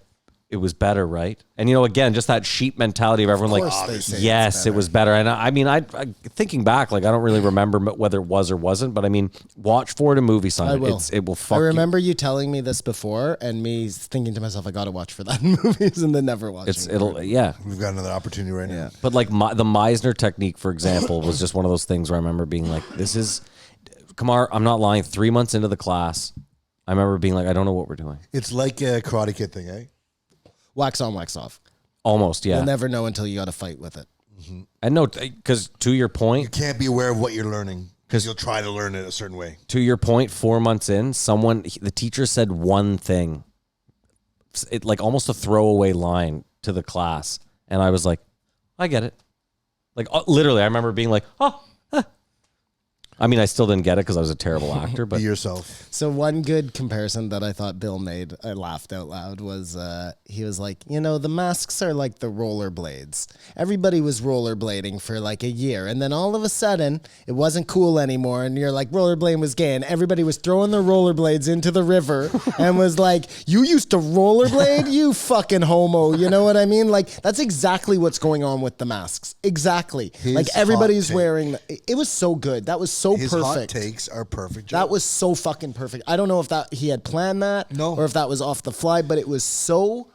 it was better, right? And, you know, again, just that sheep mentality of everyone course like, they say yes, it was better. And I mean, I thinking back, like, I don't really remember whether it was or wasn't, but I mean, watch for it in movie sign. I will. It will fuck I remember you telling me this before and me thinking to myself, I got to watch for that in movies and then never watching it. Yeah. We've got another opportunity right now. But like the Meisner technique, for example, was just one of those things where I remember being like, Kamar, I'm not lying, 3 months into the class, I remember being like, I don't know what we're doing. It's like a Karate Kid thing, eh? Wax on, wax off. Almost, yeah. You'll never know until you got to fight with it. And no, because to your point, You can't be aware of what you're learning because you'll try to learn it a certain way. to your point, 4 months in, the teacher said one thing, it like almost a throwaway line to the class, and I was like, I get it. Like literally, I remember being like, oh. I mean, I still didn't get it because I was a terrible actor, but Be yourself. So one good comparison that I thought Bill made, I laughed out loud, was he was like, you know, the masks are like the rollerblades. Everybody was rollerblading for like a year, and then all of a sudden, it wasn't cool anymore, and you're like, rollerblading was gay, and everybody was throwing their rollerblades into the river and was like, you used to rollerblade? You fucking homo. You know what I mean? Like, that's exactly what's going on with the masks. Exactly. Like, everybody's wearing... It was so good. That was so His perfect. hot takes are perfect. Joe. That was so fucking perfect. I don't know if that he had planned that or if that was off the fly, but it was so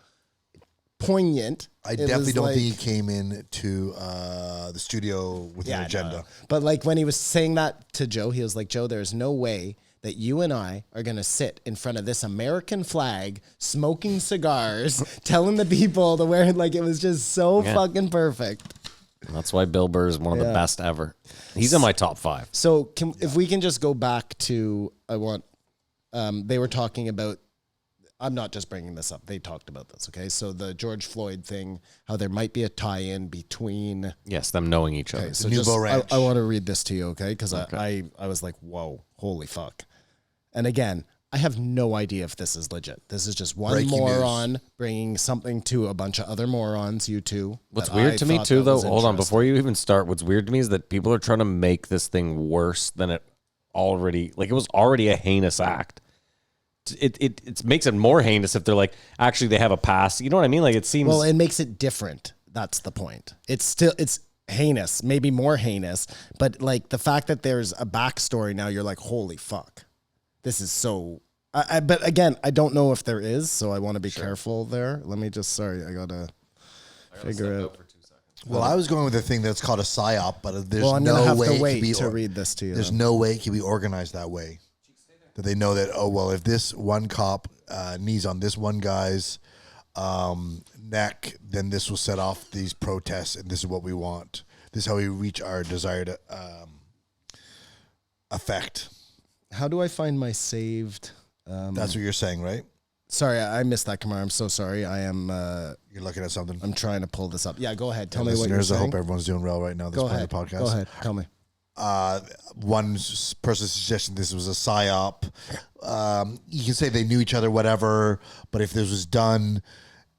poignant. I definitely don't think he came in to the studio with an agenda. No. But like when he was saying that to Joe, he was like, Joe, there's no way that you and I are going to sit in front of this American flag, smoking cigars, telling the people to wear it. Like, it was just so fucking perfect. that's why Bill Burr is one of the best ever. He's in my top 5. So if we can just go back to, they were talking about, I'm not just bringing this up. They talked about this, okay? So the George Floyd thing, how there might be a tie-in between... Yes, them knowing each other. Okay, so Nouveau Ranch. I want to read this to you, okay? Because I was like, whoa, holy fuck. And again, I have no idea if this is legit. This is just one Breaking moron bringing something to a bunch of other morons, you two. What's that weird I to me thought too, that though, was hold on, interesting. before you even start, what's weird to me is that people are trying to make this thing worse than it already, like it was already a heinous act. It makes it more heinous if they're like, actually they have a past. You know what I mean? Like it seems. Well, it makes it different. That's the point. It's heinous, maybe more heinous, but like the fact that there's a backstory now, you're like, holy fuck, this is so. But again, I don't know if there is, so I want to be careful there. Let me just. Sorry, I gotta figure out. Well, I was going with a thing that's called a psyop, but there's Well, I'm no gonna have way to it wait can be to read this to you. There's no way it can be organized that way. That they know that, oh, well, if this one cop knees on this one guy's neck, then this will set off these protests, and this is what we want. This is how we reach our desired effect. How do I find my saved? That's what you're saying, right? Sorry, I missed that, Kamar. I'm so sorry. I am. You're looking at something. I'm trying to pull this up. Yeah, go ahead. Tell me what you're Listeners, I saying. hope everyone's doing well right now. This Go part ahead. of the podcast. Go ahead. Tell me. One person suggested this was a psyop. You can say they knew each other, whatever, but if this was done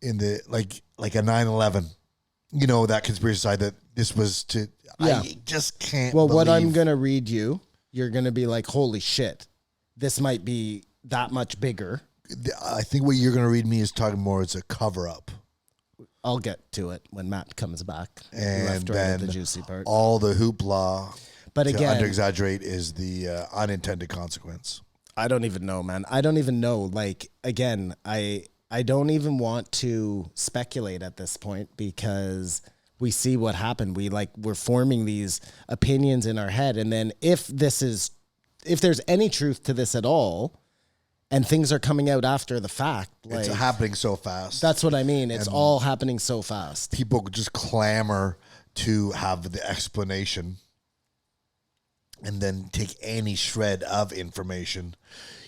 in the like a 9/11, you know, that conspiracy side that this was to. Yeah. I just can't. Well, what I'm believe- gonna read you, you're gonna be like, holy shit, this might be that much bigger. I think what you're going to read me is talking more. It's a cover up, I'll get to it when Matt comes back. You and left right at then the juicy part. all the hoopla. But to again, under exaggerate is the unintended consequence. I don't even know, man. I don't even know. Like, again, I don't even want to speculate at this point because we see what happened. We're forming these opinions in our head. And then if there's any truth to this at all, and things are coming out after the fact, like, It's happening so fast. that's what I mean. It's all happening so fast. People just clamor to have the explanation and then take any shred of information.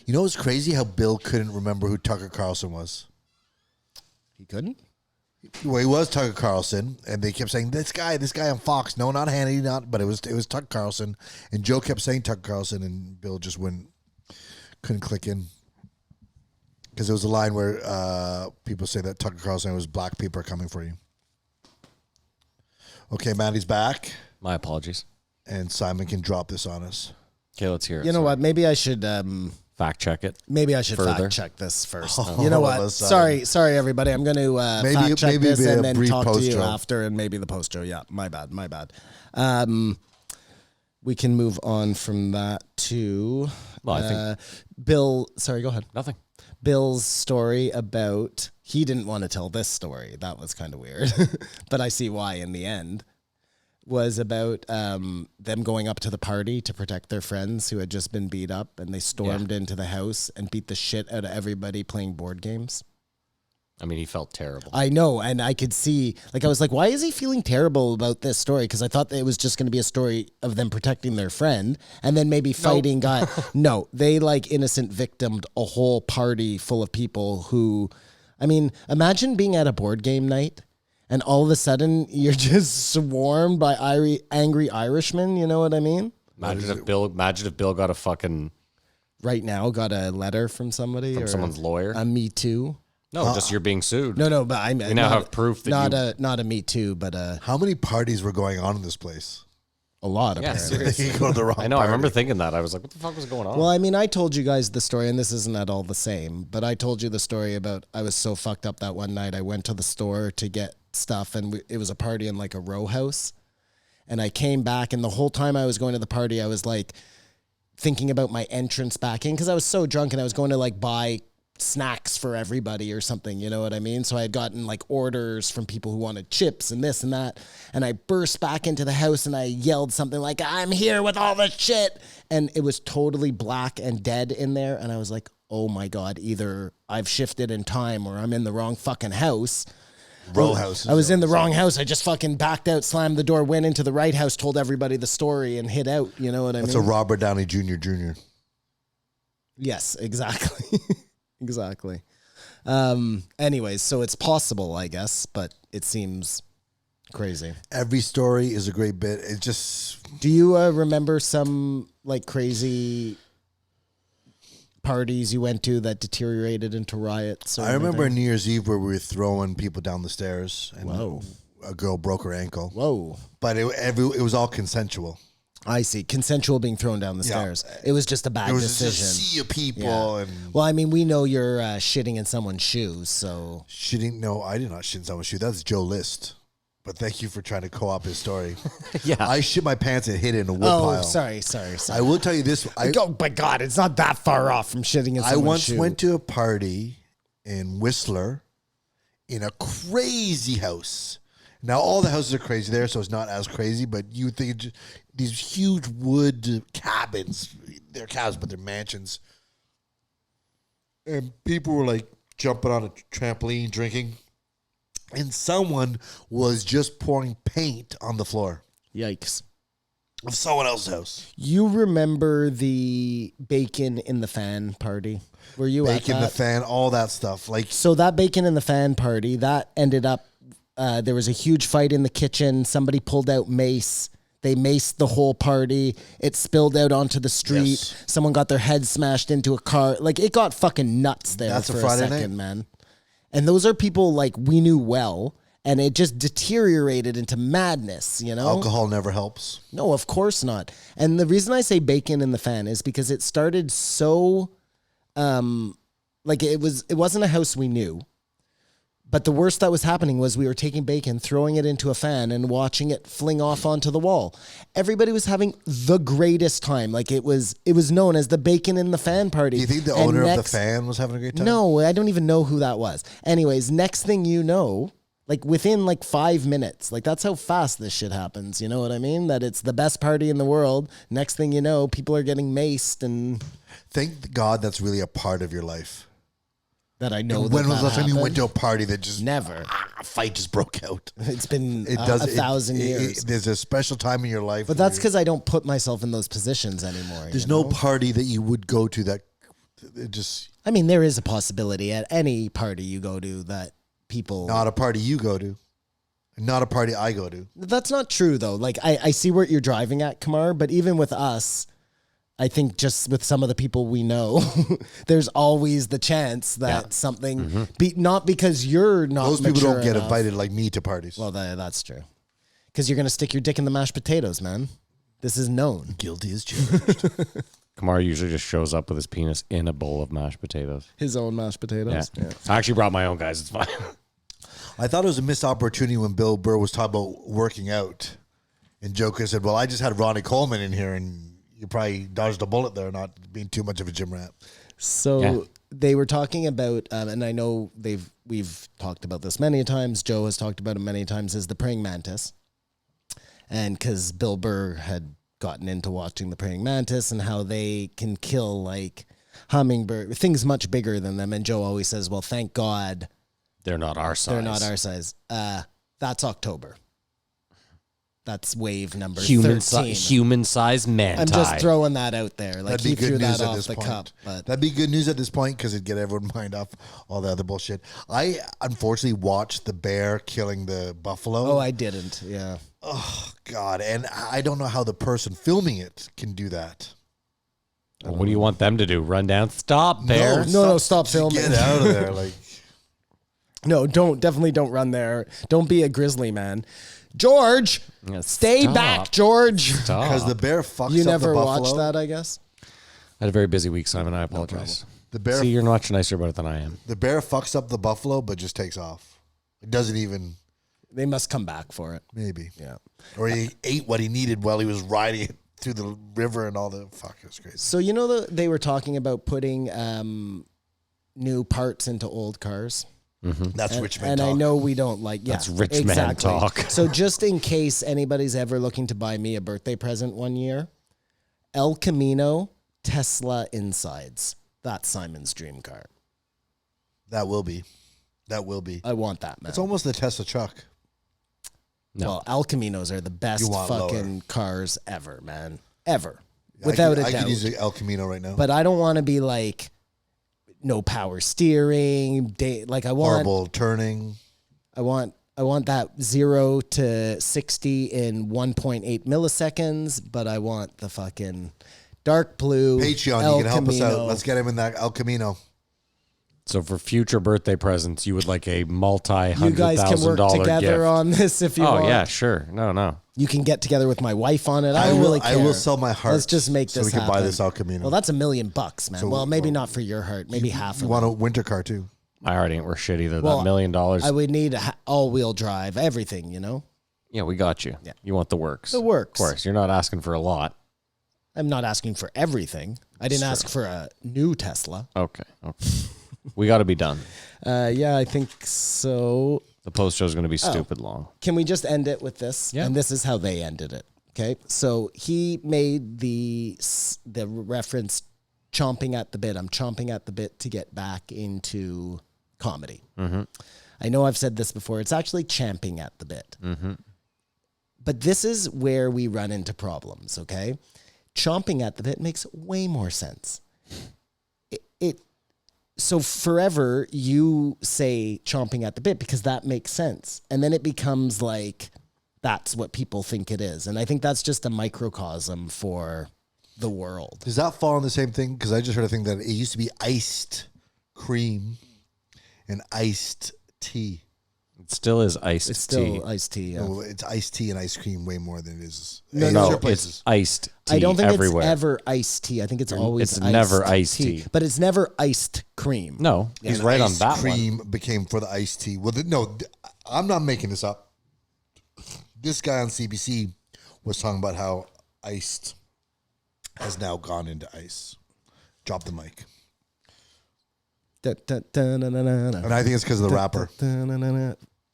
You know, it's crazy how Bill couldn't remember who Tucker Carlson was. He couldn't? Well, he was Tucker Carlson, and they kept saying, this guy on Fox. No, not Hannity, but it was Tucker Carlson. And Joe kept saying Tucker Carlson, and Bill just couldn't click in. Because there was a line where people say that Tucker Carlson was black people are coming for you. Okay, Maddie's back, My apologies. and Simon can drop this on us. Okay, let's hear it. You know what? Maybe I should Fact check it. fact Further. check this first. Oh, You know what? let's, Sorry, everybody. I'm going to fact check maybe this be a and then brief talk to you post-show. after, and maybe the post show. Yeah, my bad. We can move on from that to Well, I think Bill. Sorry, go ahead. nothing. Bill's story about he didn't want to tell this story. That was kind of weird, but I see why in the end. Was about them going up to the party to protect their friends who had just been beat up, and they stormed into the house and beat the shit out of everybody playing board games. I mean, he felt terrible. I know, and I could see, like, I was like, why is he feeling terrible about this story? Because I thought that it was just going to be a story of them protecting their friend and then maybe fighting guy. No, they like innocent victimed a whole party full of people who, I mean, imagine being at a board game night and all of a sudden you're just swarmed by angry Irishmen. You know what I mean? Imagine if Bill got a fucking Right now, got a letter from somebody from or someone's lawyer. a Me Too. No, just you're being sued. No, but I mean, We now have proof that not a Me Too, but How many parties were going on in this place? a lot of Yeah, seriously. You go to the wrong I know. I remember party. thinking that. I was like, what the fuck was going on? Well, I mean, I told you guys the story, and this isn't at all the same, but I told you the story about I was so fucked up that one night I went to the store to get stuff, and it was a party in like a row house. And I came back, and the whole time I was going to the party, I was like thinking about my entrance back in because I was so drunk and I was going to like buy snacks for everybody or something, you know what I mean? So I had gotten like orders from people who wanted chips and this and that. And I burst back into the house and I yelled something like, I'm here with all the shit. And it was totally black and dead in there. And I was like, oh my God, either I've shifted in time or I'm in the wrong fucking house. Row house. I was in the wrong house. I just fucking backed out, slammed the door, went into the right house, told everybody the story and hid out. You know what I That's mean? a Robert Downey Jr. Yes, exactly. Exactly. Anyways, so it's possible, I guess, but it seems crazy. Every story is a great bit. It just Do you remember some like crazy parties you went to that deteriorated into riots? Or I remember anything? New Year's Eve where we were throwing people down the stairs, and Whoa. a girl broke her ankle. Whoa. But it was all consensual. I see. Consensual being thrown down the stairs. It was just a bad It was decision. just a sea of people Yeah. and Well, I mean, we know you're shitting in someone's shoes, so shitting. No, I did not shit in someone's shoe. That's Joe List. But thank you for trying to co-op his story. Yeah. I shit my pants and hid it in a wood oh, pile. sorry. I will tell you this. Oh my God, it's not that far off from shitting in someone's I once shoe. went to a party in Whistler in a crazy house. Now, all the houses are crazy there, so it's not as crazy, but you would think these huge wood cabins. They're cabins, but they're mansions. And people were like jumping on a trampoline, drinking. And someone was just pouring paint on the floor Yikes. of someone else's house. You remember the bacon in the fan party? Were you Bacon, at the that? fan, all that stuff. Like, So that bacon in the fan party, that ended up, there was a huge fight in the kitchen. Somebody pulled out mace. They maced the whole party. It spilled out onto the street. Yes. Someone got their head smashed into a car. Like, it got fucking nuts there That's a for Friday second, night? man. And those are people like we knew well, and it just deteriorated into madness, you know? alcohol never helps. No, of course not. And the reason I say bacon in the fan is because it started so like it wasn't a house we knew. But the worst that was happening was we were taking bacon, throwing it into a fan and watching it fling off onto the wall. Everybody was having the greatest time. Like it was known as the bacon in the fan party. Do you think the And owner of the next- fan was having a great time? No, I don't even know who that was. Anyways, next thing you know, like within like 5 minutes, like that's how fast this shit happens. You know what I mean? That it's the best party in the world. Next thing you know, people are getting maced, and Thank God that's really a part of your life. that I know. When was the last time you happened. went to a party that just Never. a fight just broke out? It's been It a does. 1,000 years. There's a special time in your life. But that's because I don't put myself in those positions anymore. there's you know? no party that you would go to that it just I mean, there is a possibility at any party you go to that people. not a party you go to, not a party I go to. That's not true, though. Like, I see where you're driving at, Kamar, but even with us, I think just with some of the people we know, there's always the chance that something, not because you're not Those people mature don't get enough. invited like me to parties. Well, that's true. Because you're going to stick your dick in the mashed potatoes, man. This is known. Guilty as charged. Kamar usually just shows up with his penis in a bowl of mashed potatoes. His own mashed potatoes. Yeah. I actually brought my own, guys. It's fine. I thought it was a missed opportunity when Bill Burr was talking about working out, and Joker said, "Well, I just had Ronnie Coleman in here, and you probably dodged a bullet there, not being too much of a gym rat." So Yeah. they were talking about, and I know we've talked about this many times. Joe has talked about it many times. Is the praying mantis, and because Bill Burr had gotten into watching the praying mantis and how they can kill like hummingbird things much bigger than them. And Joe always says, "Well, thank God They're not our size. they're not our size." That's October. That's wave number Human 13. size manti. I'm just throwing that out there. Like That'd be he good threw news that at off this the point. cup, but That'd be good news at this point because it'd get everyone mind off all the other bullshit. I unfortunately watched the bear killing the buffalo. oh, I didn't. Yeah. God, and I don't know how the person filming it can do that. Well, what do you want them to do? Run down? Stop, bear. No, stop just filming. Get out of there, like. No, definitely don't run there. Don't be a grizzly man. George, Yeah, stay stop. back, George. Because the bear fucks You up never the buffalo. watched that, I guess? I had a very busy week, Simon. I apologize. The bear, See, you're much nicer about it than I am. the bear fucks up the buffalo, but just takes off. It doesn't even, They must come back for it. maybe. Yeah. Or he ate what he needed while he was riding it through the river and all the, fuck, it was crazy. So, you know, they were talking about putting new parts into old cars. That's rich man And talk. I know we don't like, yeah, That's rich man exactly. talk. So just in case anybody's ever looking to buy me a birthday present one year, El Camino Tesla insides. That's Simon's dream car. That will be. That will be. I want that, man. It's almost the Tesla truck. No. Well, El Caminos are the best You want fucking lower. cars ever, man. Ever. Without I a could doubt. use an El Camino right now. But I don't want to be like no power steering. Like I want Horrible turning. I want that 0 to 60 in 1.8 milliseconds, but I want the fucking Dark blue. Patreon, El you can help us Camino. out. Let's get him in that El Camino. So for future birthday presents, you would like a You guys can multi-$100,000 work gift. together on this if you Oh want. yeah, sure. No. You can get together with my wife on it. I I don't will- really I care. will sell my heart Let's just make so this we can happen. buy this El Camino. Well, that's $1 million, man. So- well, maybe not for your heart. Maybe half You of want it. a winter car too? My heart ain't worth shit either. Well, that $1 million. I would need all-wheel drive, everything, Yeah, we got you. Yeah. You want the works. The works. Of course. You're not asking for a lot. I'm not asking for everything. I didn't ask for a new Tesla. Okay. We got to be done. Yeah, I think so. The post show is going to be stupid long. Can we just end it with this? Yeah. And this is how they ended it. Okay. So he made the reference chomping at the bit. I'm chomping at the bit to get back into comedy. Mm-hmm. I know I've said this before. It's actually champing at the bit. Mm-hmm. But this is where we run into problems. Okay. Chomping at the bit makes way more sense. So forever you say chomping at the bit because that makes sense. And then it becomes like, that's what people think it is. And I think that's just a microcosm for the world. Does that fall on the same thing? Because I just heard a thing that it used to be iced cream and iced tea. It still is iced It's tea. still iced tea. Yeah. Well, it's iced tea and ice cream way more than it is. No, other it's places. iced tea I don't think everywhere. it's ever iced tea. I think it's always it's iced never iced tea. But it's never iced cream. No, he's And right on iced that cream one. became for the iced tea. Well, I'm not making this up. This guy on CBC was talking about how iced has now gone into ice. Drop the mic. And I think it's because of the rapper.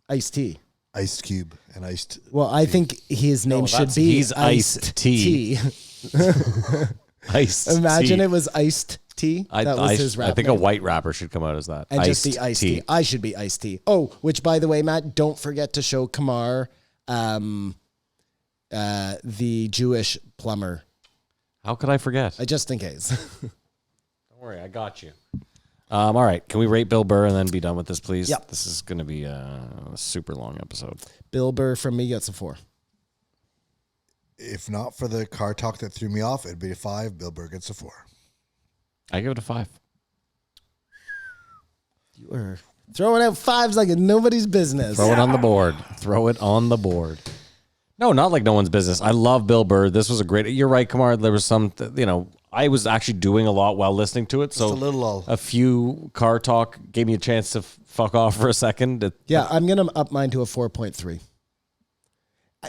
Iced tea. Iced Cube and iced. Well, I think his name should be he's iced tea. Iced Imagine tea. it was iced tea. That was his rap I think name. a white rapper should come out as that. And just the iced tea. I should be iced tea. Oh, which by the way, Matt, don't forget to show Kamar the Jewish plumber. How could I forget? Just in case. Don't worry, I got you. All right, can we rate Bill Burr and then be done with this, please? Yep. This is going to be a super long episode. Bill Burr from me gets a 4. If not for the car talk that threw me off, it'd be a 5. Bill Burr gets a 4. I give it a 5. You were throwing out 5s like nobody's business. Throw it on the board. Throw it on the board. No, not like no one's business. I love Bill Burr. This was a great. You're right, Kamar. There was some, I was actually doing a lot while listening to it. So a little lull. a few car talk gave me a chance to fuck off for a second. Yeah, I'm going to up mine to a 4.3.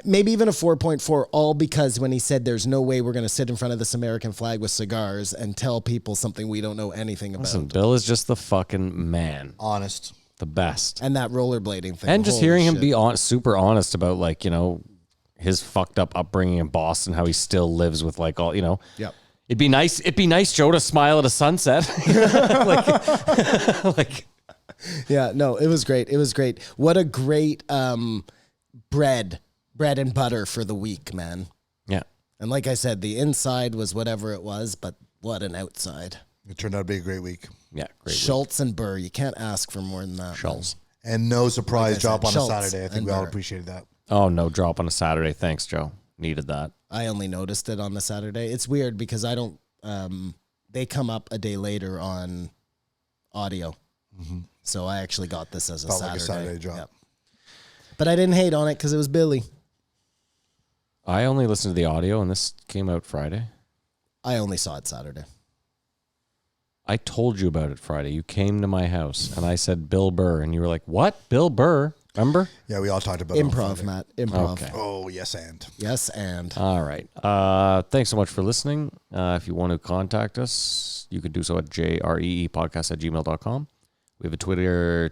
Maybe even a 4.4, all because when he said there's no way we're going to sit in front of this American flag with cigars and tell people something we don't know anything about. Listen, Bill is just the fucking man. Honest. The best. And that rollerblading thing. And just Holy hearing him shit. be super honest about his fucked up upbringing in Boston, how he still lives with all. Yep. It'd be nice, Joe, to smile at a sunset. Yeah, no, it was great. It was great. What a great bread and butter for the week, man. Yeah. And like I said, the inside was whatever it was, but what an outside. It turned out to be a great week. Yeah, great. Schulz and Burr, you can't ask for more than that. Schulz. And no surprise Like I drop said, on Schultz a Saturday. I think and we all Burr. appreciated that. Oh, no drop on a Saturday. Thanks, Joe. Needed that. I only noticed it on the Saturday. It's weird because I don't, they come up a day later on audio. So I actually got this as a Felt Saturday. like a Saturday drop. Yep. But I didn't hate on it because it was Billy. I only listened to the audio, and this came out Friday. I only saw it Saturday. I told you about it Friday. You came to my house, and I said Bill Burr, and you were like, what? Bill Burr? Remember? Yeah, we all talked about it on Improv, Friday. Matt. Improv. Okay. Oh, yes, and. Yes, and. All right. Thanks so much for listening. If you want to contact us, you can do so at jreepodcast@gmail.com. We have a Twitter.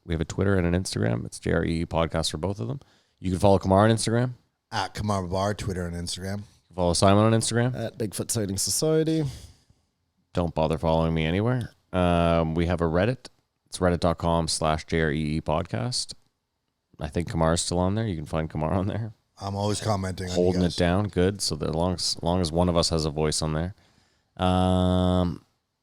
We have a Twitter and an Instagram. It's JRE Podcast for both of them. You can follow Kamar on Instagram. At Kamar Babar, Twitter and Instagram. Follow Simon on Instagram. At Bigfoot Sighting Society. Don't bother following me anywhere. We have a Reddit. It's reddit.com/JRE Podcast. I think Kamar's still on there. You can find Kamar on there. I'm always commenting on Holding you it guys. down. Good. So that as long as one of us has a voice on there. And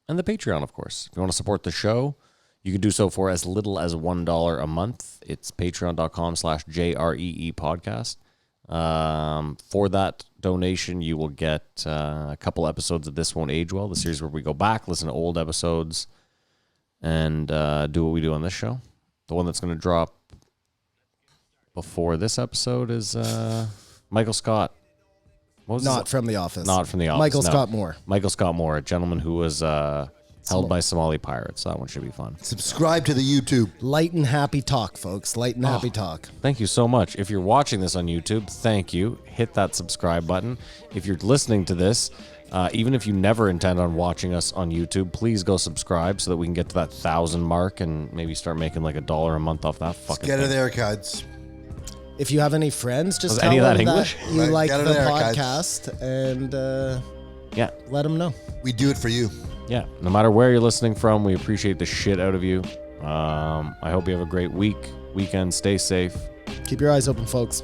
the Patreon, of course. If you want to support the show, you can do so for as little as $1 a month. It's patreon.com/JREE Podcast. For that donation, you will get a couple episodes of This Won't Age Well, the series where we go back, listen to old episodes, and do what we do on this show. The one that's going to drop before this episode is Michael Scott. What was Not from The Office. Not from The Office. Michael no. Scott Moore. Michael Scott Moore, a gentleman who was held by Somali pirates. That one should be fun. Subscribe to the YouTube. Light and happy talk, folks. Light and happy talk. Thank you so much. If you're watching this on YouTube, thank you. Hit that subscribe button. If you're listening to this, even if you never intend on watching us on YouTube, please go subscribe so that we can get to that 1,000 mark and maybe start making like $1 a month off that fucking Get thing. it there, kids. If you have any friends, just Was tell any of that them English? that you Right, like get the it there, podcast and Yeah. let them know. We do it for you. Yeah. No matter where you're listening from, we appreciate the shit out of you. I hope you have a great weekend. Stay safe. Keep your eyes open, folks.